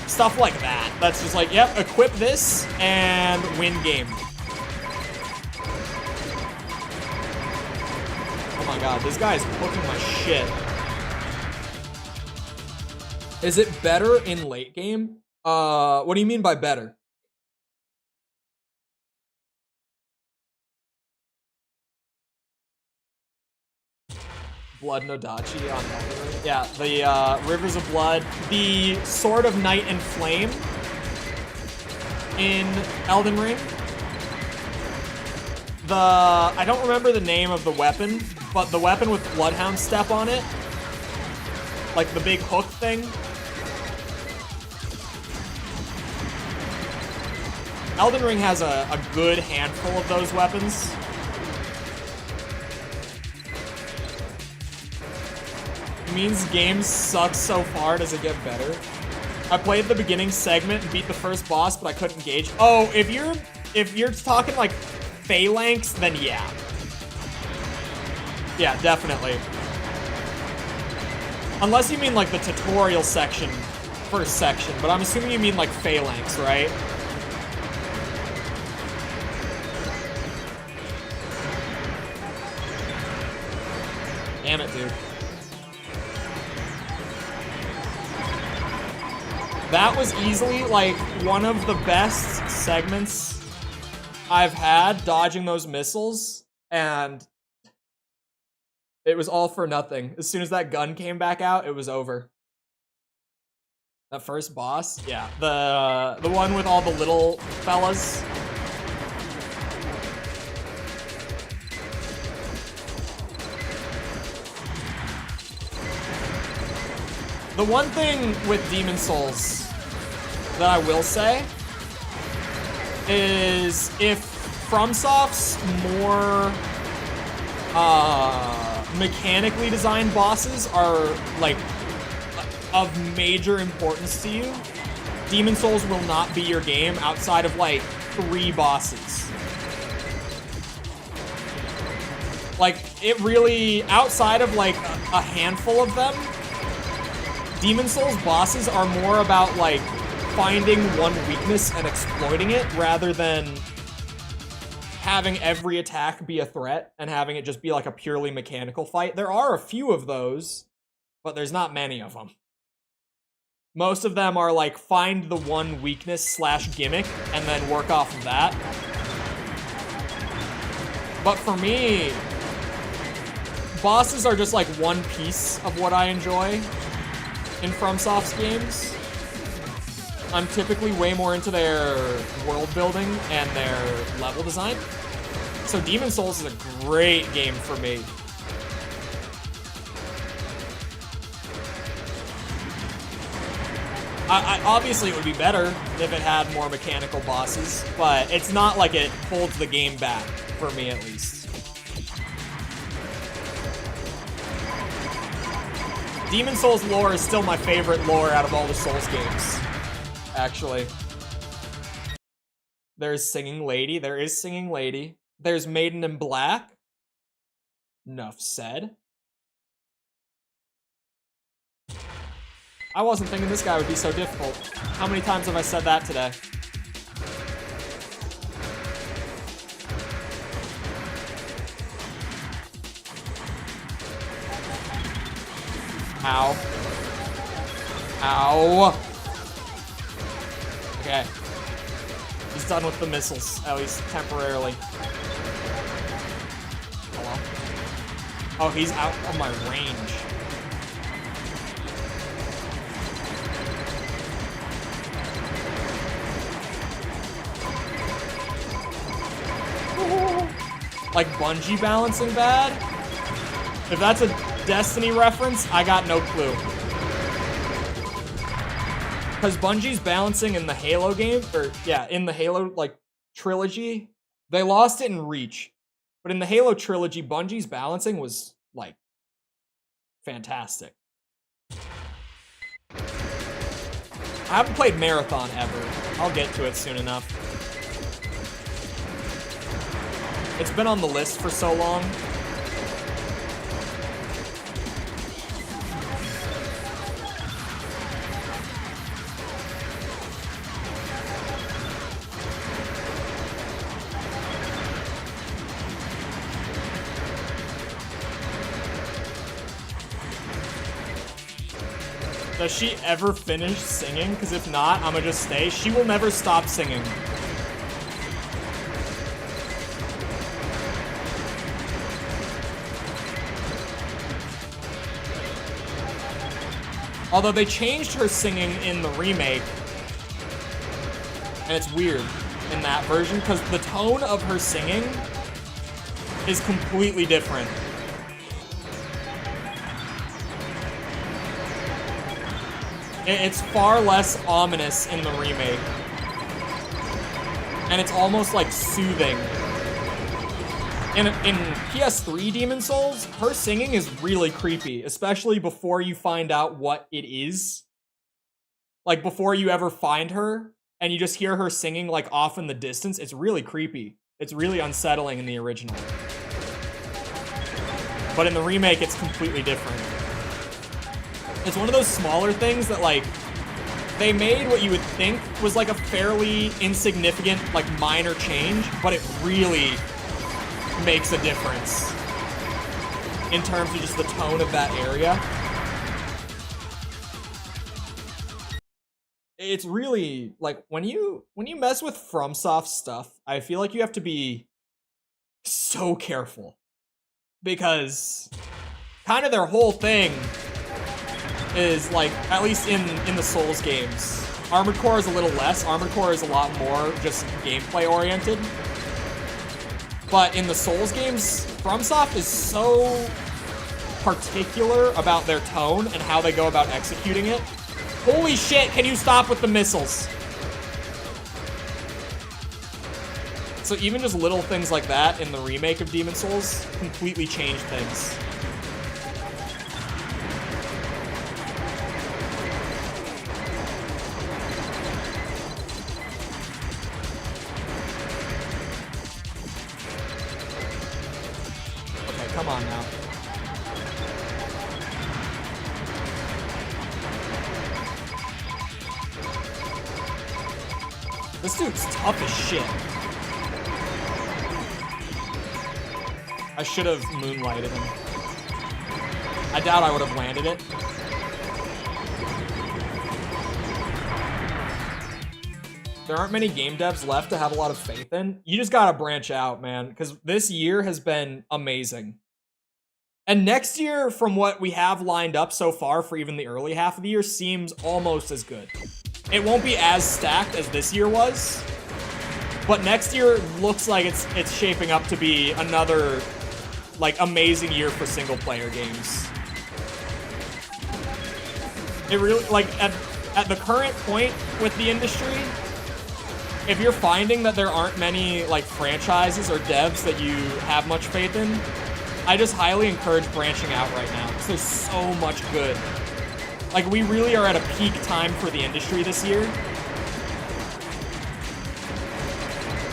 S1: Stuff like that. That's just like, yep, equip this and win game. Oh my god, this guy's cooking my shit. Is it better in late game? What do you mean by better? Blood Nodachi on Elden Ring. Yeah, the Rivers of Blood. The Sword of Night and Flame in Elden Ring. I don't remember the name of the weapon, but the weapon with Bloodhound Step on it. Like the big hook thing. Elden Ring has a good handful of those weapons. It means games suck so far, does it get better? I played the beginning segment and beat the first boss, but I couldn't engage. Oh, if you're talking like phalanx, then yeah. Yeah, definitely. Unless you mean like the tutorial section, first section, but I'm assuming you mean like phalanx, right? Damn it, dude. That was easily like one of the best segments I've had dodging those missiles, and it was all for nothing. As soon as that gun came back out, it was over. That first boss? Yeah. The one with all the little fellas. The one thing with Demon Souls that I will say is if FromSoft's more mechanically designed bosses are like of major importance to you, Demon Souls will not be your game outside of like 3 bosses. Like, it really, outside of like a handful of them, Demon Souls bosses are more about like finding one weakness and exploiting it rather than having every attack be a threat and having it just be like a purely mechanical fight. There are a few of those, but there's not many of them. Most of them are like find the one weakness / gimmick and then work off of that. But for me, bosses are just like one piece of what I enjoy in FromSoft's games. I'm typically way more into their world building and their level design. So Demon Souls is a great game for me. Obviously it would be better if it had more mechanical bosses, but it's not like it holds the game back, for me at least. Demon Souls lore is still my favorite lore out of all the Souls games, actually. There's Singing Lady. There is Singing Lady. There's Maiden in Black. Enough said. I wasn't thinking this guy would be so difficult. How many times have I said that today? Ow. Ow. Okay. He's done with the missiles, at least temporarily. Hello? Oh, he's out of my range. Like bungee balancing bad? If that's a Destiny reference, I got no clue. Because Bungie's balancing in the Halo game, or yeah, in the Halo like trilogy, they lost it in Reach. But in the Halo trilogy, Bungie's balancing was like fantastic. I haven't played Marathon ever. I'll get to it soon enough. It's been on the list for so long. Does she ever finish singing? Because if not, I'm gonna just stay. She will never stop singing. Although they changed her singing in the remake, and it's weird in that version because the tone of her singing is completely different. It's far less ominous in the remake, and it's almost like soothing. In PS3 Demon Souls, her singing is really creepy, especially before you find out what it is. Like, before you ever find her, and you just hear her singing, like, off in the distance, it's really creepy. It's really unsettling in the original. but in the remake, it's completely different. It's one of those smaller things that, like, they made what you would think was, like, a fairly insignificant, like, minor change, but it really makes a difference in terms of just the tone of that area. It's really, like, when you mess with FromSoft stuff, I feel like you have to be so careful. Because kind of their whole thing is, like, at least in the Souls games, Armored Core is a little less. Armored Core is a lot more just gameplay oriented. But in the Souls games, FromSoft is so particular about their tone and how they go about executing it. Holy shit, can you stop with the missiles? So even just little things like that in the remake of Demon's Souls completely changed things. Okay, come on now. This dude's tough as shit. I should have moonlighted him. I doubt I would have landed it. There aren't many game devs left to have a lot of faith in. You just gotta branch out, man, because this year has been amazing. And next year, from what we have lined up so far for even the early half of the year, seems almost as good. It won't be as stacked as this year was, but next year looks like it's shaping up to be another, like, amazing year for single player games. It really, like, at the current point with the industry, if you're finding that there aren't many, like, franchises or devs that you have much faith in, I just highly encourage branching out right now, because there's so much good. Like, we really are at a peak time for the industry this year.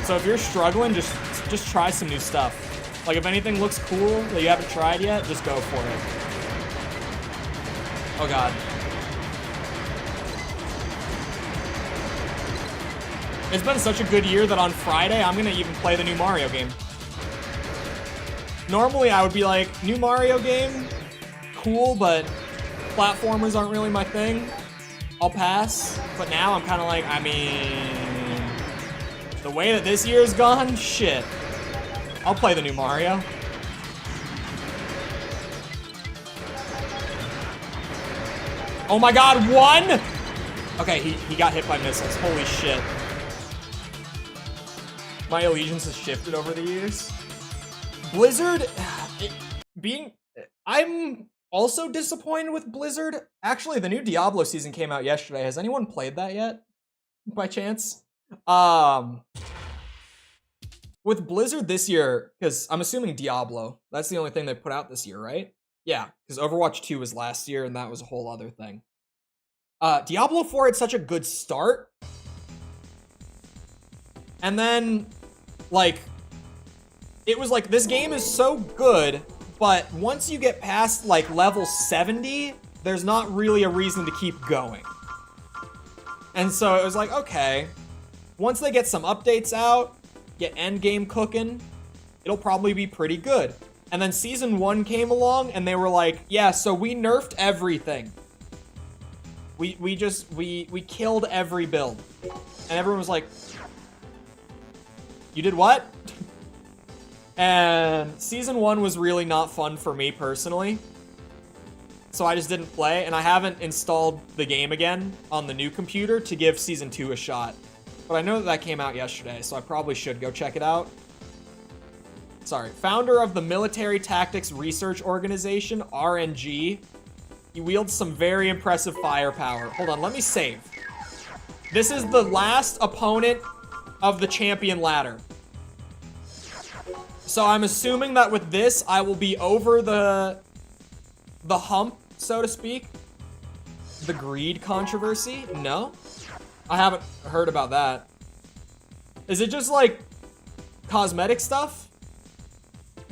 S1: So if you're struggling, just try some new stuff. Like, if anything looks cool that you haven't tried yet, just go for it. Oh god. It's been such a good year that on Friday, I'm gonna even play the new Mario game. Normally, I would be like, new Mario game? Cool, but platformers aren't really my thing. I'll pass. But now I'm kind of like, I mean, the way that this year's gone, shit. I'll play the new Mario. Oh my god, one? Okay, he got hit by missiles. Holy shit. My allegiance has shifted over the years. Blizzard, I'm also disappointed with Blizzard. Actually, the new Diablo season came out yesterday. Has anyone played that yet? By chance? With Blizzard this year, because I'm assuming Diablo, that's the only thing they put out this year, right? Yeah, because Overwatch 2 was last year, and that was a whole other thing. Diablo 4 had such a good start. And then, like, it was like, this game is so good, but once you get past, like, level 70, there's not really a reason to keep going. And so it was like, okay, once they get some updates out, get endgame cooking, it'll probably be pretty good. And then Season 1 came along, and they were like, yeah, so we nerfed everything. We killed every build. And everyone was like, you did what? And Season 1 was really not fun for me personally. So I just didn't play, and I haven't installed the game again on the new computer to give Season 2 a shot. But I know that came out yesterday, so I probably should go check it out. Sorry. Founder of the Military Tactics Research Organization, RNG. He wields some very impressive firepower. Hold on, let me save. This is the last opponent of the champion ladder. So I'm assuming that with this, I will be over the hump, so to speak. The greed controversy? No? I haven't heard about that. Is it just like cosmetic stuff?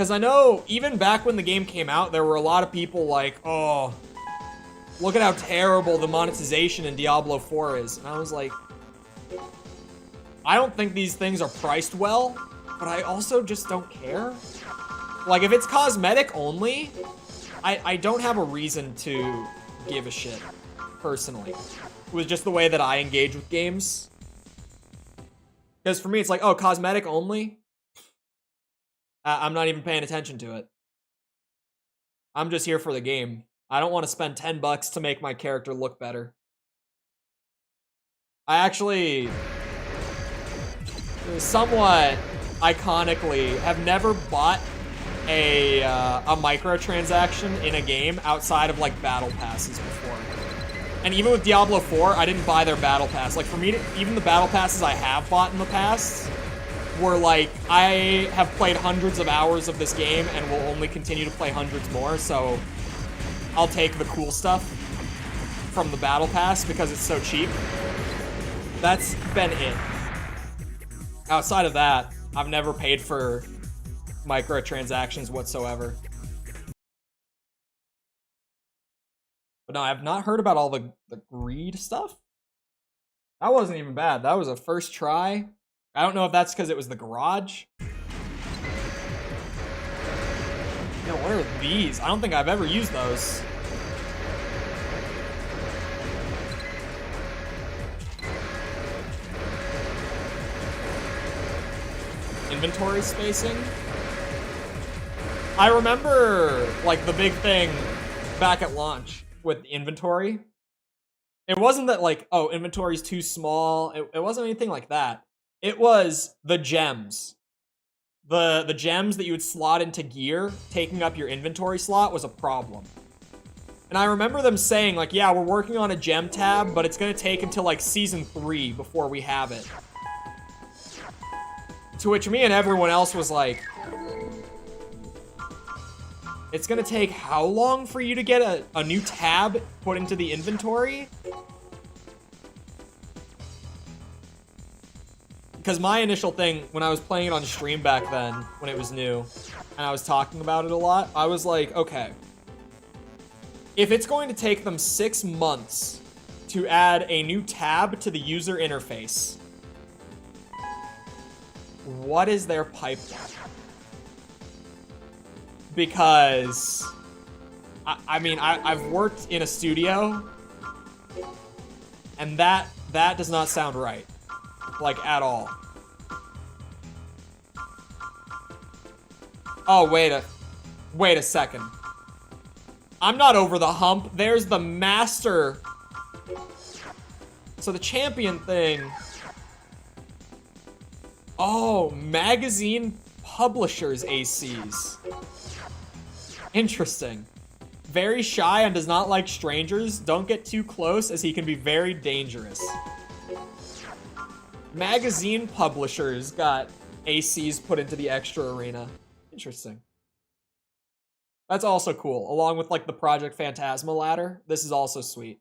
S1: Because I know even back when the game came out, there were a lot of people like, oh, look at how terrible the monetization in Diablo 4 is. And I was like, I don't think these things are priced well, but I also just don't care. Like, if it's cosmetic only, I don't have a reason to give a shit, personally. It was just the way that I engage with games. Because for me, it's like, oh, cosmetic only? I'm not even paying attention to it. I'm just here for the game. I don't want to spend $10 to make my character look better. I actually, somewhat iconically, have never bought a microtransaction in a game outside of like battle passes before. And even with Diablo 4, I didn't buy their battle pass. Like for me, even the battle passes I have bought in the past were like, I have played hundreds of hours of this game and will only continue to play hundreds more, so I'll take the cool stuff from the battle pass because it's so cheap. That's been it. Outside of that, I've never paid for microtransactions whatsoever. But no, I've not heard about all the greed stuff. That wasn't even bad. That was a first try. I don't know if that's because it was the garage. Yo, what are these? I don't think I've ever used those. Inventory spacing. I remember, like, the big thing back at launch with inventory. It wasn't that, like, oh, inventory's too small. It wasn't anything like that. It was the gems. The gems that you would slot into gear, taking up your inventory slot, was a problem. And I remember them saying, like, yeah, we're working on a gem tab, but it's gonna take until, like, Season 3 before we have it. To which me and everyone else was like, it's gonna take how long for you to get a new tab put into the inventory? Because my initial thing, when I was playing it on stream back then, when it was new, and I was talking about it a lot, I was like, okay, if it's going to take them 6 months to add a new tab to the user interface, what is their pipeline? Because, I mean, I've worked in a studio, and that does not sound right. Like, at all. Oh, wait a second. I'm not over the hump. There's the master. So the champion thing. Oh, magazine publishers ACs. Interesting. Very shy and does not like strangers. Don't get too close as he can be very dangerous. Magazine publishers got ACs put into the extra arena. Interesting. That's also cool. Along with like the Project Phantasma ladder. This is also sweet.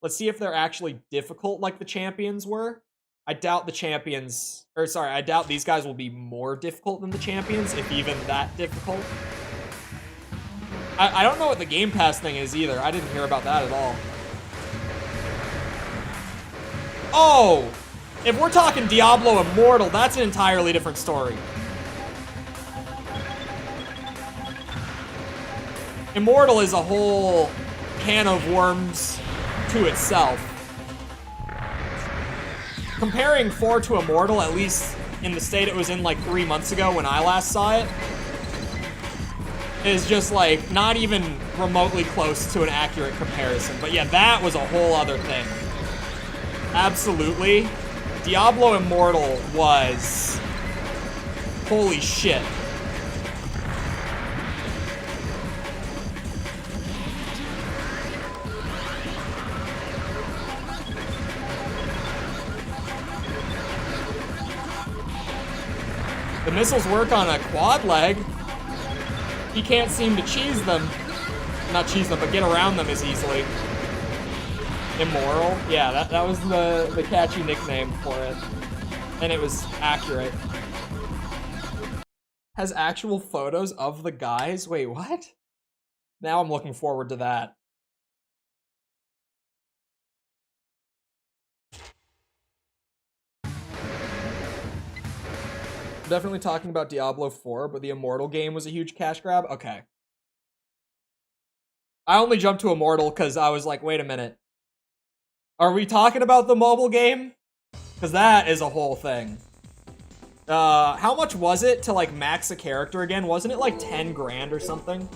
S1: Let's see if they're actually difficult like the champions were. I doubt the champions, or sorry, I doubt these guys will be more difficult than the champions, if even that difficult. I don't know what the Game Pass thing is either. I didn't hear about that at all. Oh! If we're talking Diablo Immortal, that's an entirely different story. Immortal is a whole can of worms to itself. Comparing 4 to Immortal, at least in the state it was in like 3 months ago when I last saw it, is just like not even remotely close to an accurate comparison. But yeah, that was a whole other thing. Absolutely. Diablo Immortal was... holy shit. The missiles work on a quad leg. He can't seem to cheese them. Not cheese them, but get around them as easily. Immoral? Yeah, that was the catchy nickname for it. And it was accurate. has actual photos of the guys. Wait, what? Now I'm looking forward to that. Definitely talking about Diablo 4, but the Immortal game was a huge cash grab. Okay. I only jumped to Immortal because I was like, wait a minute. Are we talking about the mobile game? Because that is a whole thing. How much was it to like max a character again? Wasn't it like 10 grand or something?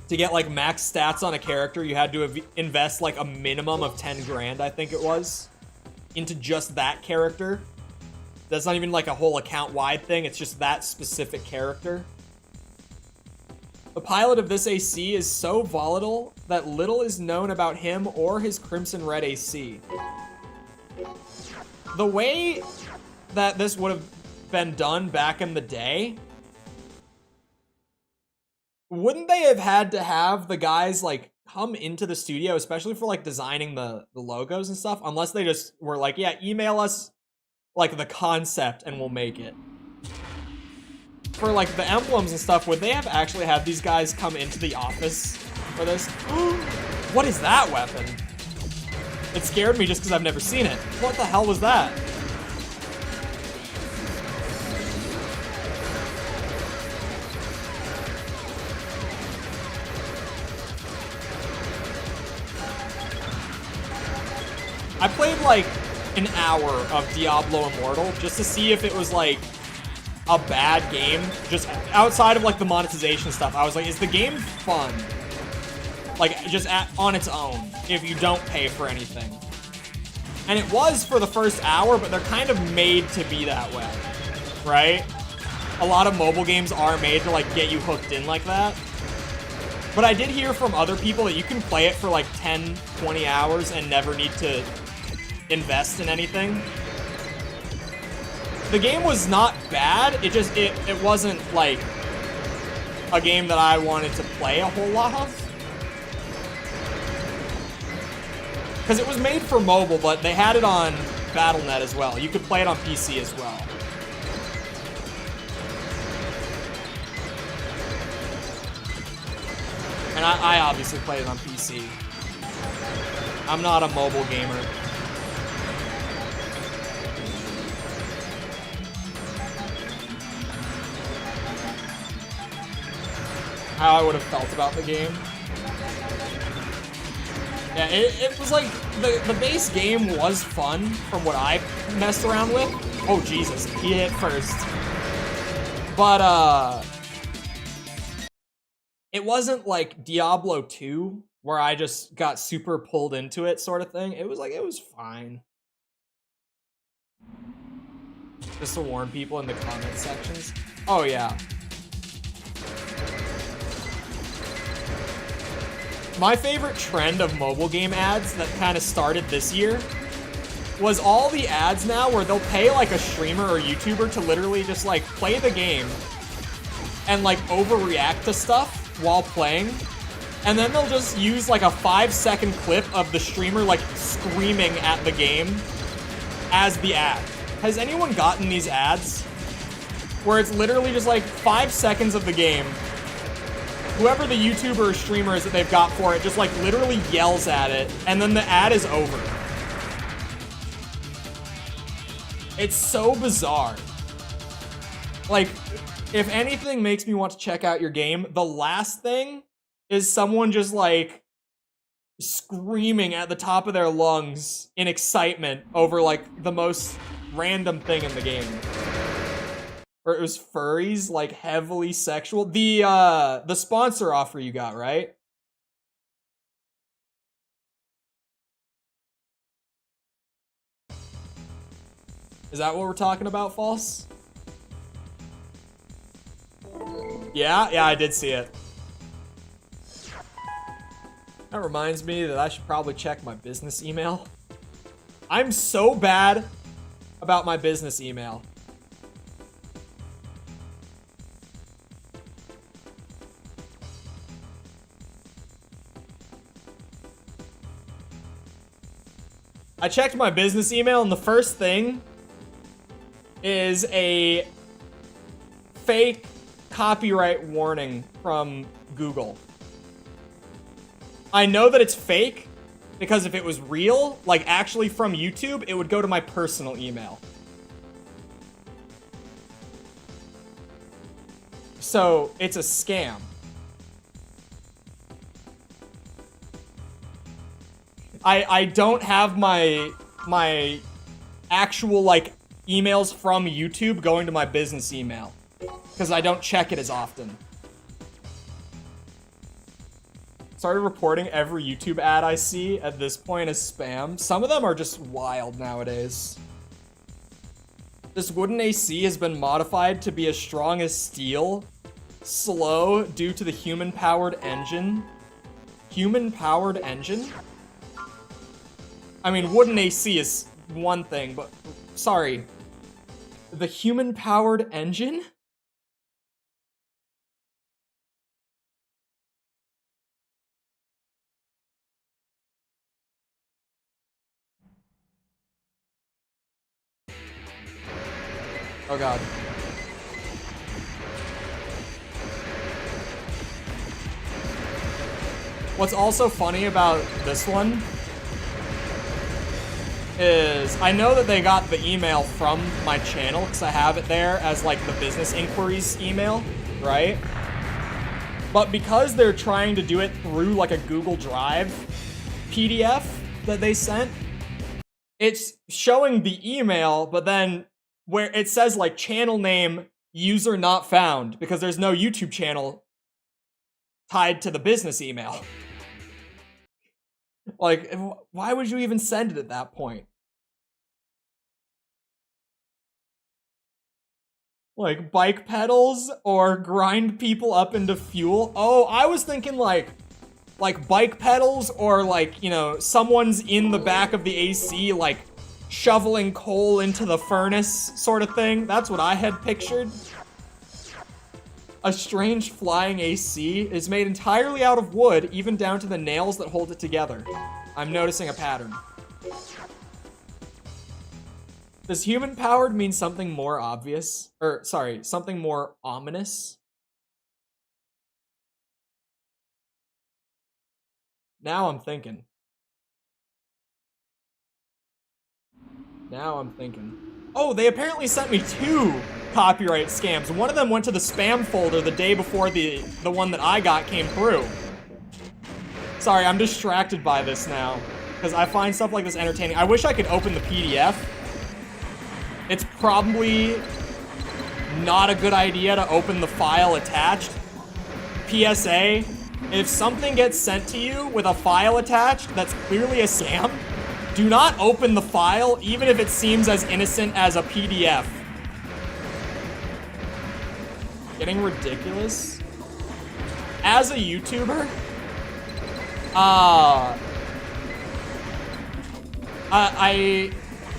S1: To get like max stats on a character, you had to invest like a minimum of 10 grand, I think it was, into just that character. That's not even like a whole account-wide thing, it's just that specific character. The pilot of this AC is so volatile that little is known about him or his Crimson Red AC. The way that this would have been done back in the day, wouldn't they have had to have the guys like come into the studio, especially for like designing the logos and stuff, unless they just were like, yeah, email us like the concept and we'll make it. For like the emblems and stuff, would they have actually had these guys come into the office for this? What is that weapon? It scared me just because I've never seen it. What the hell was that? I played like an hour of Diablo Immortal just to see if it was like a bad game, just outside of like the monetization stuff. I was like, is the game fun? Like just on its own, if you don't pay for anything. And it was for the first hour, but they're kind of made to be that way, right? A lot of mobile games are made to like get you hooked in like that. But I did hear from other people that you can play it for like 10, 20 hours and never need to invest in anything. The game was not bad, it just, it wasn't like a game that I wanted to play a whole lot of. Because it was made for mobile, but they had it on Battle.net as well. You could play it on PC as well. And I obviously played it on PC. I'm not a mobile gamer. How I would have felt about the game. Yeah, it was like, the base game was fun from what I messed around with. Oh, Jesus, he hit first. But, it wasn't like Diablo 2, where I just got super pulled into it sort of thing. It was like, it was fine. Just to warn people in the comment sections. Oh, yeah. My favorite trend of mobile game ads that kind of started this year was all the ads now where they'll pay like a streamer or YouTuber to literally just like play the game and like overreact to stuff while playing. And then they'll just use like a 5-second clip of the streamer like screaming at the game as the ad. Has anyone gotten these ads where it's literally just like 5 seconds of the game? Whoever the YouTuber or streamer is that they've got for it just like literally yells at it, and then the ad is over. It's so bizarre. Like, if anything makes me want to check out your game, the last thing is someone just like screaming at the top of their lungs in excitement over like the most random thing in the game. Or it was furries, like heavily sexual. The sponsor offer you got, right? Is that what we're talking about, False? Yeah, I did see it. That reminds me that I should probably check my business email. I'm so bad about my business email. I checked my business email and the first thing is a fake copyright warning from Google. I know that it's fake because if it was real, like actually from YouTube, it would go to my personal email. So it's a scam. I don't have my actual like emails from YouTube going to my business email because I don't check it as often. Started reporting every YouTube ad I see at this point as spam. Some of them are just wild nowadays. This wooden AC has been modified to be as strong as steel. Slow due to the human-powered engine. Human-powered engine? I mean, wooden AC is one thing, but... Sorry. The human-powered engine? Oh god. What's also funny about this one is I know that they got the email from my channel because I have it there as like the business inquiries email, right? But because they're trying to do it through like a Google Drive PDF that they sent, it's showing the email, but then where it says like channel name, user not found, because there's no YouTube channel tied to the business email. Like, why would you even send it at that point? Like, bike pedals or grind people up into fuel? Oh, I was thinking like bike pedals or like, you know, someone's in the back of the AC, like, shoveling coal into the furnace sort of thing. That's what I had pictured. A strange flying AC is made entirely out of wood, even down to the nails that hold it together. I'm noticing a pattern. Does human-powered mean something more obvious? Or, sorry, something more ominous? Now I'm thinking. Oh, they apparently sent me 2 copyright scams. One of them went to the spam folder the day before the one that I got came through. Sorry, I'm distracted by this now because I find stuff like this entertaining. I wish I could open the PDF. It's probably not a good idea to open the file attached. PSA, if something gets sent to you with a file attached that's clearly a scam, do not open the file, even if it seems as innocent as a PDF. Getting ridiculous. As a YouTuber,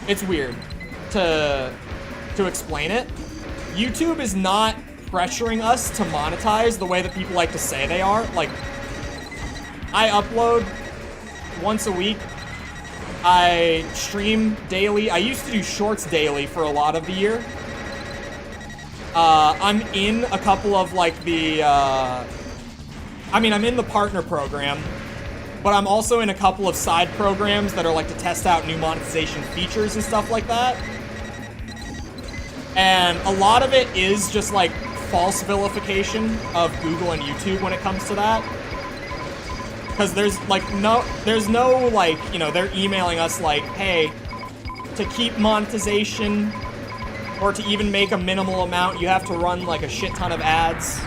S1: it's weird to explain it. YouTube is not pressuring us to monetize the way that people like to say they are. Like, I upload once a week. I stream daily. I used to do shorts daily for a lot of the year. I'm in a couple of like the, I'm in the partner program, but I'm also in a couple of side programs that are like to test out new monetization features and stuff like that. And a lot of it is just like false vilification of Google and YouTube when it comes to that. Because there's no like, you know, they're emailing us like, hey, to keep monetization or to even make a minimal amount, you have to run like a shit ton of ads.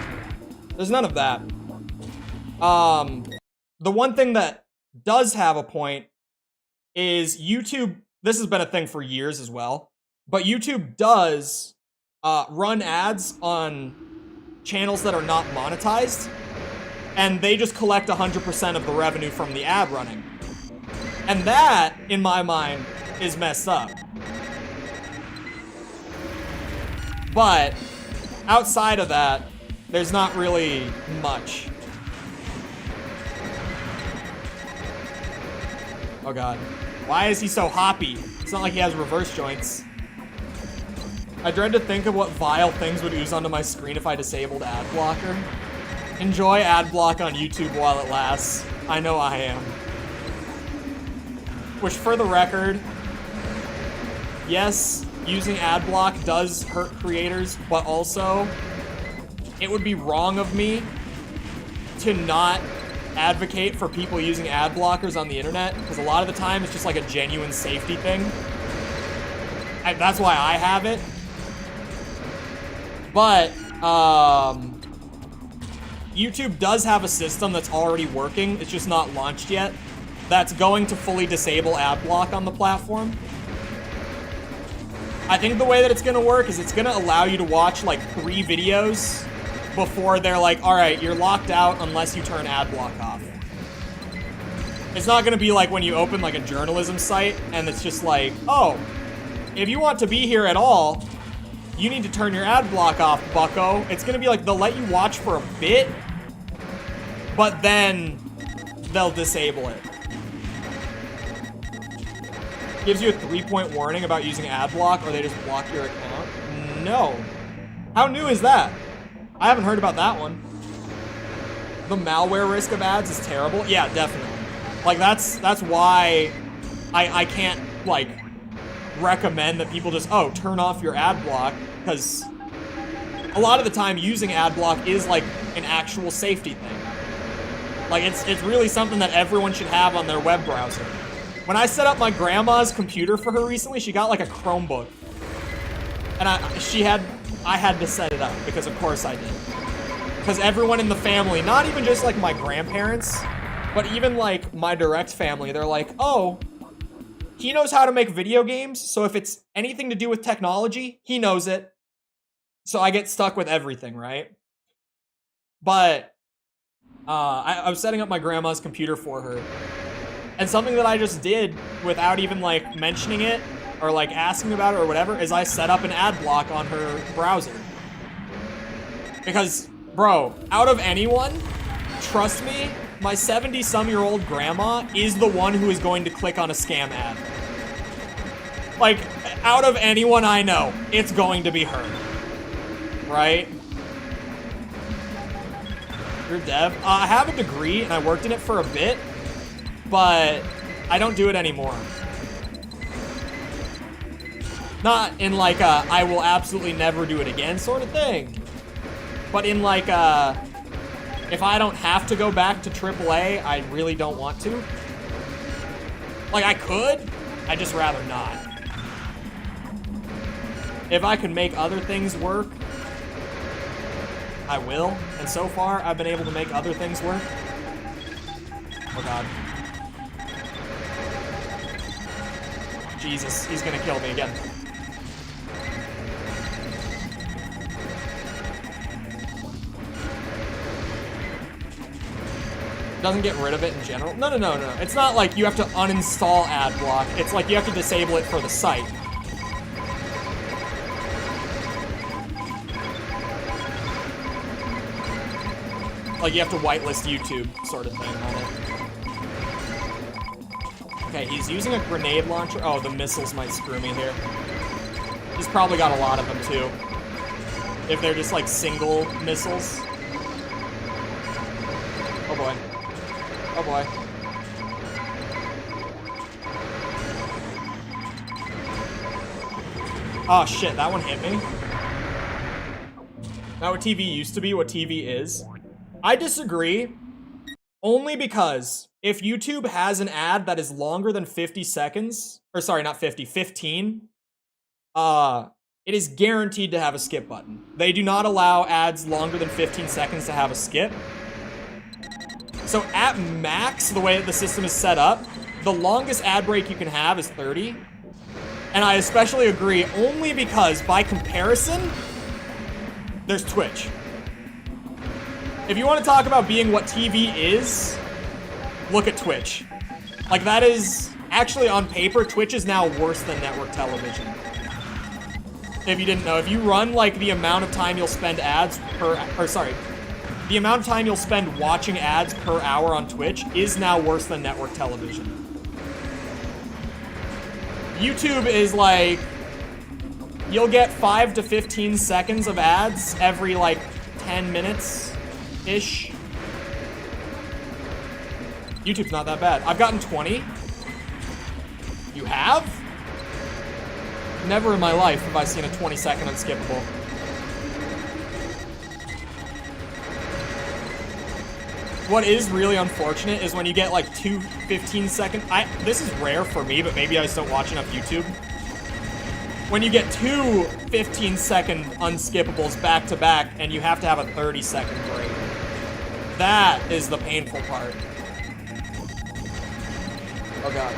S1: There's none of that. The one thing that does have a point is YouTube, this has been a thing for years as well, but YouTube does run ads on channels that are not monetized. And they just collect 100% of the revenue from the ad running. And that, in my mind, is messed up. But, outside of that, there's not really much. Oh god. Why is he so hoppy? It's not like he has reverse joints. I dread to think of what vile things would ooze onto my screen if I disabled ad blocker. Enjoy ad block on YouTube while it lasts. I know I am. Which, for the record, yes, using ad block does hurt creators, but also it would be wrong of me to not advocate for people using ad blockers on the internet, because a lot of the time it's just like a genuine safety thing. That's why I have it. But YouTube does have a system that's already working, it's just not launched yet, that's going to fully disable ad block on the platform. I think the way that it's gonna work is it's gonna allow you to watch like 3 videos before they're like, all right, you're locked out unless you turn ad block off. It's not gonna be like when you open like a journalism site and it's just like, oh, if you want to be here at all, you need to turn your ad block off, bucko. It's gonna be like they'll let you watch for a bit, but then they'll disable it. Gives you a 3-point warning about using ad block, or they just block your account. No. How new is that? I haven't heard about that one. The malware risk of ads is terrible. Yeah, definitely. Like that's why I can't like recommend that people just, oh, turn off your ad block, because a lot of the time using ad block is like an actual safety thing. Like it's really something that everyone should have on their web browser. When I set up my grandma's computer for her recently, she got like a Chromebook. And I had to set it up, because of course I did. Because everyone in the family, not even just like my grandparents, but even like my direct family, they're like, oh, he knows how to make video games, so if it's anything to do with technology, he knows it. So I get stuck with everything, right? But I was setting up my grandma's computer for her. And something that I just did without even like mentioning it or like asking about it or whatever is I set up an ad block on her browser. Because, bro, out of anyone, trust me, my 70-some-year-old grandma is the one who is going to click on a scam ad. Like, out of anyone I know, it's going to be her. Right? You're dev? I have a degree and I worked in it for a bit, but I don't do it anymore. Not in like a, I will absolutely never do it again sort of thing. But in like a, if I don't have to go back to AAA, I really don't want to. Like I could, I'd just rather not. If I can make other things work, I will. And so far, I've been able to make other things work. Oh god. Jesus, he's gonna kill me again. Doesn't get rid of it in general. No. It's not like you have to uninstall ad block. It's like you have to disable it for the site. Like you have to whitelist YouTube sort of thing on it. Okay, he's using a grenade launcher. Oh, the missiles might screw me here. He's probably got a lot of them too. If they're just like single missiles. Oh boy. Oh boy. Oh shit, that one hit me. Not what TV used to be, what TV is. I disagree, only because if YouTube has an ad that is longer than 50 seconds, or sorry, not 50, 15, it is guaranteed to have a skip button. They do not allow ads longer than 15 seconds to have a skip. So at max, the way that the system is set up, the longest ad break you can have is 30. And I especially agree only because, by comparison, there's Twitch. If you want to talk about being what TV is, look at Twitch. Like, that is, actually on paper, Twitch is now worse than network television. If you didn't know, if you run, like, the amount of time you'll spend ads the amount of time you'll spend watching ads per hour on Twitch is now worse than network television. YouTube is like, you'll get 5 to 15 seconds of ads every like 10 minutes-ish. YouTube's not that bad. I've gotten 20. You have? Never in my life have I seen a 20-second unskippable. What is really unfortunate is when you get like 2 15-second... This is rare for me, but maybe I just don't watch enough YouTube. When you get 2 15-second unskippables back to back and you have to have a 30-second break. That is the painful part. Oh god.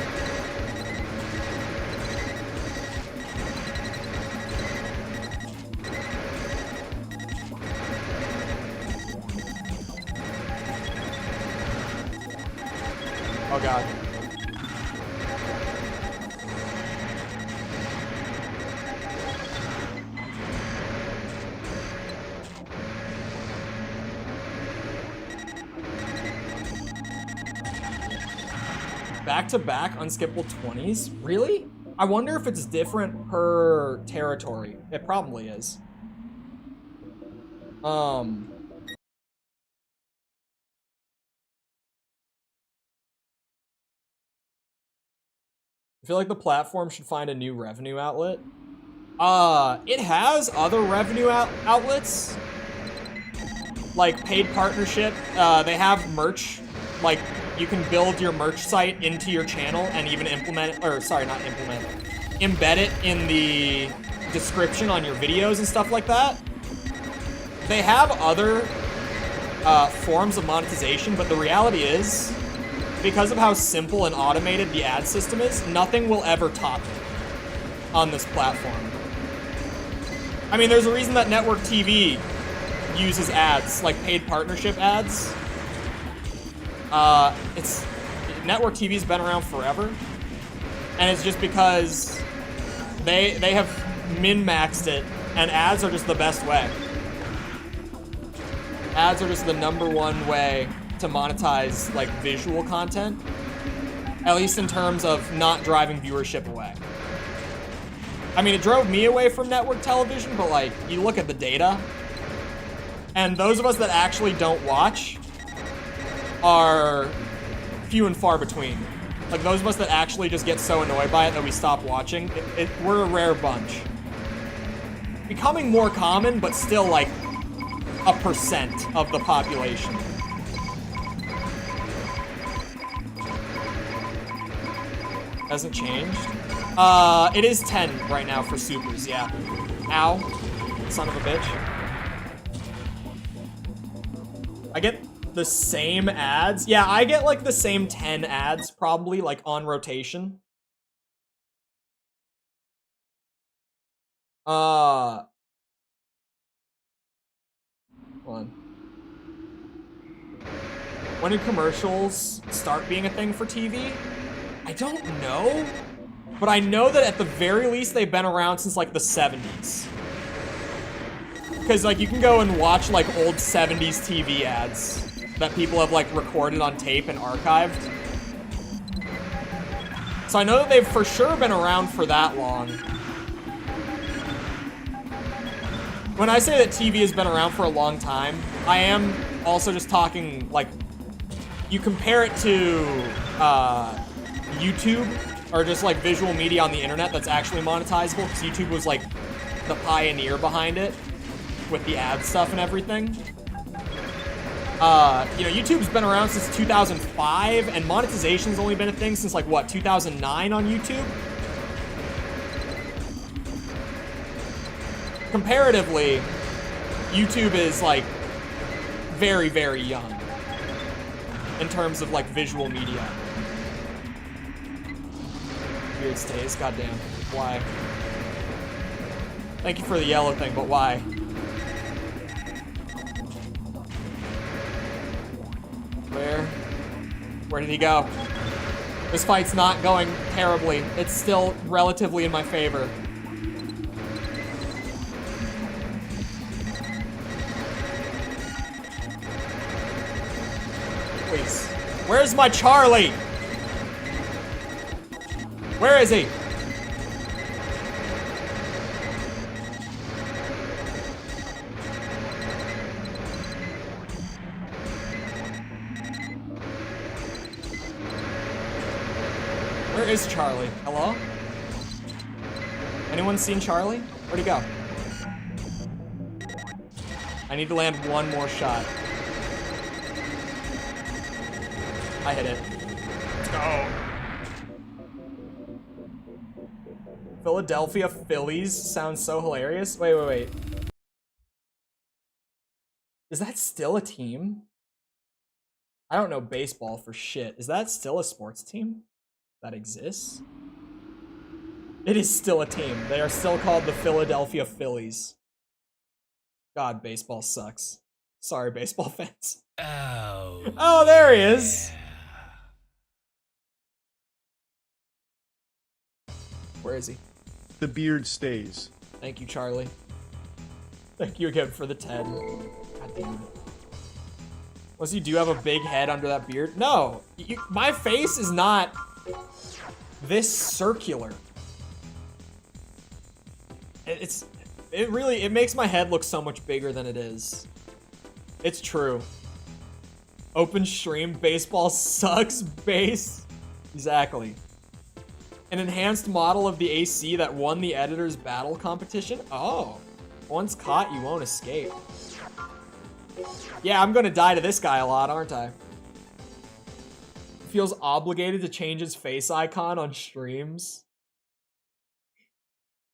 S1: Oh god. Back-to-back unskippable 20s? Really? I wonder if it's different per territory. It probably is. I feel like the platform should find a new revenue outlet. It has other revenue outlets. Like paid partnership. They have merch. Like, you can build your merch site into your channel and even embed it in the description on your videos and stuff like that. They have other forms of monetization, but the reality is, because of how simple and automated the ad system is, nothing will ever top it on this platform. I mean, there's a reason that network TV uses ads, like paid partnership ads. Network TV's been around forever, and it's just because they have min-maxed it, and ads are just the best way. Ads are just the #1 way to monetize like visual content, at least in terms of not driving viewership away. I mean, it drove me away from network television, but like, you look at the data, and those of us that actually don't watch are few and far between. Like, those of us that actually just get so annoyed by it that we stop watching, we're a rare bunch. Becoming more common, but still like a % of the population. Hasn't changed? It is 10 right now for supers, yeah. Ow. Son of a bitch. I get the same ads. Yeah, I get like the same 10 ads probably, like on rotation. Hold on. When do commercials start being a thing for TV? I don't know, but I know that at the very least they've been around since like the 70s. Because like you can go and watch like old 70s TV ads that people have like recorded on tape and archived. So I know that they've for sure been around for that long. When I say that TV has been around for a long time, I am also just talking like, you compare it to YouTube or just like visual media on the internet that's actually monetizable, because YouTube was like the pioneer behind it with the ad stuff and everything. You know, YouTube's been around since 2005, and monetization's only been a thing since like what, 2009 on YouTube? Comparatively, YouTube is like very, very young in terms of like visual media. Weird stays, goddamn. Why? Thank you for the yellow thing, but why? Where did he go? This fight's not going terribly. It's still relatively in my favor. Please. Where's my Charlie? Where is he? Where is Charlie? Hello? Anyone seen Charlie? Where'd he go? I need to land one more shot. I hit it. Let's go. Philadelphia Phillies sounds so hilarious. Wait. Is that still a team? I don't know baseball for shit. Is that still a sports team that exists? It is still a team. They are still called the Philadelphia Phillies. God, baseball sucks. Sorry, baseball fans. Oh, there he is. Where is he?
S2: The beard stays.
S1: Thank you, Charlie. Thank you again for the 10. God damn it. Unless you do have a big head under that beard. No, my face is not this circular. It makes my head look so much bigger than it is. It's true. Open stream, baseball sucks, base. Exactly. An enhanced model of the AC that won the editor's battle competition? Oh. Once caught, you won't escape. Yeah, I'm gonna die to this guy a lot, aren't I? Feels obligated to change his face icon on streams.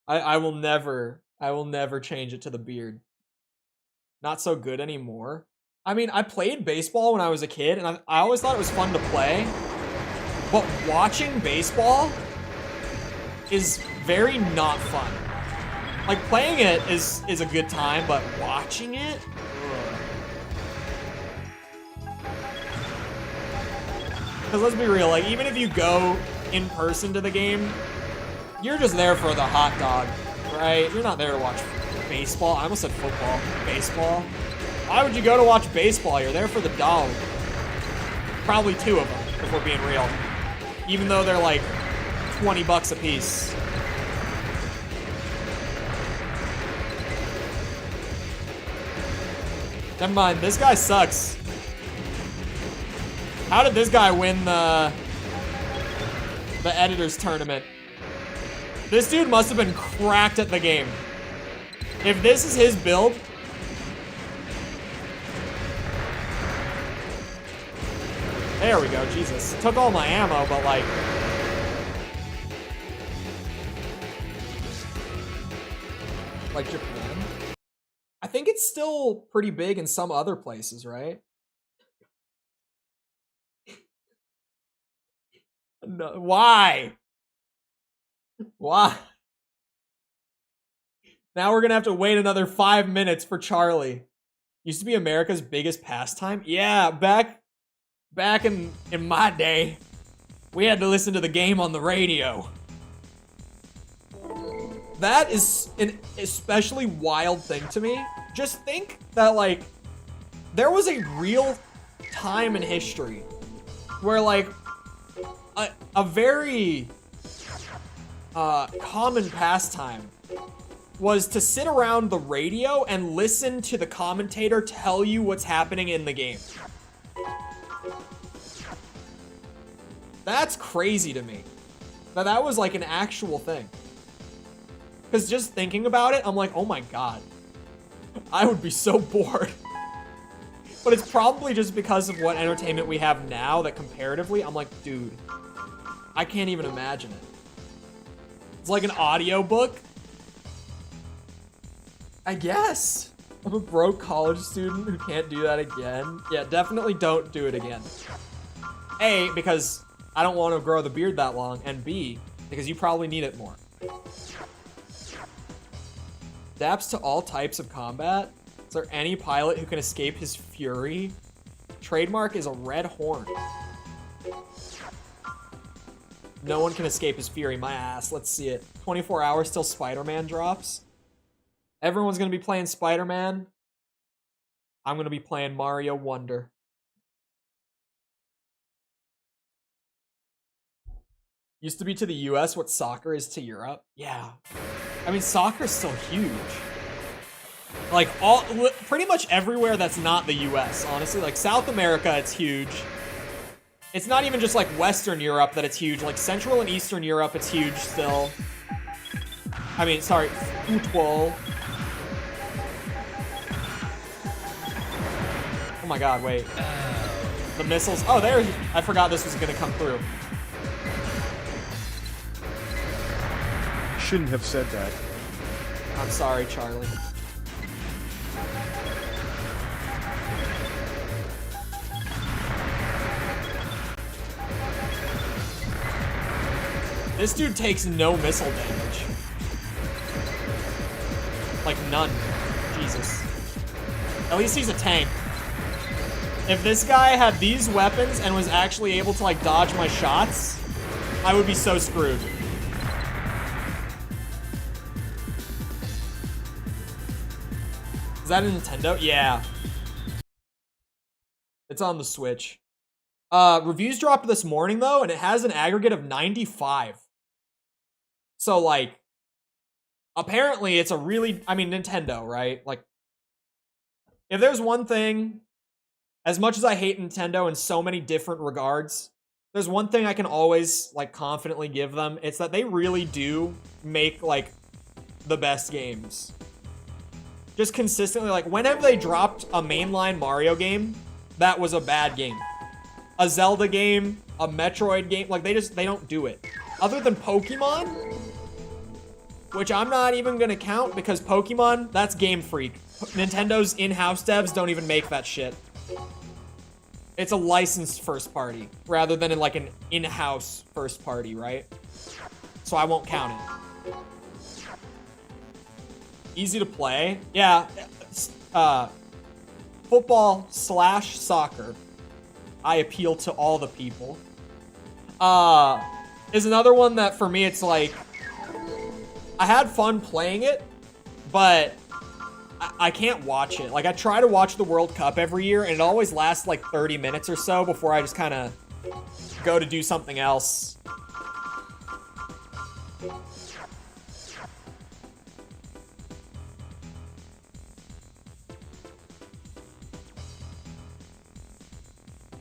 S1: I will never change it to the beard. Not so good anymore. I mean, I played baseball when I was a kid, and I always thought it was fun to play. But watching baseball is very not fun. Like, playing it is a good time, but watching it? Because let's be real, like, even if you go in person to the game, you're just there for the hot dog, right? You're not there to watch baseball. I almost said football. Baseball. Why would you go to watch baseball? You're there for the dog. Probably two of them, if we're being real. Even though they're like 20 bucks a piece. Never mind, this guy sucks. How did this guy win the editor's tournament? This dude must have been cracked at the game. If this is his build, there we go, Jesus. Took all my ammo, but like, Japan? I think it's still pretty big in some other places, right? No, why? Why? Now we're gonna have to wait another 5 minutes for Charlie. Used to be America's biggest pastime? Yeah, back in my day, we had to listen to the game on the radio. That is an especially wild thing to me. Just think that, like, there was a real time in history where, like, a very common pastime was to sit around the radio and listen to the commentator tell you what's happening in the game. That's crazy to me. That was like an actual thing. Because just thinking about it, I'm like, oh my god. I would be so bored. But it's probably just because of what entertainment we have now that comparatively, I'm like, dude, I can't even imagine it. It's like an audiobook. I guess. I'm a broke college student who can't do that again. Yeah, definitely don't do it again. A, because I don't want to grow the beard that long, and B, because you probably need it more. Adapts to all types of combat. Is there any pilot who can escape his fury? Trademark is a red horn. No one can escape his fury, my ass. Let's see it. 24 hours till Spider-Man drops. Everyone's gonna be playing Spider-Man. I'm gonna be playing Mario Wonder. Used to be to the US what soccer is to Europe. Yeah. I mean, soccer's still huge. Like, pretty much everywhere that's not the US, honestly. Like, South America, it's huge. It's not even just like Western Europe that it's huge. Like Central and Eastern Europe, it's huge still. I mean, sorry, football. Oh my god, wait. The missiles. Oh, there. I forgot this was gonna come through.
S2: Shouldn't have said that.
S1: I'm sorry, Charlie. This dude takes no missile damage. Like none. Jesus. At least he's a tank. If this guy had these weapons and was actually able to like dodge my shots, I would be so screwed. Is that a Nintendo? Yeah. It's on the Switch. Reviews dropped this morning though, and it has an aggregate of 95. So like, apparently it's a really, I mean, Nintendo, right? Like, if there's one thing, as much as I hate Nintendo in so many different regards, there's one thing I can always like confidently give them. It's that they really do make like the best games. Just consistently, like whenever they dropped a mainline Mario game, that was a bad game. A Zelda game, a Metroid game, like they don't do it. Other than Pokemon, which I'm not even gonna count because Pokemon, that's Game Freak. Nintendo's in-house devs don't even make that shit. It's a licensed first party rather than in like an in-house first party, right? So I won't count it. Easy to play. Yeah. Football/soccer. I appeal to all the people. Is another one that for me it's like I had fun playing it, but I can't watch it. Like I try to watch the World Cup every year and it always lasts like 30 minutes or so before I just kind of go to do something else.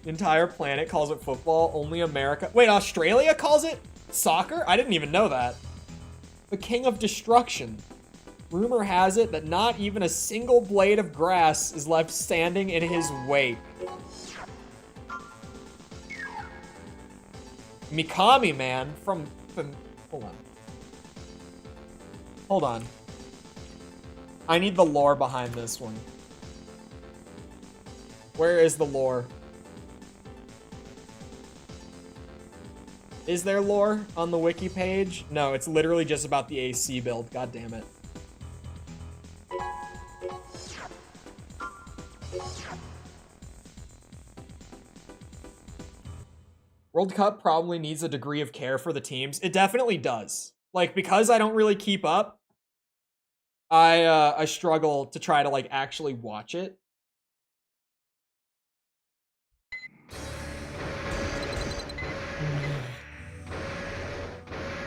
S1: The entire planet calls it football. Only America. Wait, Australia calls it soccer? I didn't even know that. The King of Destruction. Rumor has it that not even a single blade of grass is left standing in his wake. Mikami, man, from hold on. Hold on. I need the lore behind this one. Where is the lore? Is there lore on the wiki page? No, it's literally just about the AC build. God damn it. World Cup probably needs a degree of care for the teams. It definitely does. Like, because I don't really keep up, I struggle to try to, like, actually watch it.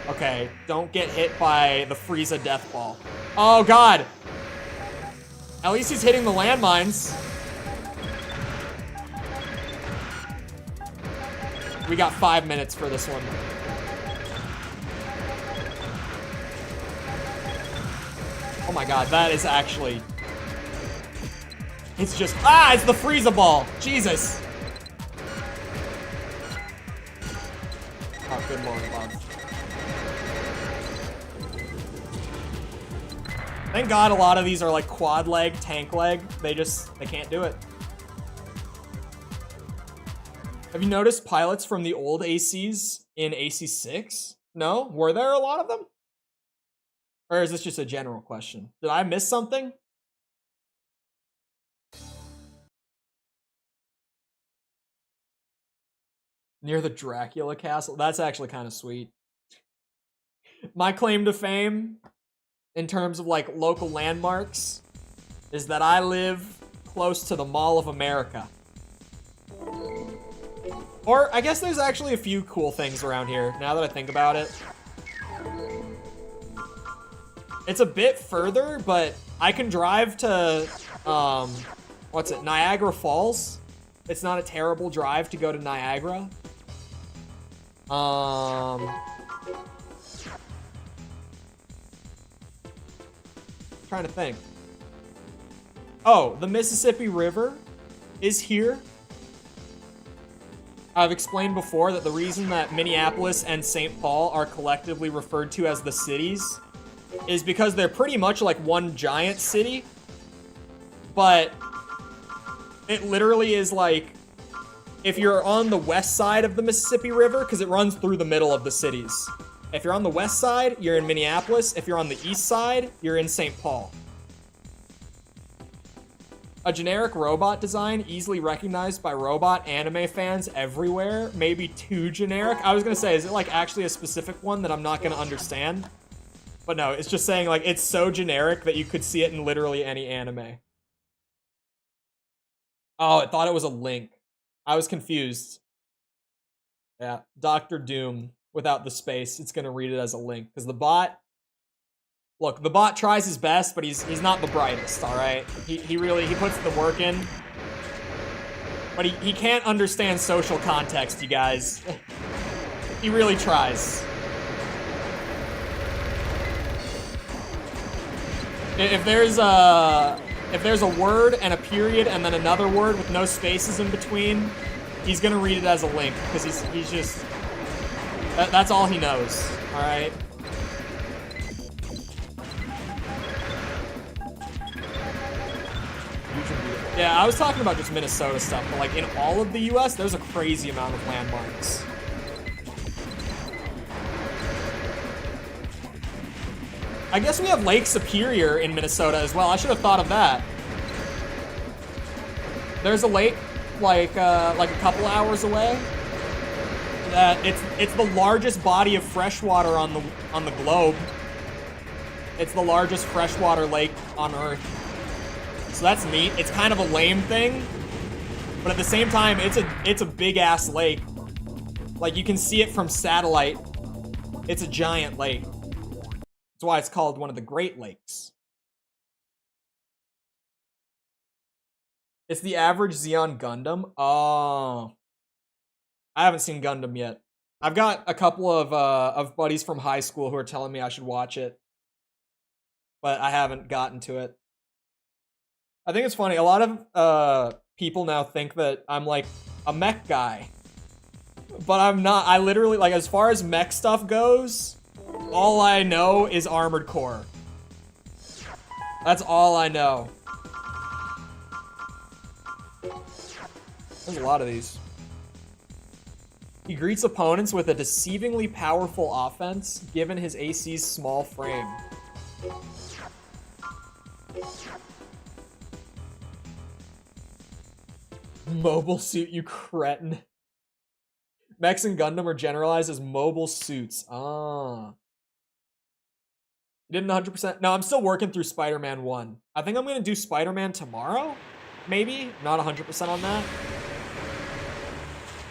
S1: Okay, don't get hit by the Frieza death ball. Oh, God. At least he's hitting the landmines. We got 5 minutes for this one. Oh my god, that is actually... It's just... Ah, it's the Frieza ball! Jesus! Oh, good lord, Bob. Thank god a lot of these are like quad leg, tank leg. They can't do it. Have you noticed pilots from the old ACs in AC6? No? Were there a lot of them? Or is this just a general question? Did I miss something? Near the Dracula castle? That's actually kind of sweet. My claim to fame, in terms of like local landmarks, is that I live close to the Mall of America. Or, I guess there's actually a few cool things around here, now that I think about it. It's a bit further, but I can drive to, Niagara Falls. It's not a terrible drive to go to Niagara. Trying to think. Oh, the Mississippi River is here. I've explained before that the reason that Minneapolis and St. Paul are collectively referred to as the cities is because they're pretty much like one giant city, but it literally is like, if you're on the west side of the Mississippi River, because it runs through the middle of the cities. If you're on the west side, you're in Minneapolis. If you're on the east side, you're in St. Paul. A generic robot design easily recognized by robot anime fans everywhere. Maybe too generic. I was gonna say, is it like actually a specific one that I'm not gonna understand? But no, it's just saying like it's so generic that you could see it in literally any anime. Oh, it thought it was a link. I was confused. Yeah, Dr. Doom without the space. It's gonna read it as a link because the bot. Look, the bot tries his best, but he's not the brightest. All right, he really puts the work in, but he can't understand social context, you guys. He really tries. If there's a word and a period and then another word with no spaces in between, he's gonna read it as a link because he's just that's all he knows. All right. Yeah, I was talking about just Minnesota stuff, but like in all of the US, there's a crazy amount of landmarks. I guess we have Lake Superior in Minnesota as well. I should have thought of that. There's a lake like a couple hours away. It's the largest body of fresh water on the globe. It's the largest freshwater lake on Earth. So that's neat. It's kind of a lame thing, but at the same time, it's a big ass lake. Like you can see it from satellite. It's a giant lake. That's why it's called one of the Great Lakes. It's the average Xeon Gundam. Oh, I haven't seen Gundam yet. I've got a couple of buddies from high school who are telling me I should watch it, but I haven't gotten to it. I think it's funny. A lot of people now think that I'm like a mech guy, but I'm not. I literally, like, as far as mech stuff goes, all I know is Armored Core. That's all I know. There's a lot of these. He greets opponents with a deceivingly powerful offense, given his AC's small frame. Mobile suit, you cretin. Mechs and Gundam are generalized as mobile suits. Ah. You didn't 100%? No, I'm still working through Spider-Man 1. I think I'm going to do Spider-Man tomorrow? Maybe? Not 100% on that.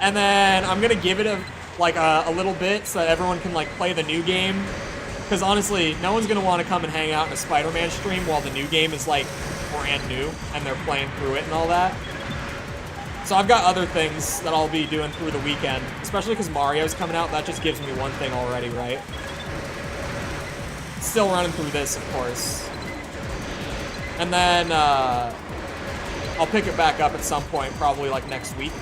S1: And then I'm going to give it a little bit so that everyone can like play the new game. Because honestly, no one's going to want to come and hang out in a Spider-Man stream while the new game is like brand new and they're playing through it and all that. So I've got other things that I'll be doing through the weekend, especially because Mario's coming out. That just gives me one thing already, right? Still running through this, of course. And then I'll pick it back up at some point, probably like next week.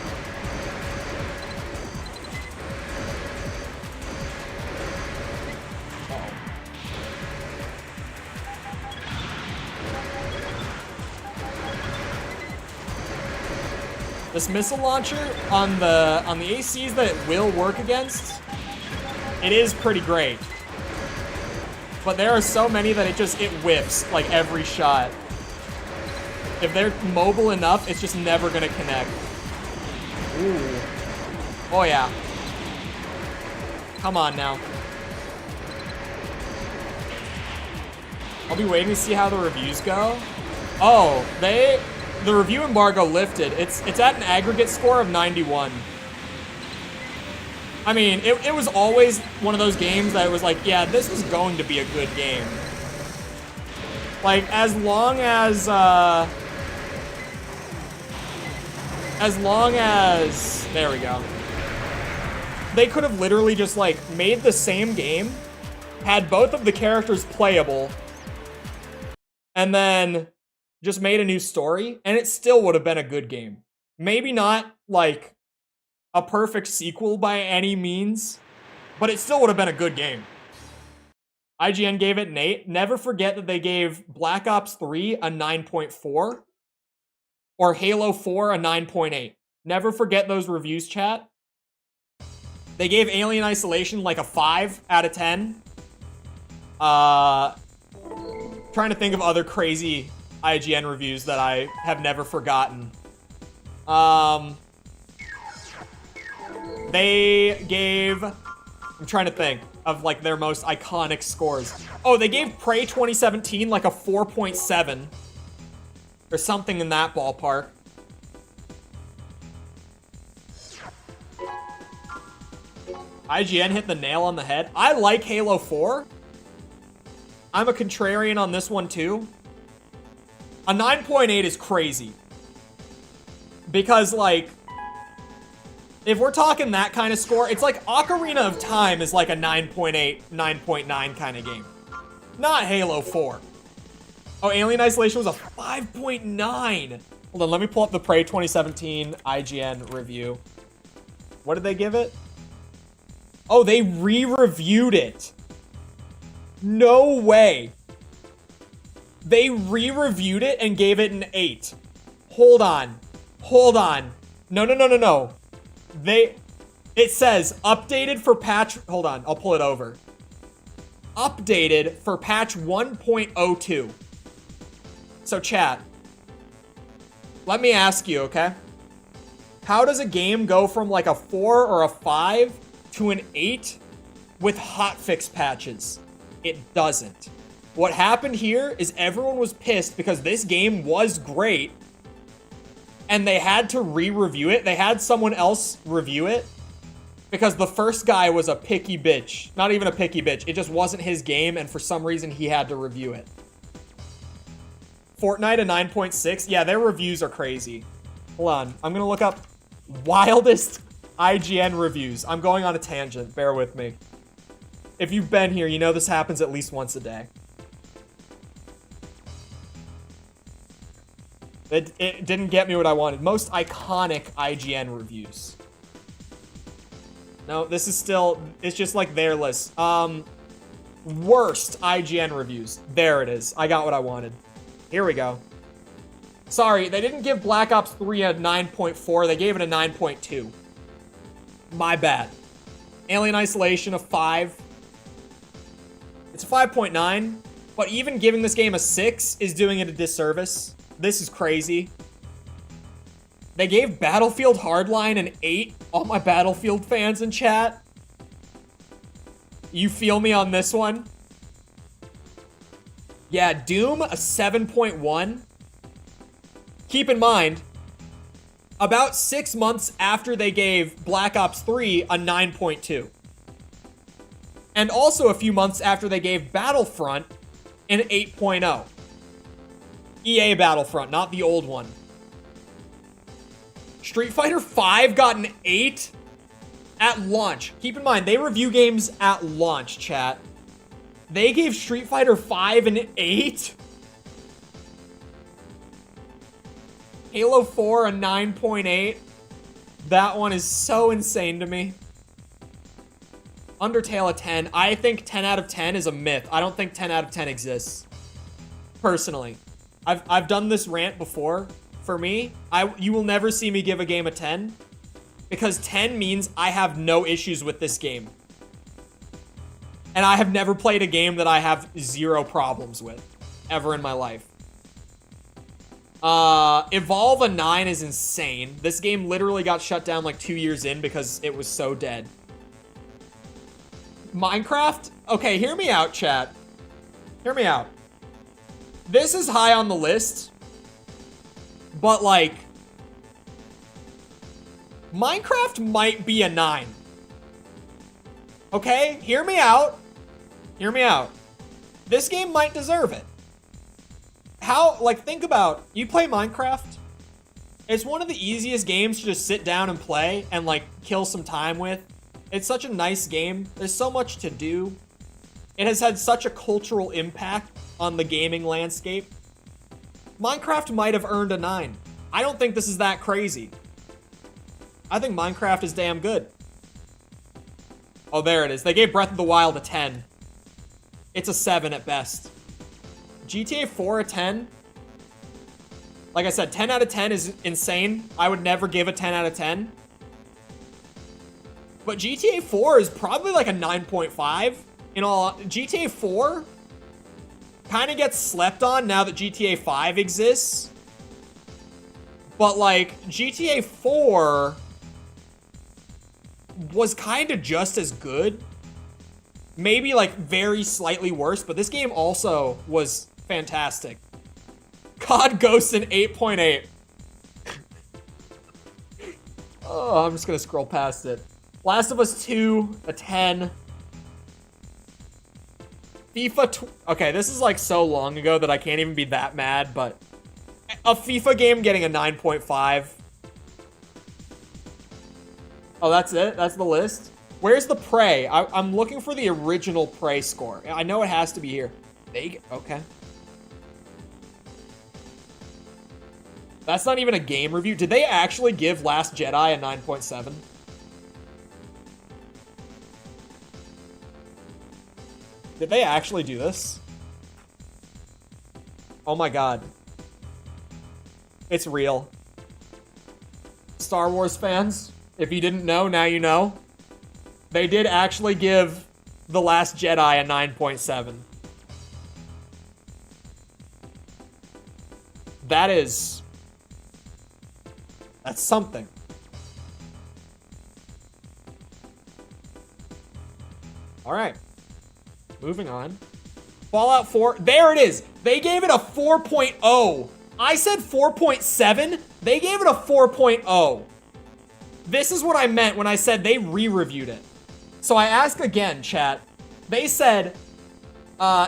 S1: This missile launcher on the ACs that it will work against, it is pretty great. But there are so many that it whiffs like every shot. If they're mobile enough, it's just never gonna connect. Ooh. Oh yeah. Come on now. I'll be waiting to see how the reviews go. Oh, the review embargo lifted. It's at an aggregate score of 91. I mean, it was always one of those games that it was like, yeah, this was going to be a good game. Like, as long as there we go. they could have literally just, like, made the same game, had both of the characters playable, and then just made a new story, and it still would have been a good game. Maybe not, like, a perfect sequel by any means, but it still would have been a good game. IGN gave it an 8. Never forget that they gave Black Ops 3 a 9.4 or Halo 4 a 9.8. Never forget those reviews, chat. They gave Alien Isolation like a 5 out of 10. Trying to think of other crazy IGN reviews that I have never forgotten. They gave... I'm trying to think of, like, their most iconic scores. Oh, they gave Prey 2017, like, a 4.7. Or something in that ballpark. IGN hit the nail on the head. I like Halo 4. I'm a contrarian on this one, too. A 9.8 is crazy. Because, like... if we're talking that kind of score, it's like Ocarina of Time is like a 9.8, 9.9 kind of game. Not Halo 4. Oh, Alien Isolation was a 5.9. Hold on, let me pull up the Prey 2017 IGN review. What did they give it? Oh, they re-reviewed it. No way. They re-reviewed it and gave it an 8. Hold on. Hold on. No. It says updated for patch, hold on, I'll pull it over. Updated for patch 1.02. So chat, let me ask you, okay? How does a game go from like a 4 or a 5 to an 8 with hotfix patches? It doesn't. What happened here is everyone was pissed because this game was great and they had to re-review it. They had someone else review it because the first guy was a picky bitch. Not even a picky bitch. It just wasn't his game, and for some reason, he had to review it. Fortnite a 9.6. Yeah, their reviews are crazy. Hold on. I'm going to look up wildest IGN reviews. I'm going on a tangent. Bear with me. If you've been here, you know this happens at least once a day. It didn't get me what I wanted. Most iconic IGN reviews. No, this is still... it's just like their list. Worst IGN reviews. There it is. I got what I wanted. Here we go. Sorry, they didn't give Black Ops 3 a 9.4. They gave it a 9.2. My bad. Alien Isolation a 5. It's a 5.9. But even giving this game a 6 is doing it a disservice. This is crazy. They gave Battlefield Hardline an 8. All my Battlefield fans in chat. You feel me on this one? Yeah, Doom, a 7.1. Keep in mind, about 6 months after they gave Black Ops 3 a 9.2. And also a few months after they gave Battlefront an 8.0. EA Battlefront, not the old one. Street Fighter 5 got an 8 at launch. Keep in mind, they review games at launch, chat. They gave Street Fighter 5 an 8? Halo 4 a 9.8? That one is so insane to me. Undertale a 10. I think 10 out of 10 is a myth. I don't think 10 out of 10 exists. Personally. I've done this rant before. For me, you will never see me give a game a 10. Because 10 means I have no issues with this game. And I have never played a game that I have 0 problems with. Ever in my life. Evolve a 9 is insane. This game literally got shut down like 2 years in because it was so dead. Minecraft? Okay, hear me out, chat. Hear me out. This is high on the list. But, like... Minecraft might be a 9. Okay? Hear me out. Hear me out. This game might deserve it. How... like, think about... you play Minecraft? It's one of the easiest games to just sit down and play and, like, kill some time with. It's such a nice game. There's so much to do. It has had such a cultural impact on the gaming landscape. Minecraft might have earned a 9. I don't think this is that crazy. I think Minecraft is damn good. Oh, there it is. They gave Breath of the Wild a 10. It's a 7 at best. GTA 4 a 10. Like I said, 10 out of 10 is insane. I would never give a 10 out of 10. But GTA 4 is probably like a 9.5. In all, GTA 4 kind of gets slept on now that GTA 5 exists. But like, GTA 4 was kind of just as good. Maybe like very slightly worse, but this game also was fantastic. COD Ghosts in 8.8. Oh, I'm just gonna scroll past it. Last of Us 2, a 10. Okay, this is like so long ago that I can't even be that mad, but a FIFA game getting a 9.5. Oh, that's it? That's the list? Where's the Prey? I'm looking for the original Prey score. I know it has to be here. Okay. That's not even a game review. Did they actually give Last Jedi a 9.7? Did they actually do this? Oh my god. It's real. Star Wars fans, if you didn't know, now you know. They did actually give The Last Jedi a 9.7. That's something. All right. Moving on. Fallout 4. There it is. They gave it a 4.0. I said 4.7. They gave it a 4.0. This is what I meant when I said they re-reviewed it. So I ask again, chat. They said,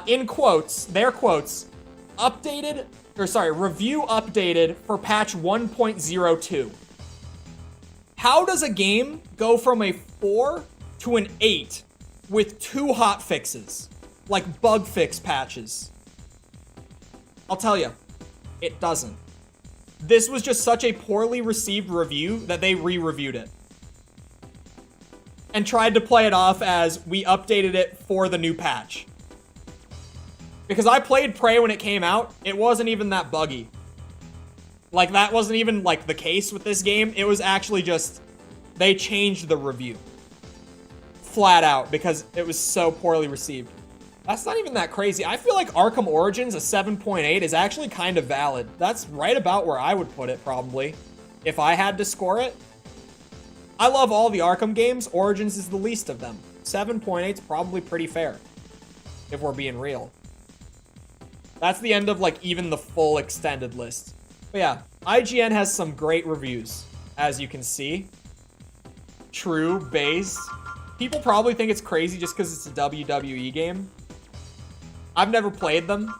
S1: in quotes, their quotes, review updated for patch 1.02. How does a game go from a 4 to an 8 with 2 hot fixes? Like bug fix patches. I'll tell you, it doesn't. This was just such a poorly received review that they re-reviewed it. And tried to play it off as we updated it for the new patch. Because I played Prey when it came out, it wasn't even that buggy. Like, that wasn't even, like, the case with this game. It was actually just, they changed the review. Flat out, because it was so poorly received. That's not even that crazy. I feel like Arkham Origins, a 7.8, is actually kind of valid. That's right about where I would put it, probably, if I had to score it. I love all the Arkham games. Origins is the least of them. 7.8 is probably pretty fair, if we're being real. That's the end of, like, even the full extended list. But yeah, IGN has some great reviews, as you can see. True, based. People probably think it's crazy just because it's a WWE game. I've never played them.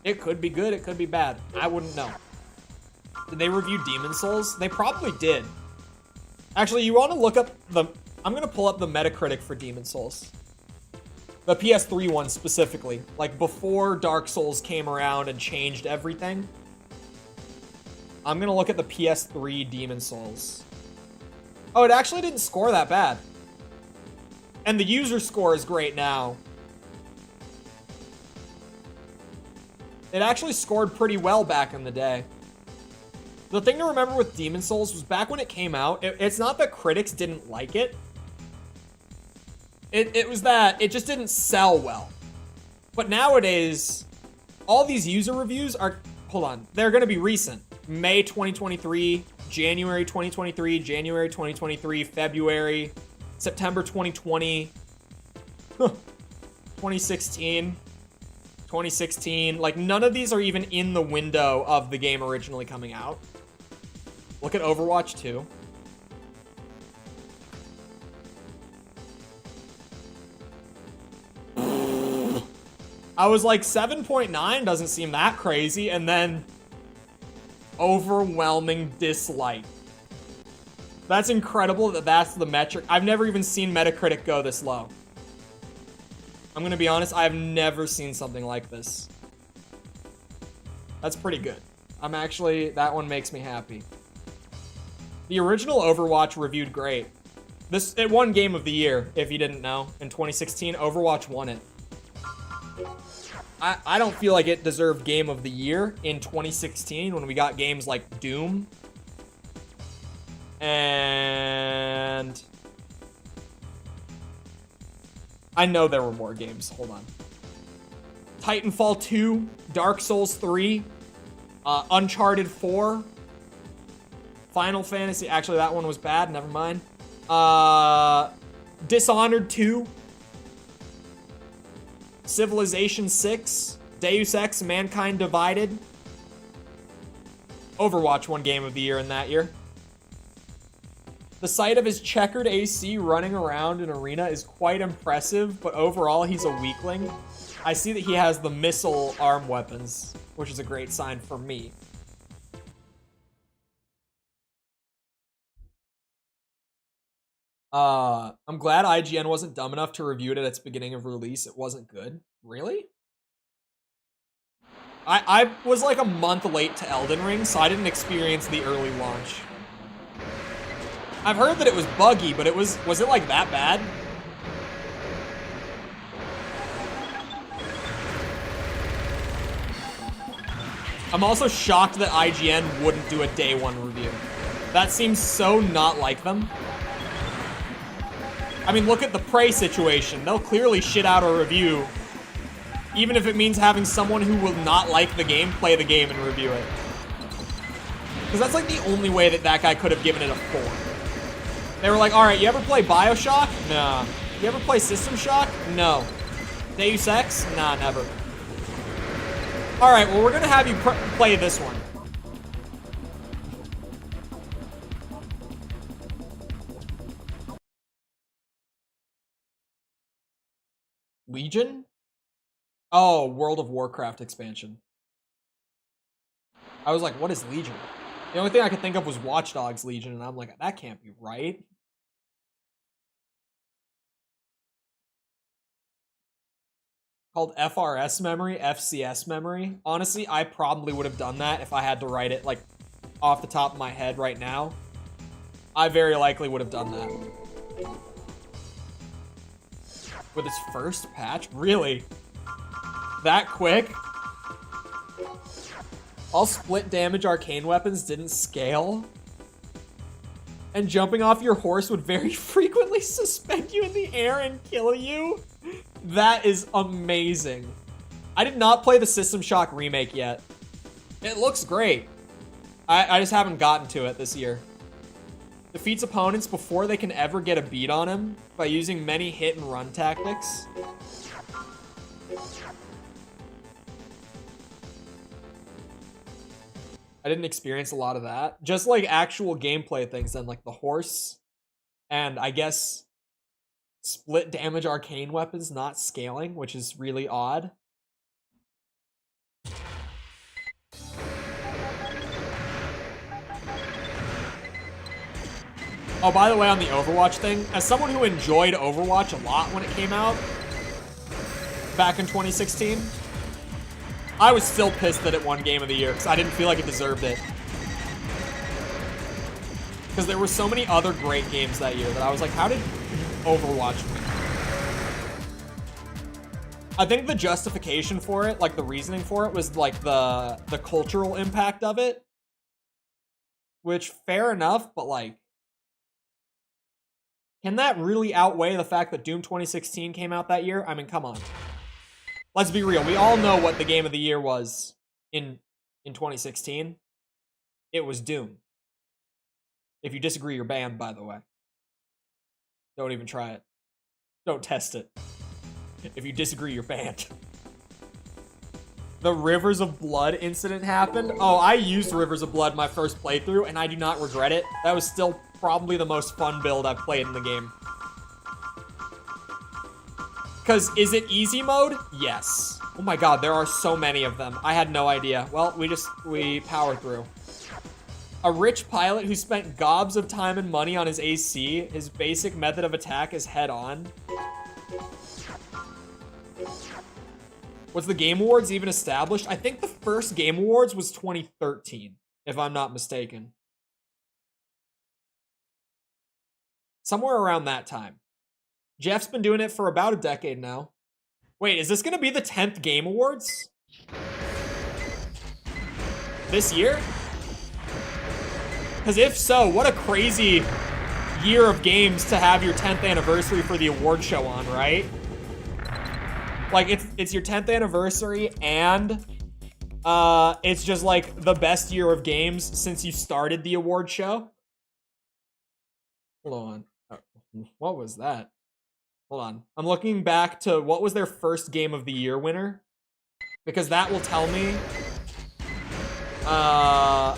S1: It could be good, it could be bad. I wouldn't know. Did they review Demon Souls? They probably did. Actually, you want to look up the... I'm going to pull up the Metacritic for Demon Souls. The PS3 one specifically. Like, before Dark Souls came around and changed everything. I'm going to look at the PS3 Demon Souls. Oh, it actually didn't score that bad. And the user score is great now. It actually scored pretty well back in the day. The thing to remember with Demon Souls was back when it came out, it's not that critics didn't like it. It was that it just didn't sell well. But nowadays, all these user reviews are, hold on, they're going to be recent. May 2023, January 2023, January 2023, February, September 2020, 2016, 2016. Like, none of these are even in the window of the game originally coming out. Look at Overwatch 2. I was like, 7.9 doesn't seem that crazy, and then overwhelming dislike. That's incredible that that's the metric. I've never even seen Metacritic go this low. I'm gonna be honest, I've never seen something like this. That's pretty good. I'm actually, that one makes me happy. The original Overwatch reviewed great. It won Game of the Year, if you didn't know. In 2016, Overwatch won it. I don't feel like it deserved Game of the Year in 2016 when we got games like Doom. And I know there were more games. Hold on. Titanfall 2, Dark Souls 3, Uncharted 4, Final Fantasy. Actually, that one was bad. Never mind. Dishonored 2, Civilization 6, Deus Ex, Mankind Divided. Overwatch won Game of the Year in that year. The sight of his checkered AC running around an arena is quite impressive, but overall he's a weakling. I see that he has the missile arm weapons, which is a great sign for me. I'm glad IGN wasn't dumb enough to review it at its beginning of release. It wasn't good. Really? I was like a month late to Elden Ring, so I didn't experience the early launch. I've heard that it was buggy, but was it like that bad? I'm also shocked that IGN wouldn't do a day one review. That seems so not like them. I mean, look at the Prey situation. They'll clearly shit out a review, even if it means having someone who will not like the game play the game and review it. Because that's like the only way that guy could have given it a 4. They were like, all right, you ever play Bioshock? Nah. You ever play System Shock? No. Deus Ex? Nah, never. All right, well, we're gonna have you play this one. Legion? Oh, World of Warcraft expansion. I was like, what is Legion? The only thing I could think of was Watch Dogs Legion, and I'm like, that can't be right. Called FRS memory, FCS memory. Honestly, I probably would have done that if I had to write it, like, off the top of my head right now. I very likely would have done that. With its first patch? Really? That quick? All split damage arcane weapons didn't scale? And jumping off your horse would very frequently suspend you in the air and kill you? That is amazing. I did not play the System Shock remake yet. It looks great. I just haven't gotten to it this year. Defeats opponents before they can ever get a beat on him by using many hit and run tactics. I didn't experience a lot of that. Just like actual gameplay things then, like the horse and I guess split damage arcane weapons not scaling, which is really odd. Oh, by the way, on the Overwatch thing, as someone who enjoyed Overwatch a lot when it came out back in 2016, I was still pissed that it won Game of the Year because I didn't feel like it deserved it. Because there were so many other great games that year that I was like, how did Overwatch win? I think the justification for it, like the reasoning for it, was like the cultural impact of it. Which, fair enough, but like, can that really outweigh the fact that Doom 2016 came out that year? I mean, come on. Let's be real. We all know what the game of the year was in 2016. It was Doom. If you disagree, you're banned, by the way. Don't even try it. Don't test it. If you disagree, you're banned. The Rivers of Blood incident happened. Oh, I used Rivers of Blood my first playthrough, and I do not regret it. That was still probably the most fun build I've played in the game. Because is it easy mode? Yes. Oh my god, there are so many of them. I had no idea. Well, we power through. A rich pilot who spent gobs of time and money on his AC. His basic method of attack is head on. Was the Game Awards even established? I think the first Game Awards was 2013, if I'm not mistaken. Somewhere around that time. Jeff's been doing it for about a decade now. Wait, is this gonna be the 10th Game Awards? This year? Because if so, what a crazy year of games to have your 10th anniversary for the award show on, right? Like, it's your 10th anniversary, and it's just, like, the best year of games since you started the award show. Hold on. What was that? Hold on. I'm looking back to what was their first Game of the Year winner, because that will tell me how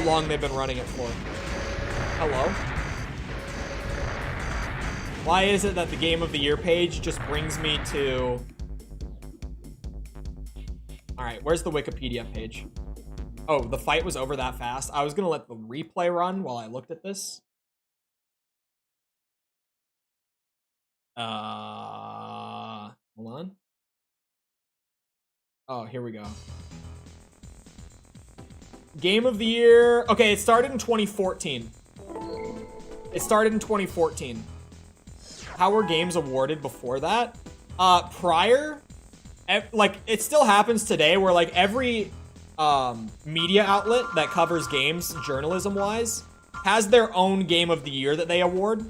S1: long they've been running it for. Hello? Why is it that the Game of the Year page just brings me to... Alright, where's the Wikipedia page? Oh, the fight was over that fast. I was gonna let the replay run while I looked at this. Hold on. Oh, here we go. Game of the Year. Okay, it started in 2014. It started in 2014. How were games awarded before that? Prior, like, it still happens today where, like, every media outlet that covers games, journalism-wise, has their own Game of the Year that they award.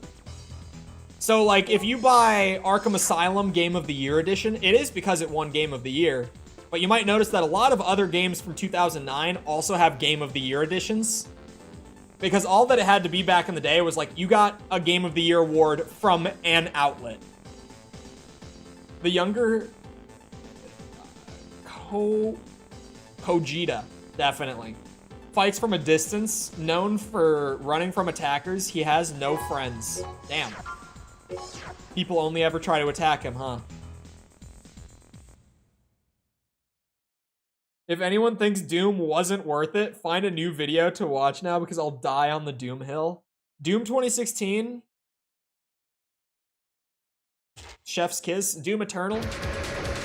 S1: So, like, if you buy Arkham Asylum Game of the Year edition, it is because it won Game of the Year. But you might notice that a lot of other games from 2009 also have Game of the Year editions. Because all that it had to be back in the day was, like, you got a Game of the Year award from an outlet. The younger... Kojita, definitely. Fights from a distance, known for running from attackers. He has no friends. Damn. People only ever try to attack him, huh? If anyone thinks Doom wasn't worth it, find a new video to watch now because I'll die on the Doom hill. Doom 2016. Chef's Kiss. Doom Eternal.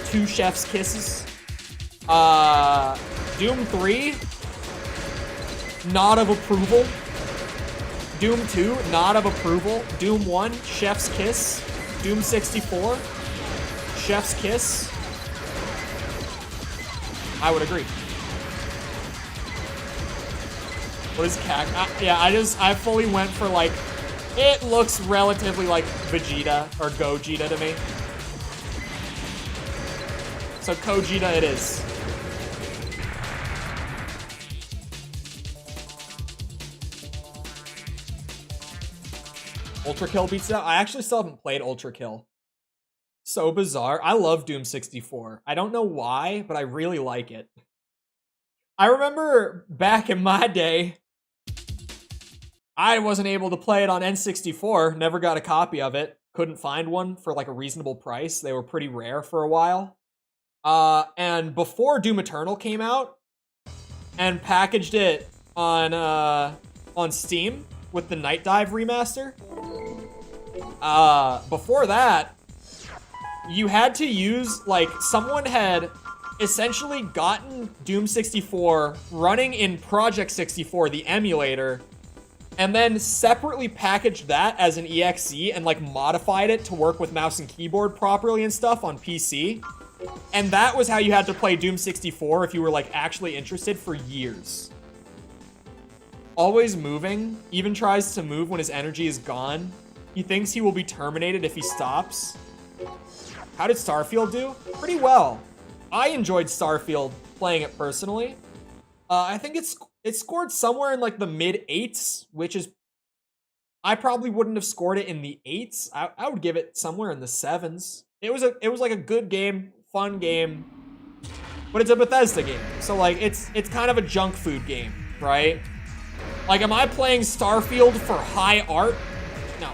S1: 2 Chef's Kisses. Doom 3. Not of approval. Doom 2, not of approval. Doom 1, Chef's Kiss. Doom 64, Chef's Kiss. I would agree. What is yeah, I fully went for, like, it looks relatively like Vegeta or Gogeta to me. So Kojita it is. Ultra Kill beats it out. I actually still haven't played Ultra Kill. So bizarre. I love Doom 64. I don't know why, but I really like it. I remember back in my day, I wasn't able to play it on N64. Never got a copy of it. Couldn't find one for, like, a reasonable price. They were pretty rare for a while. And before Doom Eternal came out and packaged it on Steam with the Night Dive remaster, before that, you had to use, like, someone had essentially gotten Doom 64 running in Project 64, the emulator, and then separately packaged that as an EXE and, like, modified it to work with mouse and keyboard properly and stuff on PC. And that was how you had to play Doom 64 if you were, like, actually interested for years. Always moving, even tries to move when his energy is gone. He thinks he will be terminated if he stops. How did Starfield do? Pretty well. I enjoyed Starfield playing it personally. I think it scored somewhere in, like, the mid-8s, which is... I probably wouldn't have scored it in the 8s. I would give it somewhere in the 7s. It was like a good game, fun game, but it's a Bethesda game. So, like, it's kind of a junk food game, right? Like, am I playing Starfield for high art? No.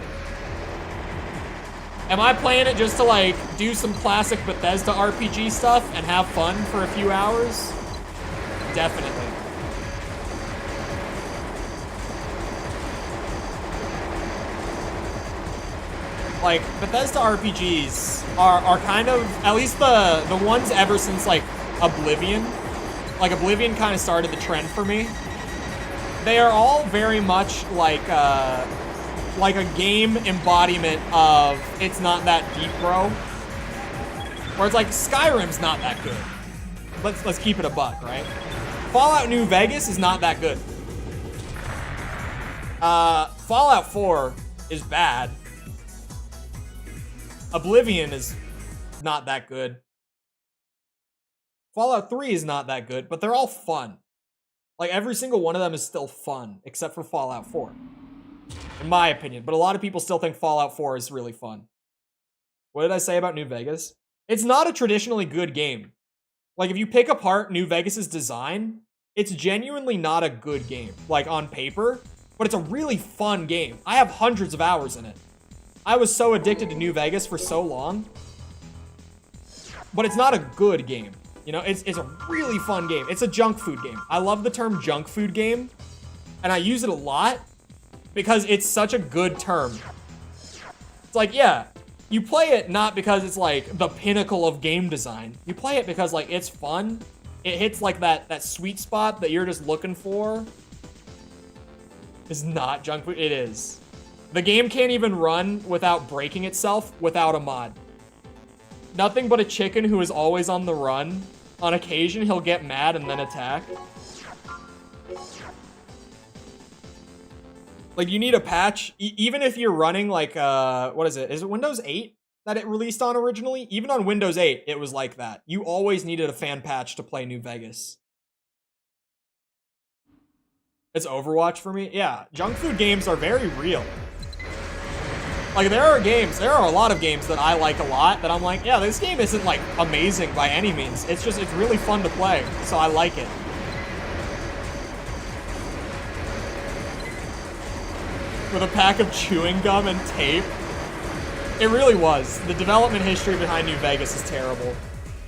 S1: Am I playing it just to, like, do some classic Bethesda RPG stuff and have fun for a few hours? Definitely. like, Bethesda RPGs are kind of, at least the ones ever since, like, Oblivion. Like, Oblivion kind of started the trend for me. They are all very much like a game embodiment of it's not that deep, bro. Where it's like, Skyrim's not that good. Let's keep it a buck, right? Fallout New Vegas is not that good. Fallout 4 is bad. Oblivion is not that good. Fallout 3 is not that good, but they're all fun. Like, every single one of them is still fun, except for Fallout 4. In my opinion, but a lot of people still think Fallout 4 is really fun. What did I say about New Vegas? It's not a traditionally good game. Like, if you pick apart New Vegas's design, it's genuinely not a good game, like, on paper, but it's a really fun game. I have hundreds of hours in it. I was so addicted to New Vegas for so long, but it's not a good game. You know, it's a really fun game. It's a junk food game. I love the term junk food game, and I use it a lot because it's such a good term. It's like, yeah, you play it not because it's like the pinnacle of game design. You play it because like it's fun. It hits like that sweet spot that you're just looking for. It's not junk food. It is. The game can't even run without breaking itself without a mod. Nothing but a chicken who is always on the run. On occasion, he'll get mad and then attack. Like, you need a patch. Even if you're running, like, what is it? Is it Windows 8 that it released on originally? Even on Windows 8, it was like that. You always needed a fan patch to play New Vegas. It's Overwatch for me? Yeah, junk food games are very real. Like, there are a lot of games that I like a lot that I'm like, yeah, this game isn't, like, amazing by any means. It's just, it's really fun to play, so I like it. With a pack of chewing gum and tape. It really was. The development history behind New Vegas is terrible.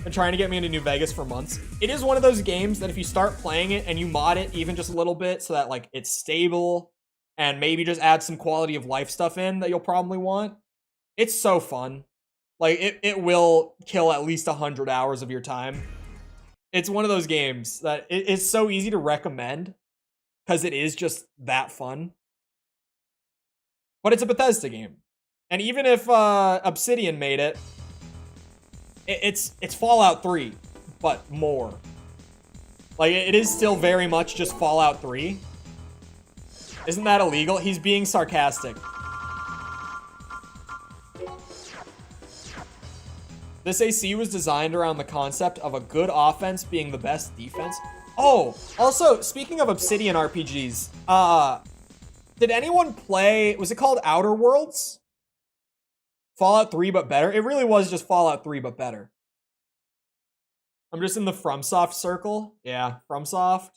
S1: Been trying to get me into New Vegas for months. It is one of those games that if you start playing it and you mod it even just a little bit so that, like, it's stable and maybe just add some quality of life stuff in that you'll probably want. It's so fun. Like, it will kill at least 100 hours of your time. It's one of those games that it's so easy to recommend because it is just that fun. But it's a Bethesda game. And even if Obsidian made it, it's Fallout 3, but more. Like, it is still very much just Fallout 3. Isn't that illegal? He's being sarcastic. This AC was designed around the concept of a good offense being the best defense. Oh, also, speaking of Obsidian RPGs, did anyone play, was it called Outer Worlds? Fallout 3, but better? It really was just Fallout 3, but better. I'm just in the FromSoft circle. Yeah, FromSoft.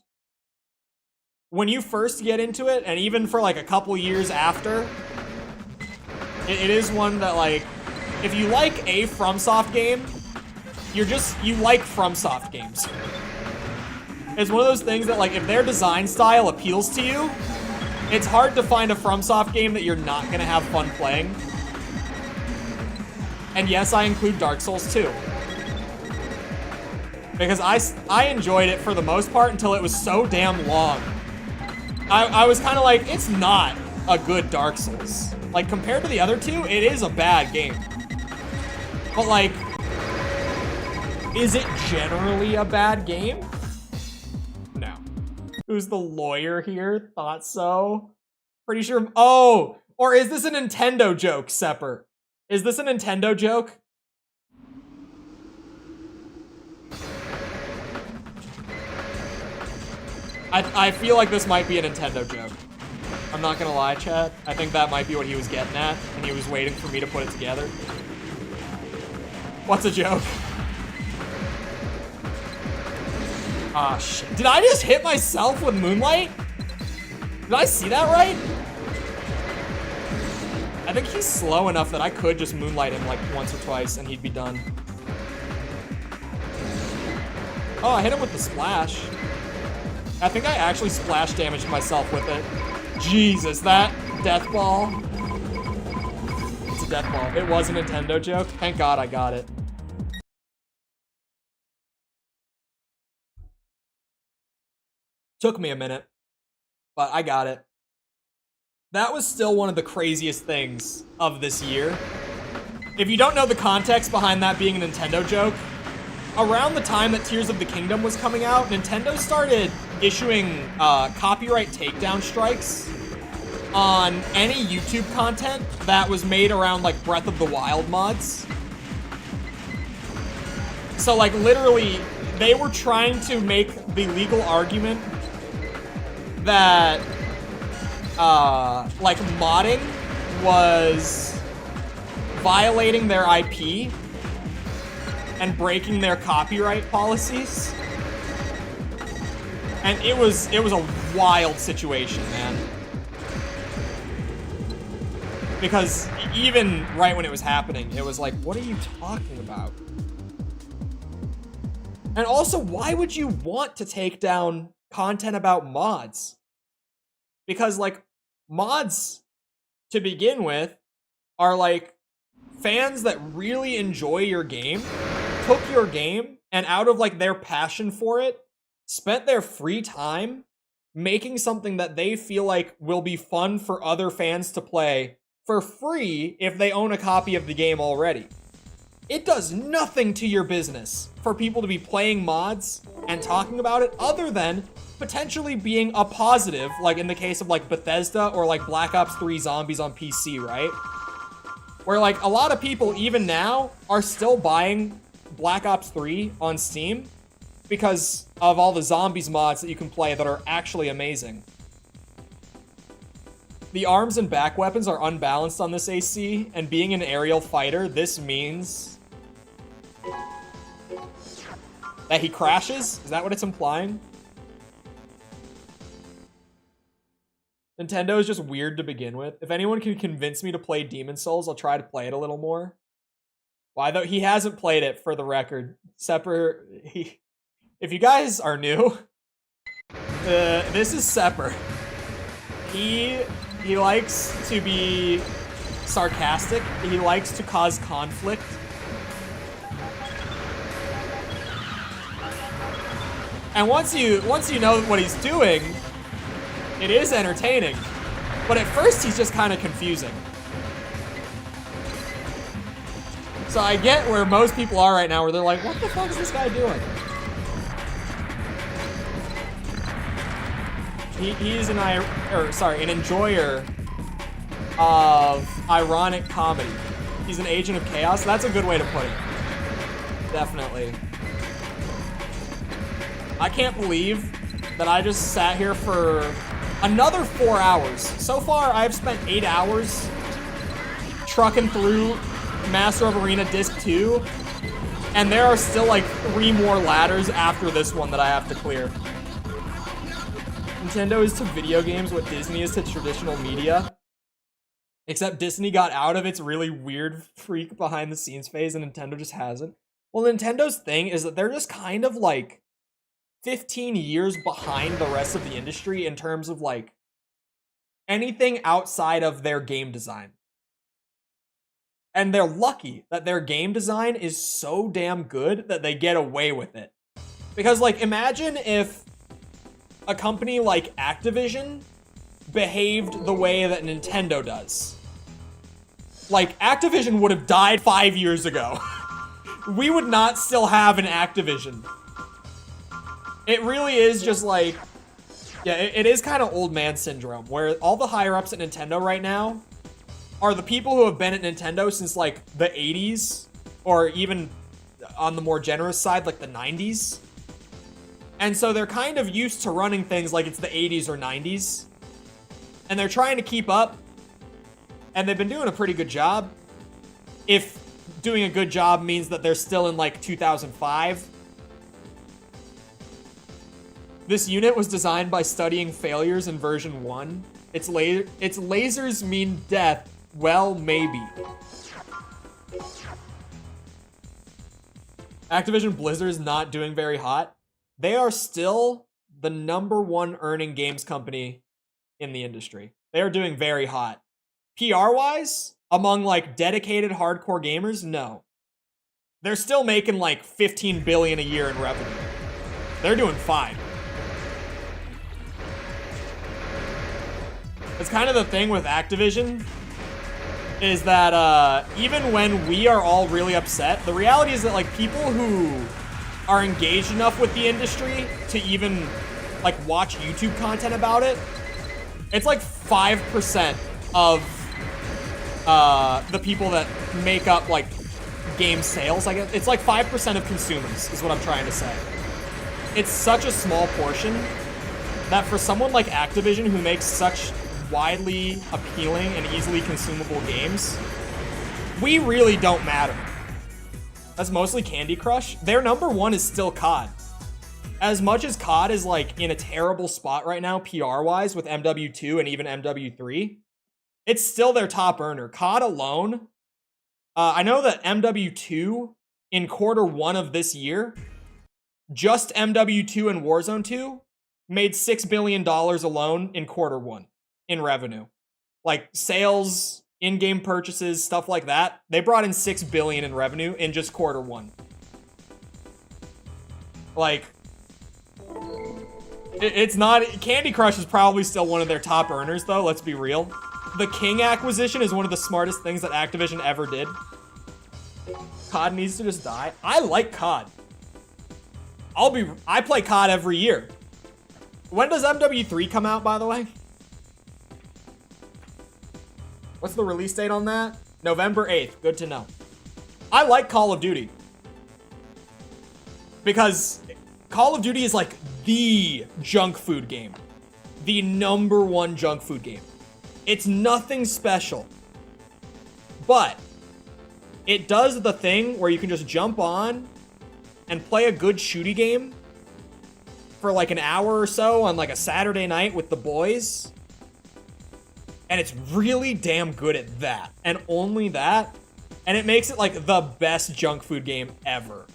S1: When you first get into it, and even for like a couple years after, it is one that, like, if you like a FromSoft game, you like FromSoft games. It's one of those things that, like, if their design style appeals to you, it's hard to find a FromSoft game that you're not gonna have fun playing. And yes, I include Dark Souls 2. Because I enjoyed it for the most part until it was so damn long. I was kind of like, it's not a good Dark Souls. Like, compared to the other two, it is a bad game. But, like, is it generally a bad game? No. Who's the lawyer here? Thought so. Pretty sure. Oh, or is this a Nintendo joke, Sepper? Is this a Nintendo joke? I feel like this might be a Nintendo joke. I'm not gonna lie, chat. I think that might be what he was getting at, and he was waiting for me to put it together. What's a joke? Ah, shit. Did I just hit myself with Moonlight? Did I see that right? I think he's slow enough that I could just Moonlight him like once or twice and he'd be done. Oh, I hit him with the splash. I think I actually splash damaged myself with it. Jesus, that death ball. It's a Deathball. It was a Nintendo joke. Thank God I got it. Took me a minute, but I got it. That was still one of the craziest things of this year. If you don't know the context behind that being a Nintendo joke, around the time that Tears of the Kingdom was coming out, Nintendo started issuing copyright takedown strikes on any YouTube content that was made around like Breath of the Wild mods. So like literally, they were trying to make the legal argument that like modding was violating their IP and breaking their copyright policies. And it was a wild situation, man. Because even right when it was happening, it was like, what are you talking about? And also, why would you want to take down content about mods? Because like mods to begin with are like fans that really enjoy your game, took your game, and out of like their passion for it, spent their free time making something that they feel like will be fun for other fans to play for free if they own a copy of the game already. It does nothing to your business for people to be playing mods and talking about it other than potentially being a positive, like in the case of like Bethesda or like Black Ops 3 Zombies on PC, right? Where like a lot of people even now are still buying Black Ops 3 on Steam because of all the zombies mods that you can play that are actually amazing. The arms and back weapons are unbalanced on this AC, and being an aerial fighter, this means that he crashes? Is that what it's implying? Nintendo is just weird to begin with. If anyone can convince me to play Demon's Souls, I'll try to play it a little more. Why though? He hasn't played it, for the record. Sepper, if you guys are new, this is Sepper. He likes to be sarcastic. He likes to cause conflict. And once you know what he's doing, it is entertaining. But at first, he's just kind of confusing. So I get where most people are right now, where they're like, what the fuck is this guy doing? He's an enjoyer of ironic comedy. He's an agent of chaos. That's a good way to put it. Definitely. I can't believe that I just sat here for another 4 hours. So far, I've spent 8 hours trucking through Master of Arena Disc 2, and there are still like 3 more ladders after this one that I have to clear. Nintendo is to video games what Disney is to traditional media. Except Disney got out of its really weird freak behind the scenes phase and Nintendo just hasn't. Well, Nintendo's thing is that they're just kind of like 15 years behind the rest of the industry in terms of like anything outside of their game design. And they're lucky that their game design is so damn good that they get away with it. Because like imagine if a company like Activision behaved the way that Nintendo does. Like, Activision would have died 5 years ago. We would not still have an Activision. It really is just like, yeah, it is kind of old man syndrome, where all the higher ups at Nintendo right now are the people who have been at Nintendo since like the 80s, or even on the more generous side, like the 90s. And so they're kind of used to running things like it's the 80s or 90s. And they're trying to keep up. And they've been doing a pretty good job. If doing a good job means that they're still in like 2005. This unit was designed by studying failures in version 1. Its lasers mean death. Well, maybe. Activision Blizzard is not doing very hot. They are still the #1 earning games company in the industry. They are doing very hot. PR-wise, among like dedicated hardcore gamers, no. They're still making like 15 billion a year in revenue. They're doing fine. It's kind of the thing with Activision, is that even when we are all really upset, the reality is that like people who are engaged enough with the industry to even like watch YouTube content about it, it's like 5% of the people that make up like game sales. I guess it's like 5% of consumers is what I'm trying to say. It's such a small portion that for someone like Activision, who makes such widely appealing and easily consumable games, we really don't matter. That's mostly Candy Crush. Their number one is still COD. As much as COD is like in a terrible spot right now PR-wise with MW2 and even MW3, it's still their top earner. COD alone, I know that MW2 in Q1 of this year, just MW2 and Warzone 2 made $6 billion alone in Q1 in revenue. Like sales, in-game purchases, stuff like that. They brought in $6 billion in revenue in just Q1. Like, it's not... Candy Crush is probably still one of their top earners, though, let's be real. The King acquisition is one of the smartest things that Activision ever did. COD needs to just die. I like COD. I play COD every year. When does MW3 come out, by the way? What's the release date on that? November 8th. Good to know. I like Call of Duty. Because Call of Duty is like the junk food game. The number one junk food game. It's nothing special. But it does the thing where you can just jump on and play a good shooty game for like an hour or so on like a Saturday night with the boys. And it's really damn good at that. And only that. And it makes it like the best junk food game ever.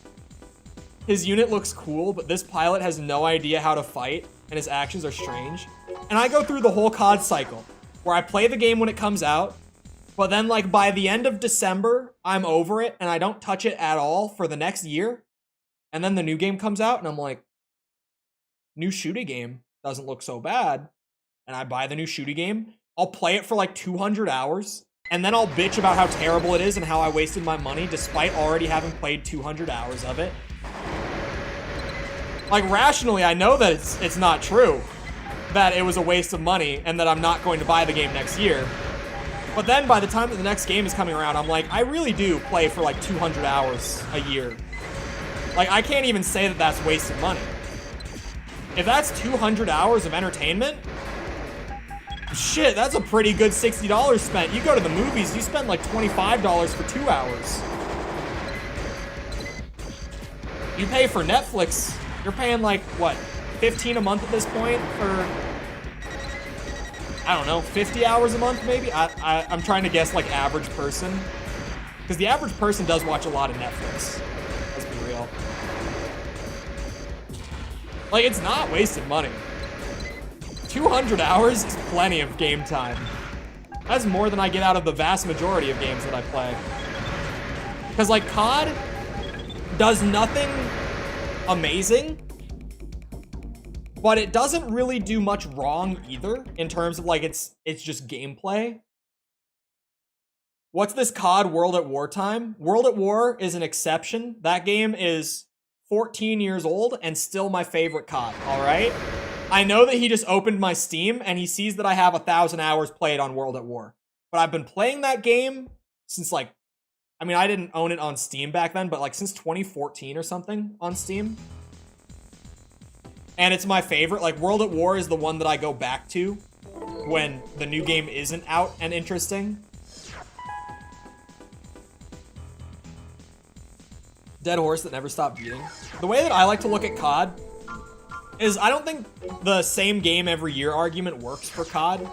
S1: His unit looks cool, but this pilot has no idea how to fight, and his actions are strange. And I go through the whole COD cycle, where I play the game when it comes out, but then like by the end of December, I'm over it, and I don't touch it at all for the next year. And then the new game comes out, and I'm like, new shooty game doesn't look so bad. And I buy the new shooty game. I'll play it for like 200 hours, and then I'll bitch about how terrible it is and how I wasted my money despite already having played 200 hours of it. Like, rationally, I know that it's not true, that it was a waste of money and that I'm not going to buy the game next year. But then by the time that the next game is coming around, I'm like, I really do play for like 200 hours a year. Like, I can't even say that that's wasted money. If that's 200 hours of entertainment, shit, that's a pretty good $60 spent. You go to the movies, you spend like $25 for 2 hours. You pay for Netflix, you're paying like, what, $15 a month at this point for, I don't know, 50 hours a month maybe? I'm trying to guess like average person. Because the average person does watch a lot of Netflix. Let's be real. Like, it's not wasted money. 200 hours is plenty of game time. That's more than I get out of the vast majority of games that I play. Because like COD does nothing amazing, but it doesn't really do much wrong either in terms of like it's just gameplay. What's this COD World at War time? World at War is an exception. That game is 14 years old and still my favorite COD, all right? I know that he just opened my Steam and he sees that I have 1,000 hours played on World at War. But I've been playing that game since like, I mean, I didn't own it on Steam back then, but like since 2014 or something on Steam. And it's my favorite. Like, World at War is the one that I go back to when the new game isn't out and interesting. Dead horse that never stopped beating. The way that I like to look at COD is I don't think the same game every year argument works for COD.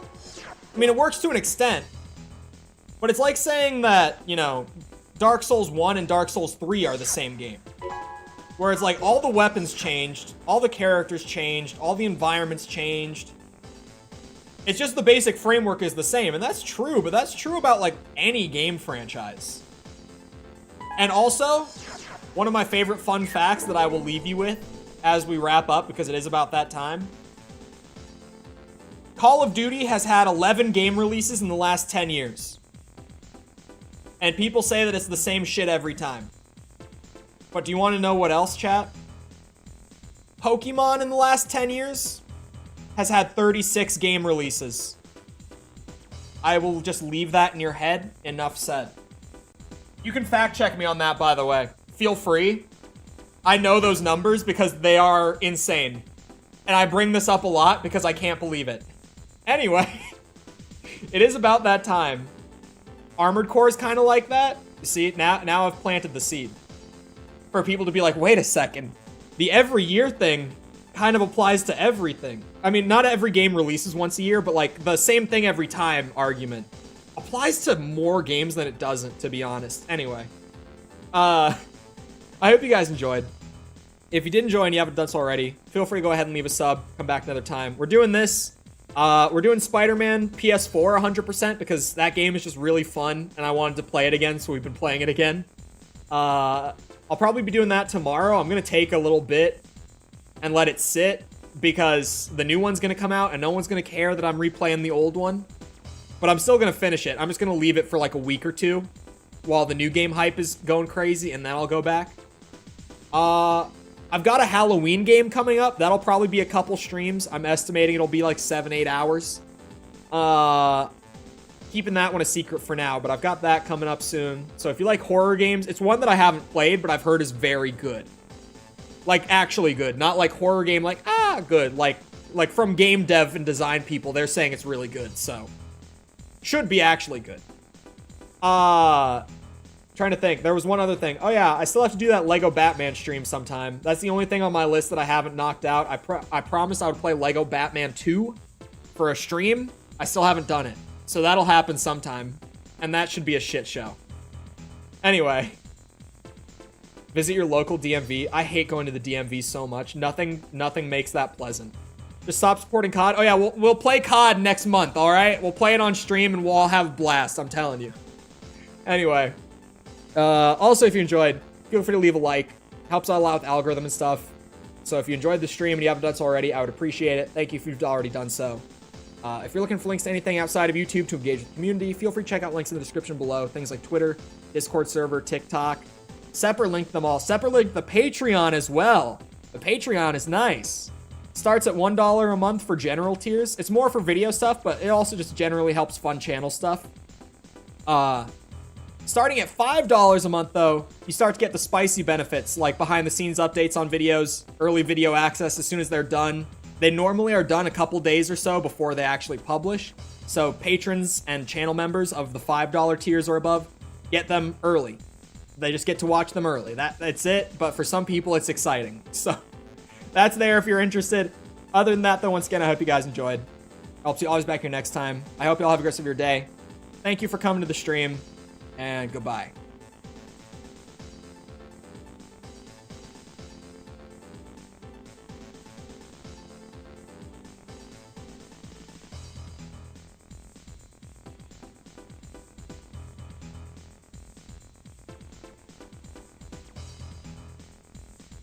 S1: I mean, it works to an extent, but it's like saying that, you know, Dark Souls 1 and Dark Souls 3 are the same game. Where it's like all the weapons changed, all the characters changed, all the environments changed. It's just the basic framework is the same, and that's true, but that's true about like any game franchise. And also, one of my favorite fun facts that I will leave you with as we wrap up, because it is about that time. Call of Duty has had 11 game releases in the last 10 years. And people say that it's the same shit every time. But do you want to know what else, chat? Pokemon in the last 10 years has had 36 game releases. I will just leave that in your head. Enough said. You can fact check me on that, by the way. Feel free. I know those numbers because they are insane. And I bring this up a lot because I can't believe it. Anyway, it is about that time. Armored Core is kind of like that. You see, now I've planted the seed. For people to be like, wait a second. The every year thing kind of applies to everything. I mean, not every game releases once a year, but like the same thing every time argument applies to more games than it doesn't, to be honest. Anyway, I hope you guys enjoyed. If you did enjoy and you haven't done so already, feel free to go ahead and leave a sub. Come back another time. We're doing this. We're doing Spider-Man PS4 100% because that game is just really fun and I wanted to play it again, so we've been playing it again. I'll probably be doing that tomorrow. I'm going to take a little bit and let it sit because the new one's going to come out and no one's going to care that I'm replaying the old one. But I'm still going to finish it. I'm just going to leave it for like a week or two while the new game hype is going crazy and then I'll go back. I've got a Halloween game coming up. That'll probably be a couple streams. I'm estimating it'll be like 7-8 hours. Keeping that one a secret for now, but I've got that coming up soon. So if you like horror games, it's one that I haven't played, but I've heard is very good. Like, actually good. Not like horror game, like, good. Like from game dev and design people, they're saying it's really good, so. Should be actually good. Trying to think. There was one other thing. Oh yeah, I still have to do that Lego Batman stream sometime. That's the only thing on my list that I haven't knocked out. I promised I would play Lego Batman 2 for a stream. I still haven't done it. So that'll happen sometime. And that should be a shit show. Anyway. Visit your local DMV. I hate going to the DMV so much. Nothing makes that pleasant. Just stop supporting COD. Oh yeah, we'll play COD next month, alright? We'll play it on stream and we'll all have a blast, I'm telling you. Anyway. Also, if you enjoyed, feel free to leave a like. Helps out a lot with algorithm and stuff. So if you enjoyed the stream and you haven't done so already, I would appreciate it. Thank you if you've already done so. If you're looking for links to anything outside of YouTube to engage with the community, feel free to check out links in the description below. Things like Twitter, Discord server, TikTok. Separate link to them all. Separate link to the Patreon as well. The Patreon is nice. Starts at $1 a month for general tiers. It's more for video stuff, but it also just generally helps fund channel stuff. Starting at $5 a month, though, you start to get the spicy benefits, like behind-the-scenes updates on videos, early video access as soon as they're done. They normally are done a couple days or so before they actually publish. So patrons and channel members of the $5 tiers or above get them early. They just get to watch them early. That's it, but for some people, it's exciting. So that's there if you're interested. Other than that, though, once again, I hope you guys enjoyed. I'll see you always back here next time. I hope you all have a great rest of your day. Thank you for coming to the stream, and goodbye.